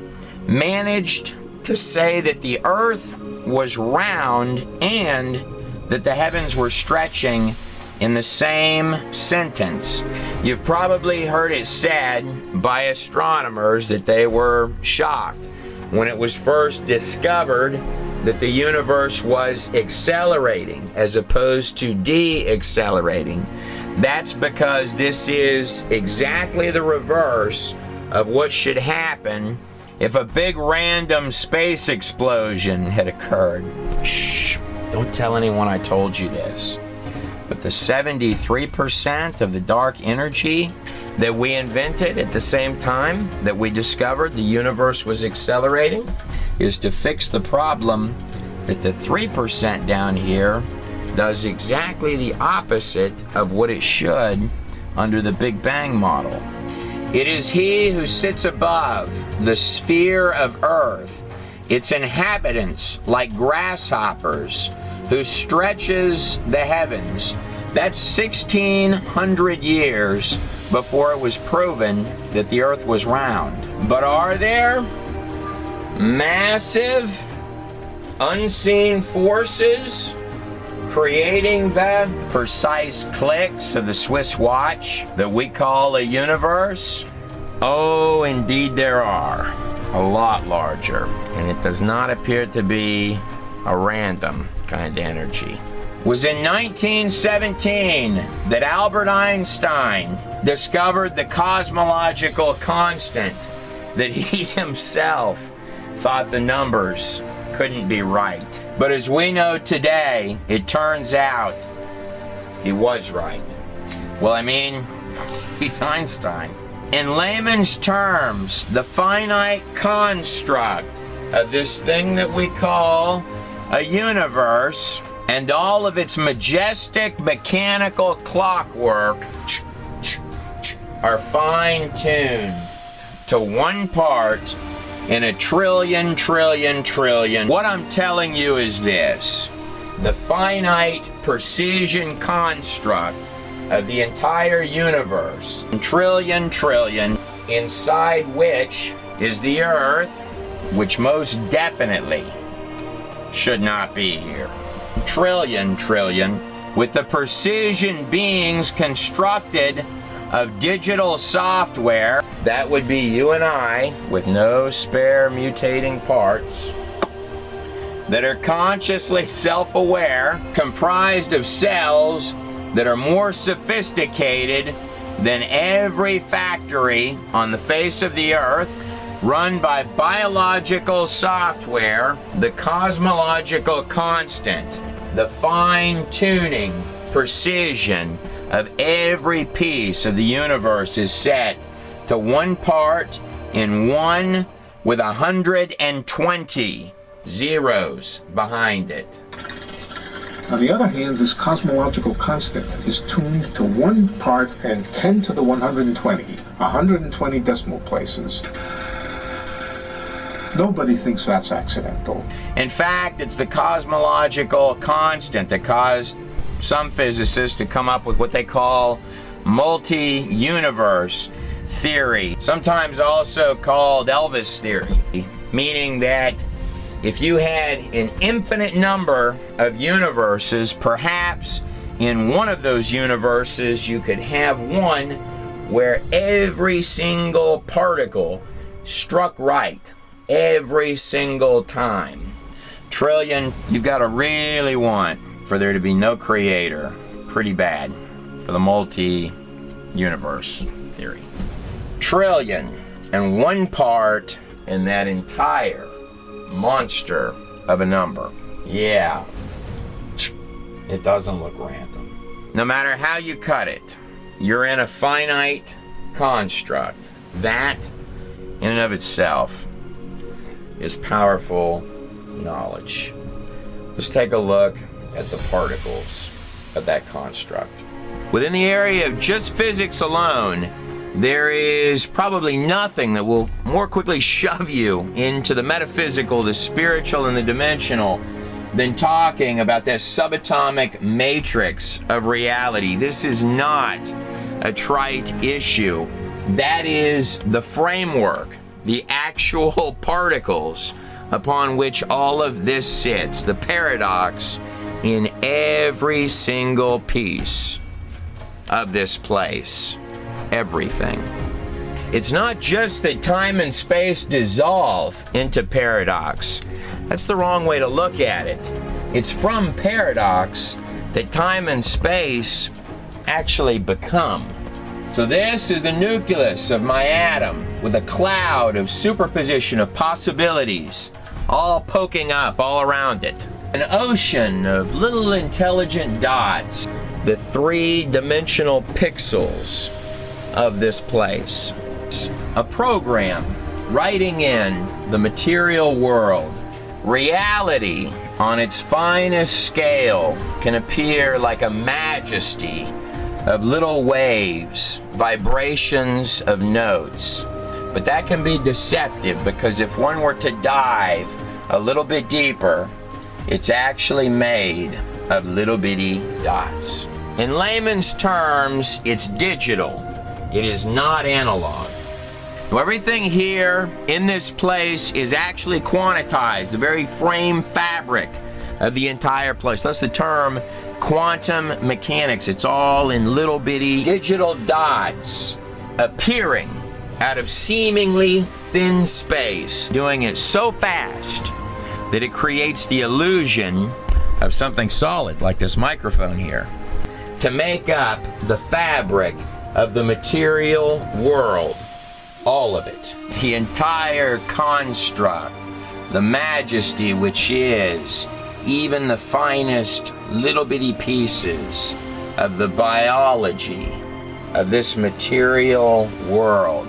managed to say that the earth was round and that the heavens were stretching in the same sentence. You've probably heard it said by astronomers that they were shocked when it was first discovered that the universe was accelerating as opposed to de-accelerating. That's because this is exactly the reverse of what should happen if a big random space explosion had occurred. Shh, don't tell anyone I told you this. But the 73% of the dark energy that we invented at the same time that we discovered the universe was accelerating is to fix the problem that the 3% down here does exactly the opposite of what it should under the Big Bang model. It is he who sits above the sphere of earth, its inhabitants like grasshoppers, who stretches the heavens. That's 1,600 years before it was proven that the earth was round. But are there massive, unseen forces creating the precise clicks of the Swiss watch that we call a universe? Oh, indeed there are. A lot larger. And it does not appear to be a random kind of energy. It was in 1917 that Albert Einstein discovered the cosmological constant that he himself thought the numbers couldn't be right. But as we know today, it turns out he was right. Well, I mean, he's Einstein. In layman's terms, the finite construct of this thing that we call a universe and all of its majestic mechanical clockwork are fine-tuned to one part in a trillion. What I'm telling you is this: the finite precision construct of the entire universe, trillion, inside which is the earth, which most definitely should not be here. Trillion, with the precision beings constructed of digital software, that would be you and I, with no spare mutating parts, that are consciously self-aware, comprised of cells that are more sophisticated than every factory on the face of the earth, run by biological software. The cosmological constant, the fine-tuning precision of every piece of the universe is set to one part in one with 120 zeros behind it. On the other hand, this cosmological constant is tuned to 1 part and 10 to the 120, 120 decimal places. Nobody thinks that's accidental. In fact, it's the cosmological constant that caused some physicists to come up with what they call multi-universe theory, sometimes also called Elvis theory, meaning that if you had an infinite number of universes, perhaps in one of those universes you could have one where every single particle struck right every single time. Trillion, you've got to really want for there to be no creator. Pretty bad for the multi-universe theory. 1,000,000,001 part in that entire monster of a number. Yeah, it doesn't look random. No matter how you cut it, you're in a finite construct. That, in and of itself, is powerful knowledge. Let's take a look at the particles of that construct. Within the area of just physics alone, there is probably nothing that will more quickly shove you into the metaphysical, the spiritual, and the dimensional than talking about that subatomic matrix of reality. This is not a trite issue. That is the framework, the actual particles upon which all of this sits, the paradox in every single piece of this place. Everything. It's not just that time and space dissolve into paradox. That's the wrong way to look at it. It's from paradox that time and space actually become. So this is the nucleus of my atom, with a cloud of superposition of possibilities all poking up all around it. An ocean of little intelligent dots, the three-dimensional pixels of this place. A program writing in the material world. Reality on its finest scale can appear like a majesty of little waves, vibrations of notes. But that can be deceptive, because if one were to dive a little bit deeper, it's actually made of little bitty dots. In layman's terms, it's digital. It is not analog. Now, everything here in this place is actually quantized, the very frame fabric of the entire place. That's the term quantum mechanics. It's all in little bitty digital dots appearing out of seemingly thin space, doing it so fast that it creates the illusion of something solid, like this microphone here, to make up the fabric of the material world. All of it. The entire construct, the majesty which is even the finest little bitty pieces of the biology of this material world.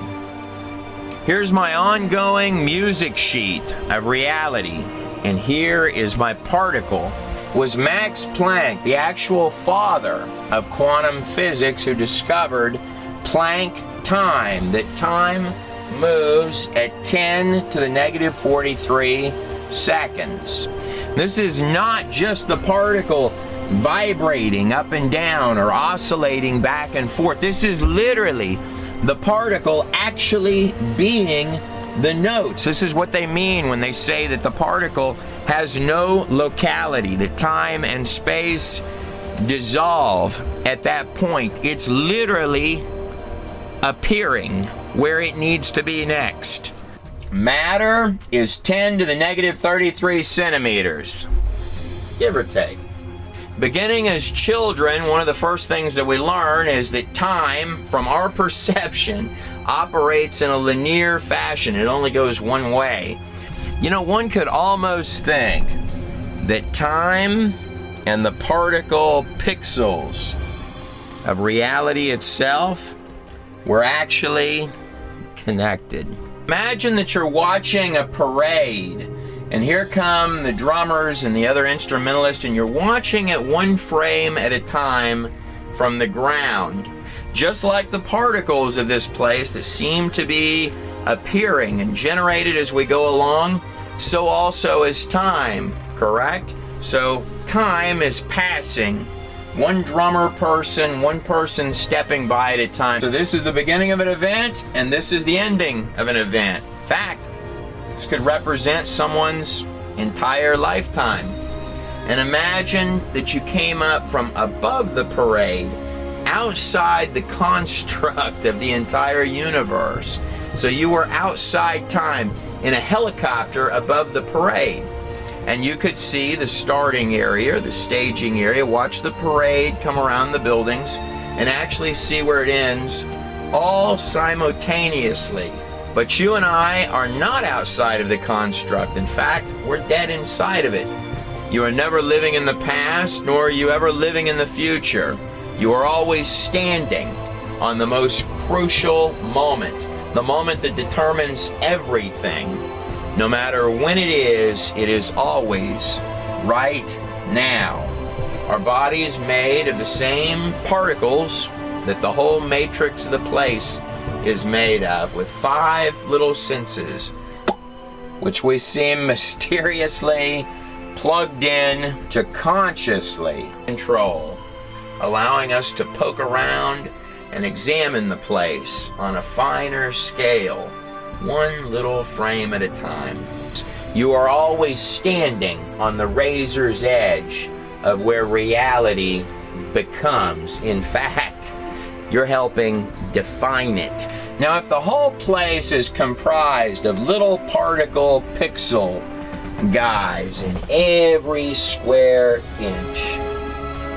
Here's my ongoing music sheet of reality, and here is my particle. Was Max Planck, the actual father of quantum physics, who discovered Planck time, that time moves at 10 to the negative 43 seconds. This is not just the particle vibrating up and down or oscillating back and forth. This is literally the particle actually being the notes. This is what they mean when they say that the particle has no locality, that time and space dissolve at that point. It's literally appearing where it needs to be next. Matter is 10 to the negative 33 centimeters, give or take. Beginning as children, one of the first things that we learn is that time, from our perception, operates in a linear fashion. It only goes one way. You know, one could almost think that time and the particle pixels of reality itself were actually connected. Imagine that you're watching a parade, and here come the drummers and the other instrumentalists, and you're watching it one frame at a time from the ground. Just like the particles of this place that seem to be appearing and generated as we go along, so also is time, correct? So time is passing. One drummer person, one person stepping by at a time. So this is the beginning of an event, and this is the ending of an event. In fact, this could represent someone's entire lifetime. And imagine that you came up from above the parade, outside the construct of the entire universe. So you were outside time in a helicopter above the parade. And you could see the starting area, the staging area, watch the parade come around the buildings, and actually see where it ends all simultaneously. But you and I are not outside of the construct. In fact, we're dead inside of it. You are never living in the past, nor are you ever living in the future. You are always standing on the most crucial moment, the moment that determines everything. No matter when it is always right now. Our body is made of the same particles that the whole matrix of the place is made of, with 5 little senses, which we seem mysteriously plugged in to consciously control, allowing us to poke around and examine the place on a finer scale, one little frame at a time. You are always standing on the razor's edge of where reality becomes. In fact, you're helping define it. Now, if the whole place is comprised of little particle pixel guys in every square inch,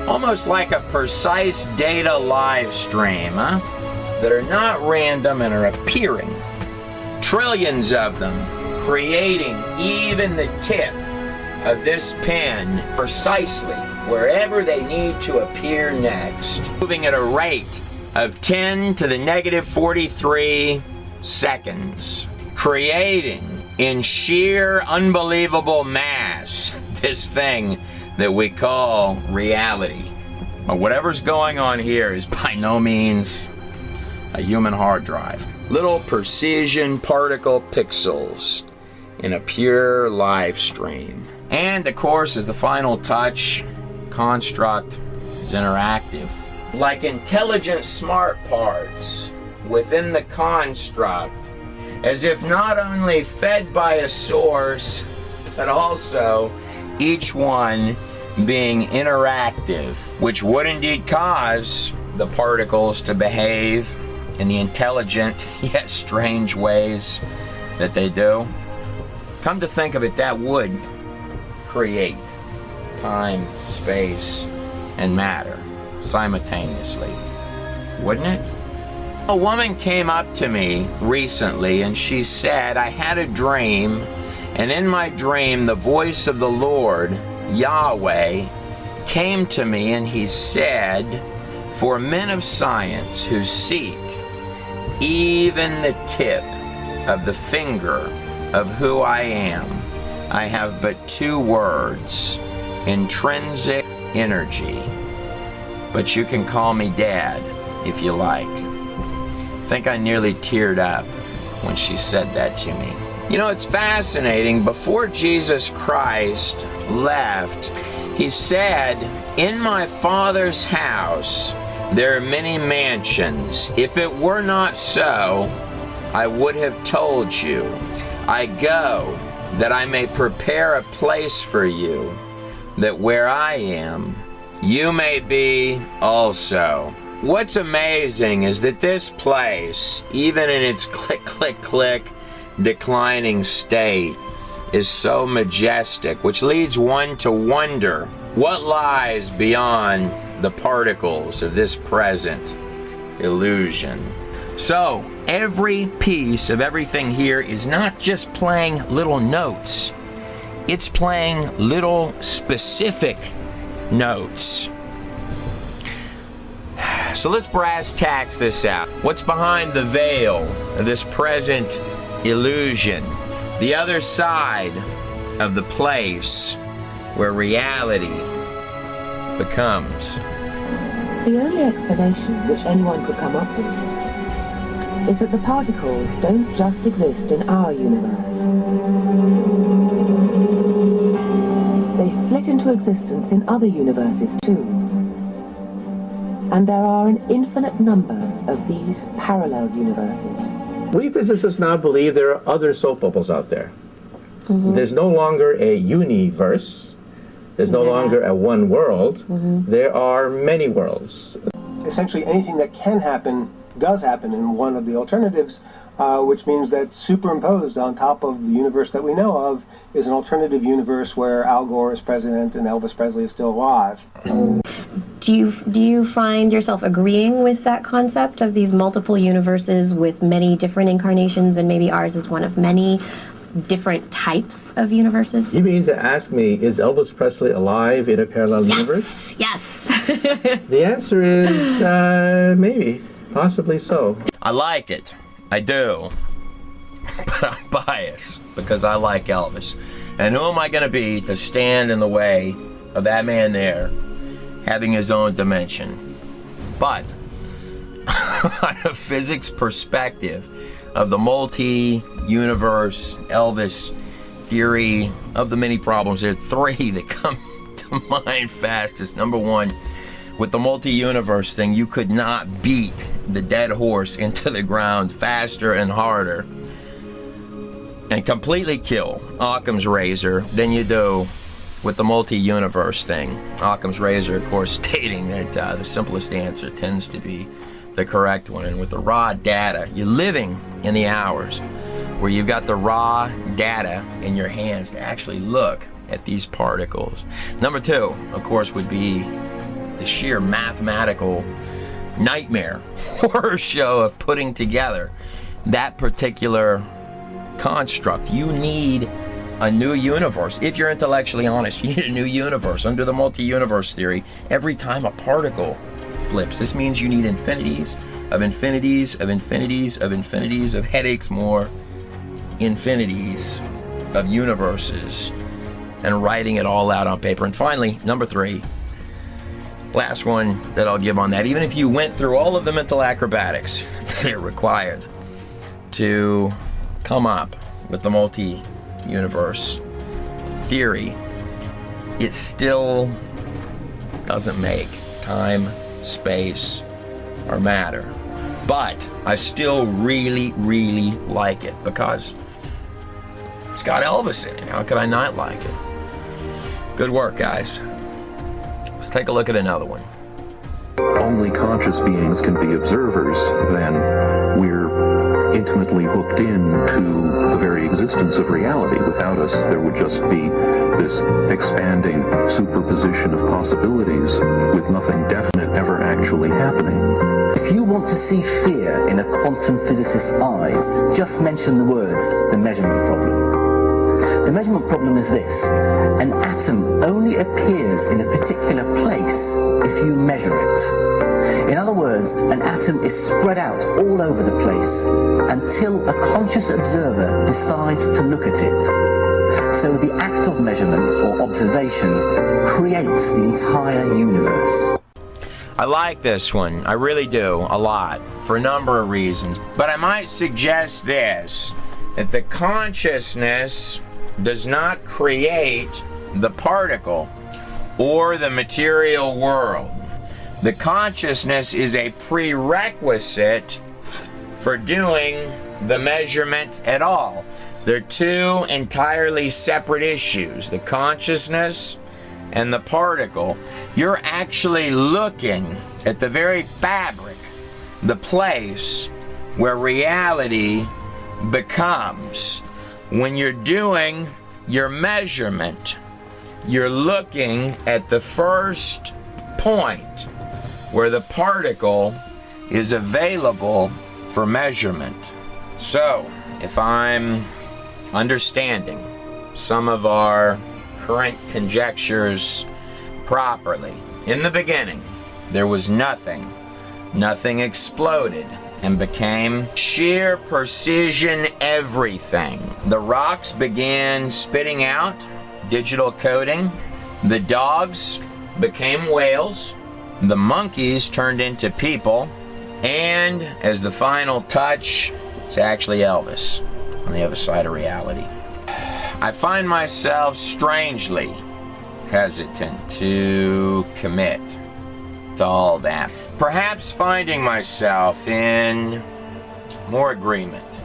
almost like a precise data live stream, that are not random and are appearing, trillions of them, creating even the tip of this pen precisely wherever they need to appear next, moving at a rate of 10 to the negative 43 seconds, creating in sheer unbelievable mass this thing that we call reality. But whatever's going on here is by no means a human hard drive. Little precision particle pixels in a pure live stream. And of course, as the final touch, construct is interactive. Like intelligent smart parts within the construct, as if not only fed by a source, but also each one being interactive, which would indeed cause the particles to behave in the intelligent yet strange ways that they do. Come to think of it, that would create time, space, and matter simultaneously, wouldn't it? A woman came up to me recently and she said, I had a dream, and in my dream the voice of the Lord, Yahweh, came to me and he said, for men of science who seek even the tip of the finger of who I am, I have but 2 words, intrinsic energy. But you can call me Dad if you like. I think I nearly teared up when she said that to me. You know, it's fascinating. Before Jesus Christ left, he said, in my Father's house there are many mansions. If it were not so, I would have told you. I go that I may prepare a place for you, that where I am, you may be also. What's amazing is that this place, even in its click, click, click, declining state, is so majestic, which leads one to wonder what lies beyond the particles of this present illusion. So, every piece of everything here is not just playing little notes, it's playing little specific notes. So let's brass tacks this out. What's behind the veil of this present illusion? The other side of the place where reality becomes. The only explanation which anyone could come up with is that the particles don't just exist in our universe. They flit into existence in other universes too. And there are an infinite number of these parallel universes. We physicists now believe there are other soap bubbles out there. Mm-hmm. There's no longer a universe. There's no longer a one world. Mm-hmm. There are many worlds. Essentially anything that can happen does happen in one of the alternatives, which means that superimposed on top of the universe that we know of is an alternative universe where Al Gore is president and Elvis Presley is still alive. Do you find yourself agreeing with that concept of these multiple universes with many different incarnations, and maybe ours is one of many different types of universes? You mean to ask me, is Elvis Presley alive in a parallel universe? Yes. The answer is maybe, possibly so. I like it. I do. But I'm biased because I like Elvis. And who am I going to be to stand in the way of that man there having his own dimension? But on a physics perspective of the multi-universe Elvis theory of the many problems, there are three that come to mind fastest. Number one, with the multi-universe thing, you could not beat the dead horse into the ground faster and harder and completely kill Occam's razor than you do with the multi-universe thing. Occam's razor, of course, stating that the simplest answer tends to be the correct one. And with the raw data, you're living in the hours where you've got the raw data in your hands to actually look at these particles. Number two, of course, would be the sheer mathematical nightmare horror show of putting together that particular construct. You need a new universe. If you're intellectually honest, you need a new universe. Under the multi-universe theory, every time a particle flips, this means you need infinities of infinities of infinities of infinities of headaches, more infinities of universes, and writing it all out on paper. And finally, number three, last one that I'll give on that, even if you went through all of the mental acrobatics that are required to come up with the multi-universe theory, it still doesn't make time, space, or matter. But I still really, really like it because it's got Elvis in it. How could I not like it? Good work, guys. Let's take a look at another one. Only conscious beings can be observers, then we're intimately hooked into the very existence of reality. Without us, there would just be this expanding superposition of possibilities with nothing definite ever actually happening. If you want to see fear in a quantum physicist's eyes, just mention the words, the measurement problem. The measurement problem is this: an atom only appears in a particular place if you measure it. In other words, an atom is spread out all over the place until a conscious observer decides to look at it. So the act of measurement or observation creates the entire universe. I like this one. I really do, a lot, for a number of reasons. But I might suggest this, that the consciousness does not create the particle or the material world. The consciousness is a prerequisite for doing the measurement at all. They're two entirely separate issues, the consciousness and the particle. You're actually looking at the very fabric, the place where reality becomes. When you're doing your measurement, you're looking at the first point where the particle is available for measurement. So, if I'm understanding some of our current conjectures properly, in the beginning, there was nothing. Nothing exploded and became sheer precision everything. The rocks began spitting out digital coding. The dogs became whales. The monkeys turned into people. And as the final touch, it's actually Elvis on the other side of reality. I find myself strangely hesitant to commit to all that. Perhaps finding myself in more agreement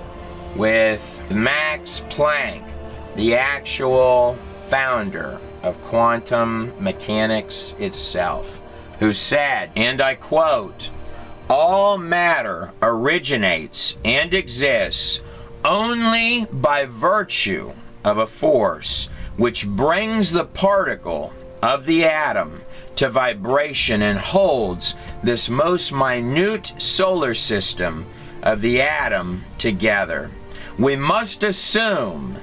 with Max Planck, the actual founder of quantum mechanics itself, who said, and I quote, "All matter originates and exists only by virtue of a force which brings the particle of the atom to vibration and holds this most minute solar system of the atom together. We must assume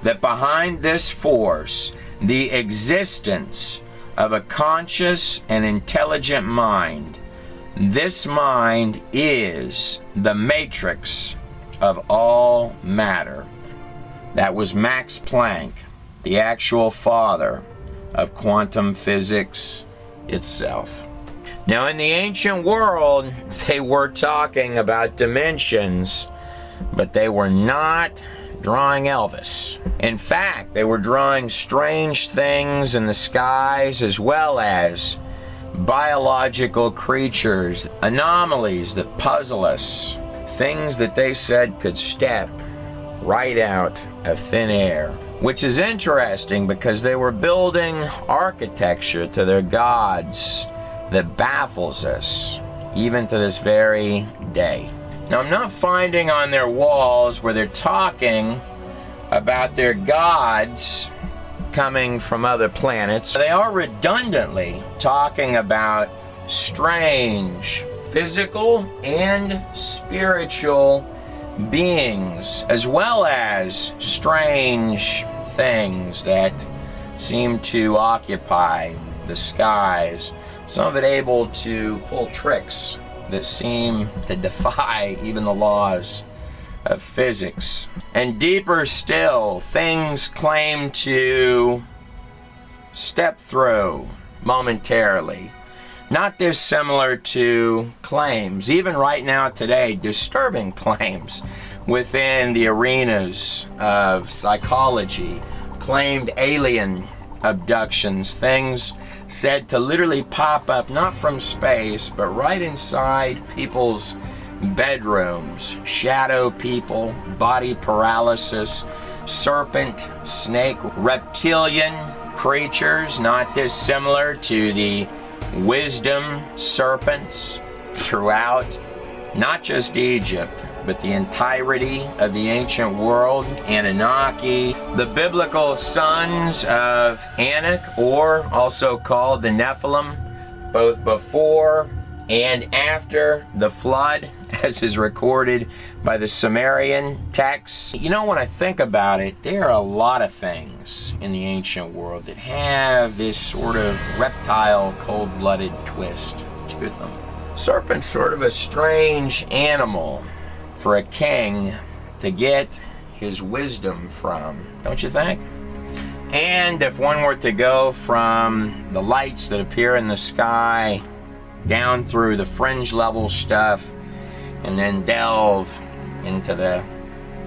that behind this force, the existence of a conscious and intelligent mind. This mind is the matrix of all matter. That was Max Planck, the actual father of quantum physics itself. Now, in the ancient world, they were talking about dimensions, but they were not drawing Elvis. In fact, they were drawing strange things in the skies as well as biological creatures, anomalies that puzzle us, things that they said could step right out of thin air. Which is interesting because they were building architecture to their gods that baffles us even to this very day. Now, I'm not finding on their walls where they're talking about their gods coming from other planets. They are redundantly talking about strange physical and spiritual beings, as well as strange things that seem to occupy the skies. Some of it able to pull tricks that seem to defy even the laws of physics. And deeper still, things claim to step through momentarily. Not dissimilar to claims, even right now today, disturbing claims within the arenas of psychology, claimed alien abductions, things said to literally pop up not from space, but right inside people's bedrooms, shadow people, body paralysis, serpent, snake, reptilian creatures, not dissimilar to the wisdom serpents throughout not just Egypt, but the entirety of the ancient world. Anunnaki, the biblical sons of Anak, or also called the Nephilim, both before and after the flood, as is recorded by the Sumerian texts. You know, when I think about it, there are a lot of things in the ancient world that have this sort of reptile, cold-blooded twist to them. Serpent's sort of a strange animal for a king to get his wisdom from, don't you think? And if one were to go from the lights that appear in the sky down through the fringe level stuff and then delve into the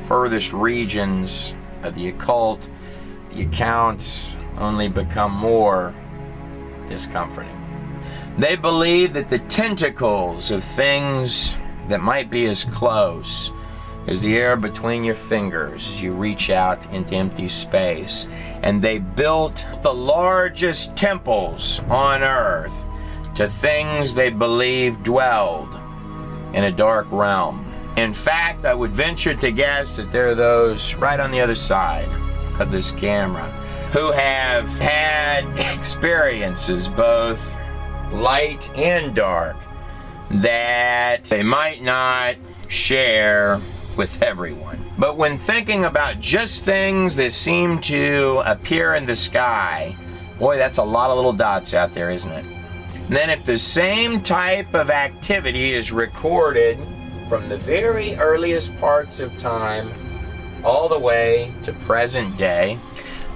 furthest regions of the occult, the accounts only become more discomforting. They believe that the tentacles of things that might be as close as the air between your fingers as you reach out into empty space. And they built the largest temples on earth to things they believed dwelled in a dark realm. In fact, I would venture to guess that there are those right on the other side of this camera who have had experiences, both light and dark, that they might not share with everyone. But when thinking about just things that seem to appear in the sky, boy, that's a lot of little dots out there, isn't it? And then if the same type of activity is recorded from the very earliest parts of time all the way to present day,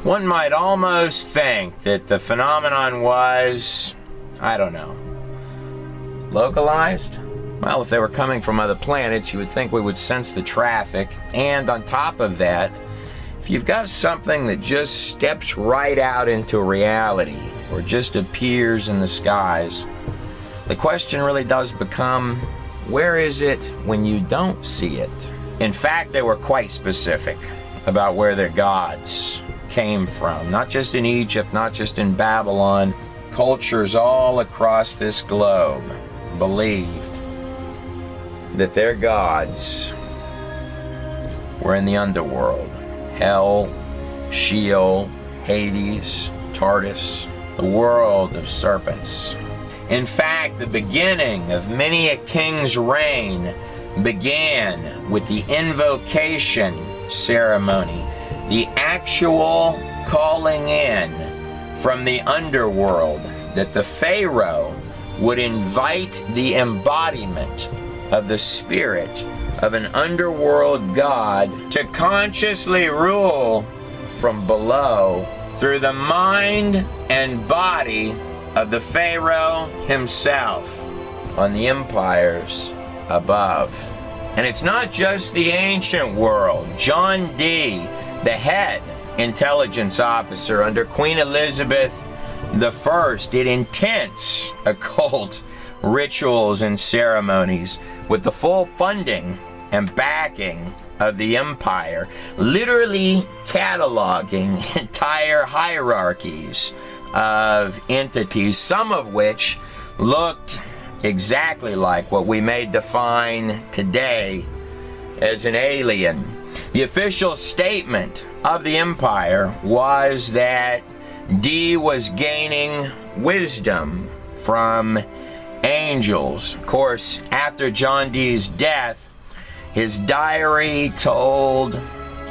one might almost think that the phenomenon was, I don't know, localized? Well, if they were coming from other planets, you would think we would sense the traffic. And on top of that, if you've got something that just steps right out into reality or just appears in the skies, the question really does become, where is it when you don't see it? In fact, they were quite specific about where their gods came from. Not just in Egypt, not just in Babylon. Cultures all across this globe believed that their gods were in the underworld. Hell, Sheol, Hades, Tartarus, the world of serpents. In fact, the beginning of many a king's reign began with the invocation ceremony, the actual calling in from the underworld, that the Pharaoh would invite the embodiment of the spirit of an underworld god to consciously rule from below through the mind and body of the Pharaoh himself on the empires above. And it's not just the ancient world. John Dee, the head intelligence officer under Queen Elizabeth I, did intense occult rituals and ceremonies with the full funding and backing of the empire, literally cataloging entire hierarchies of entities, some of which looked exactly like what we may define today as an alien. The official statement of the empire was that Dee was gaining wisdom from angels. Of course, after John Dee's death, his diary told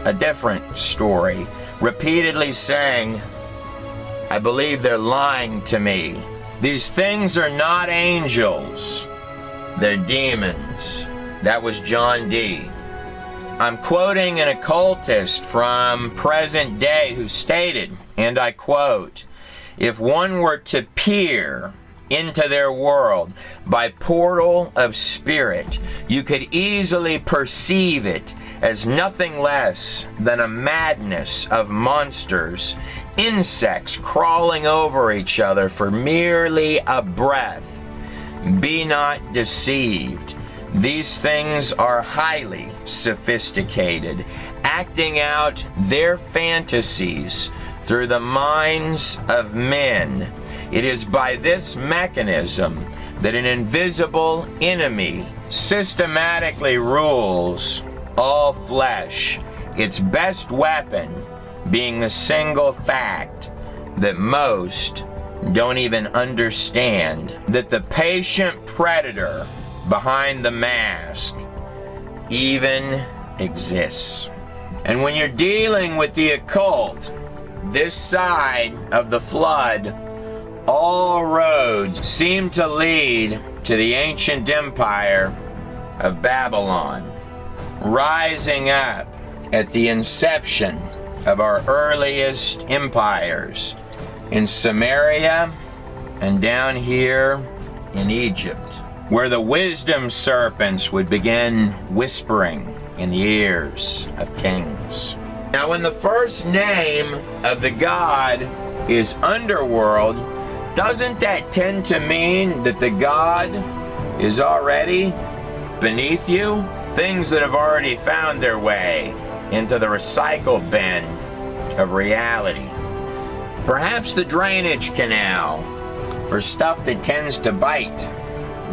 a different story, repeatedly saying, "I believe they're lying to me. These things are not angels, they're demons." That was John Dee. I'm quoting an occultist from present day who stated, and I quote, "If one were to peer into their world by portal of spirit, you could easily perceive it as nothing less than a madness of monsters, insects crawling over each other for merely a breath. Be not deceived. These things are highly sophisticated, acting out their fantasies through the minds of men. It is by this mechanism that an invisible enemy systematically rules all flesh, its best weapon being the single fact that most don't even understand, that the patient predator behind the mask even exists." And when you're dealing with the occult, this side of the flood, all roads seem to lead to the ancient empire of Babylon, rising up at the inception of our earliest empires in Samaria and down here in Egypt, where the wisdom serpents would begin whispering in the ears of kings. Now, when the first name of the god is underworld, doesn't that tend to mean that the god is already beneath you? Things that have already found their way into the recycle bin of reality. Perhaps the drainage canal for stuff that tends to bite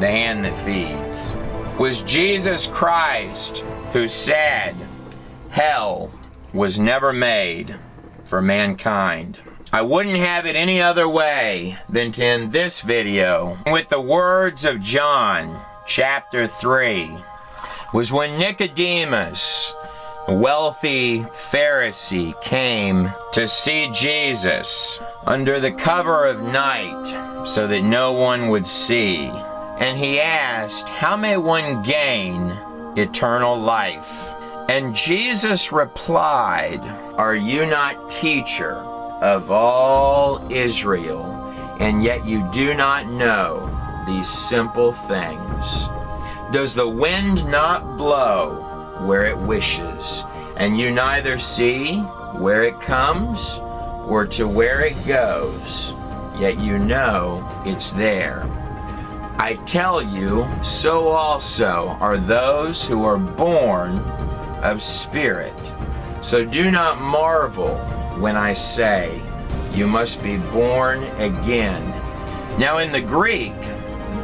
the hand that feeds. Was Jesus Christ who said hell was never made for mankind. I wouldn't have it any other way than to end this video with the words of John chapter 3. Was when Nicodemus, a wealthy Pharisee, came to see Jesus under the cover of night so that no one would see. And he asked, "How may one gain eternal life?" And Jesus replied, "Are you not teacher of all Israel, and yet you do not know these simple things? Does the wind not blow where it wishes, and you neither see where it comes or to where it goes, yet you know it's there? I tell you, so also are those who are born of spirit. So do not marvel when I say, you must be born again." Now in the Greek,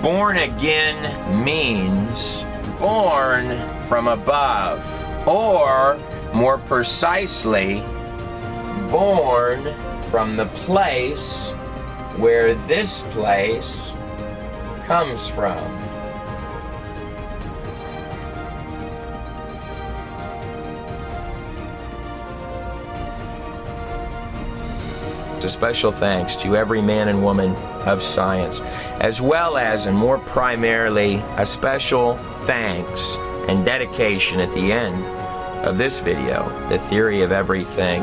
born again means born from above, or more precisely, born from the place where this place comes from. A special thanks to every man and woman of science, as well as, and more primarily, a special thanks and dedication at the end of this video, The Theory of Everything,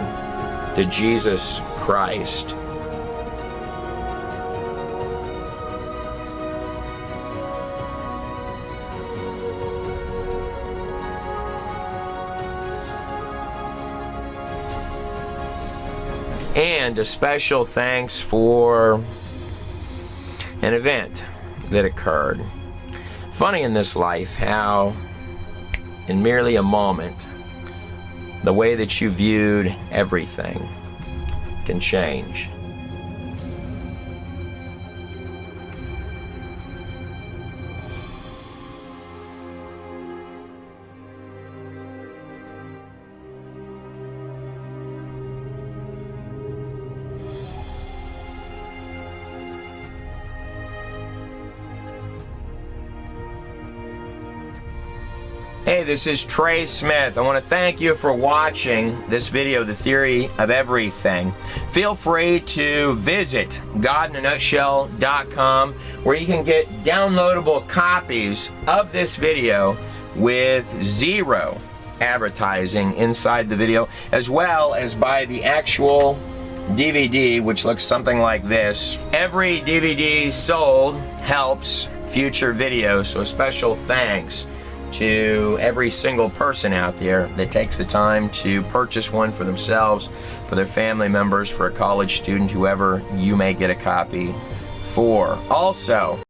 to Jesus Christ. And a special thanks for an event that occurred. Funny in this life how, in merely a moment, the way that you viewed everything can change. Hey, this is Trey Smith. I want to thank you for watching this video, The Theory of Everything. Feel free to visit godinanutshell.com, where you can get downloadable copies of this video with zero advertising inside the video, as well as buy the actual DVD, which looks something like this. Every DVD sold helps future videos, so a special thanks to every single person out there that takes the time to purchase one for themselves, for their family members, for a college student, whoever you may get a copy for. Also,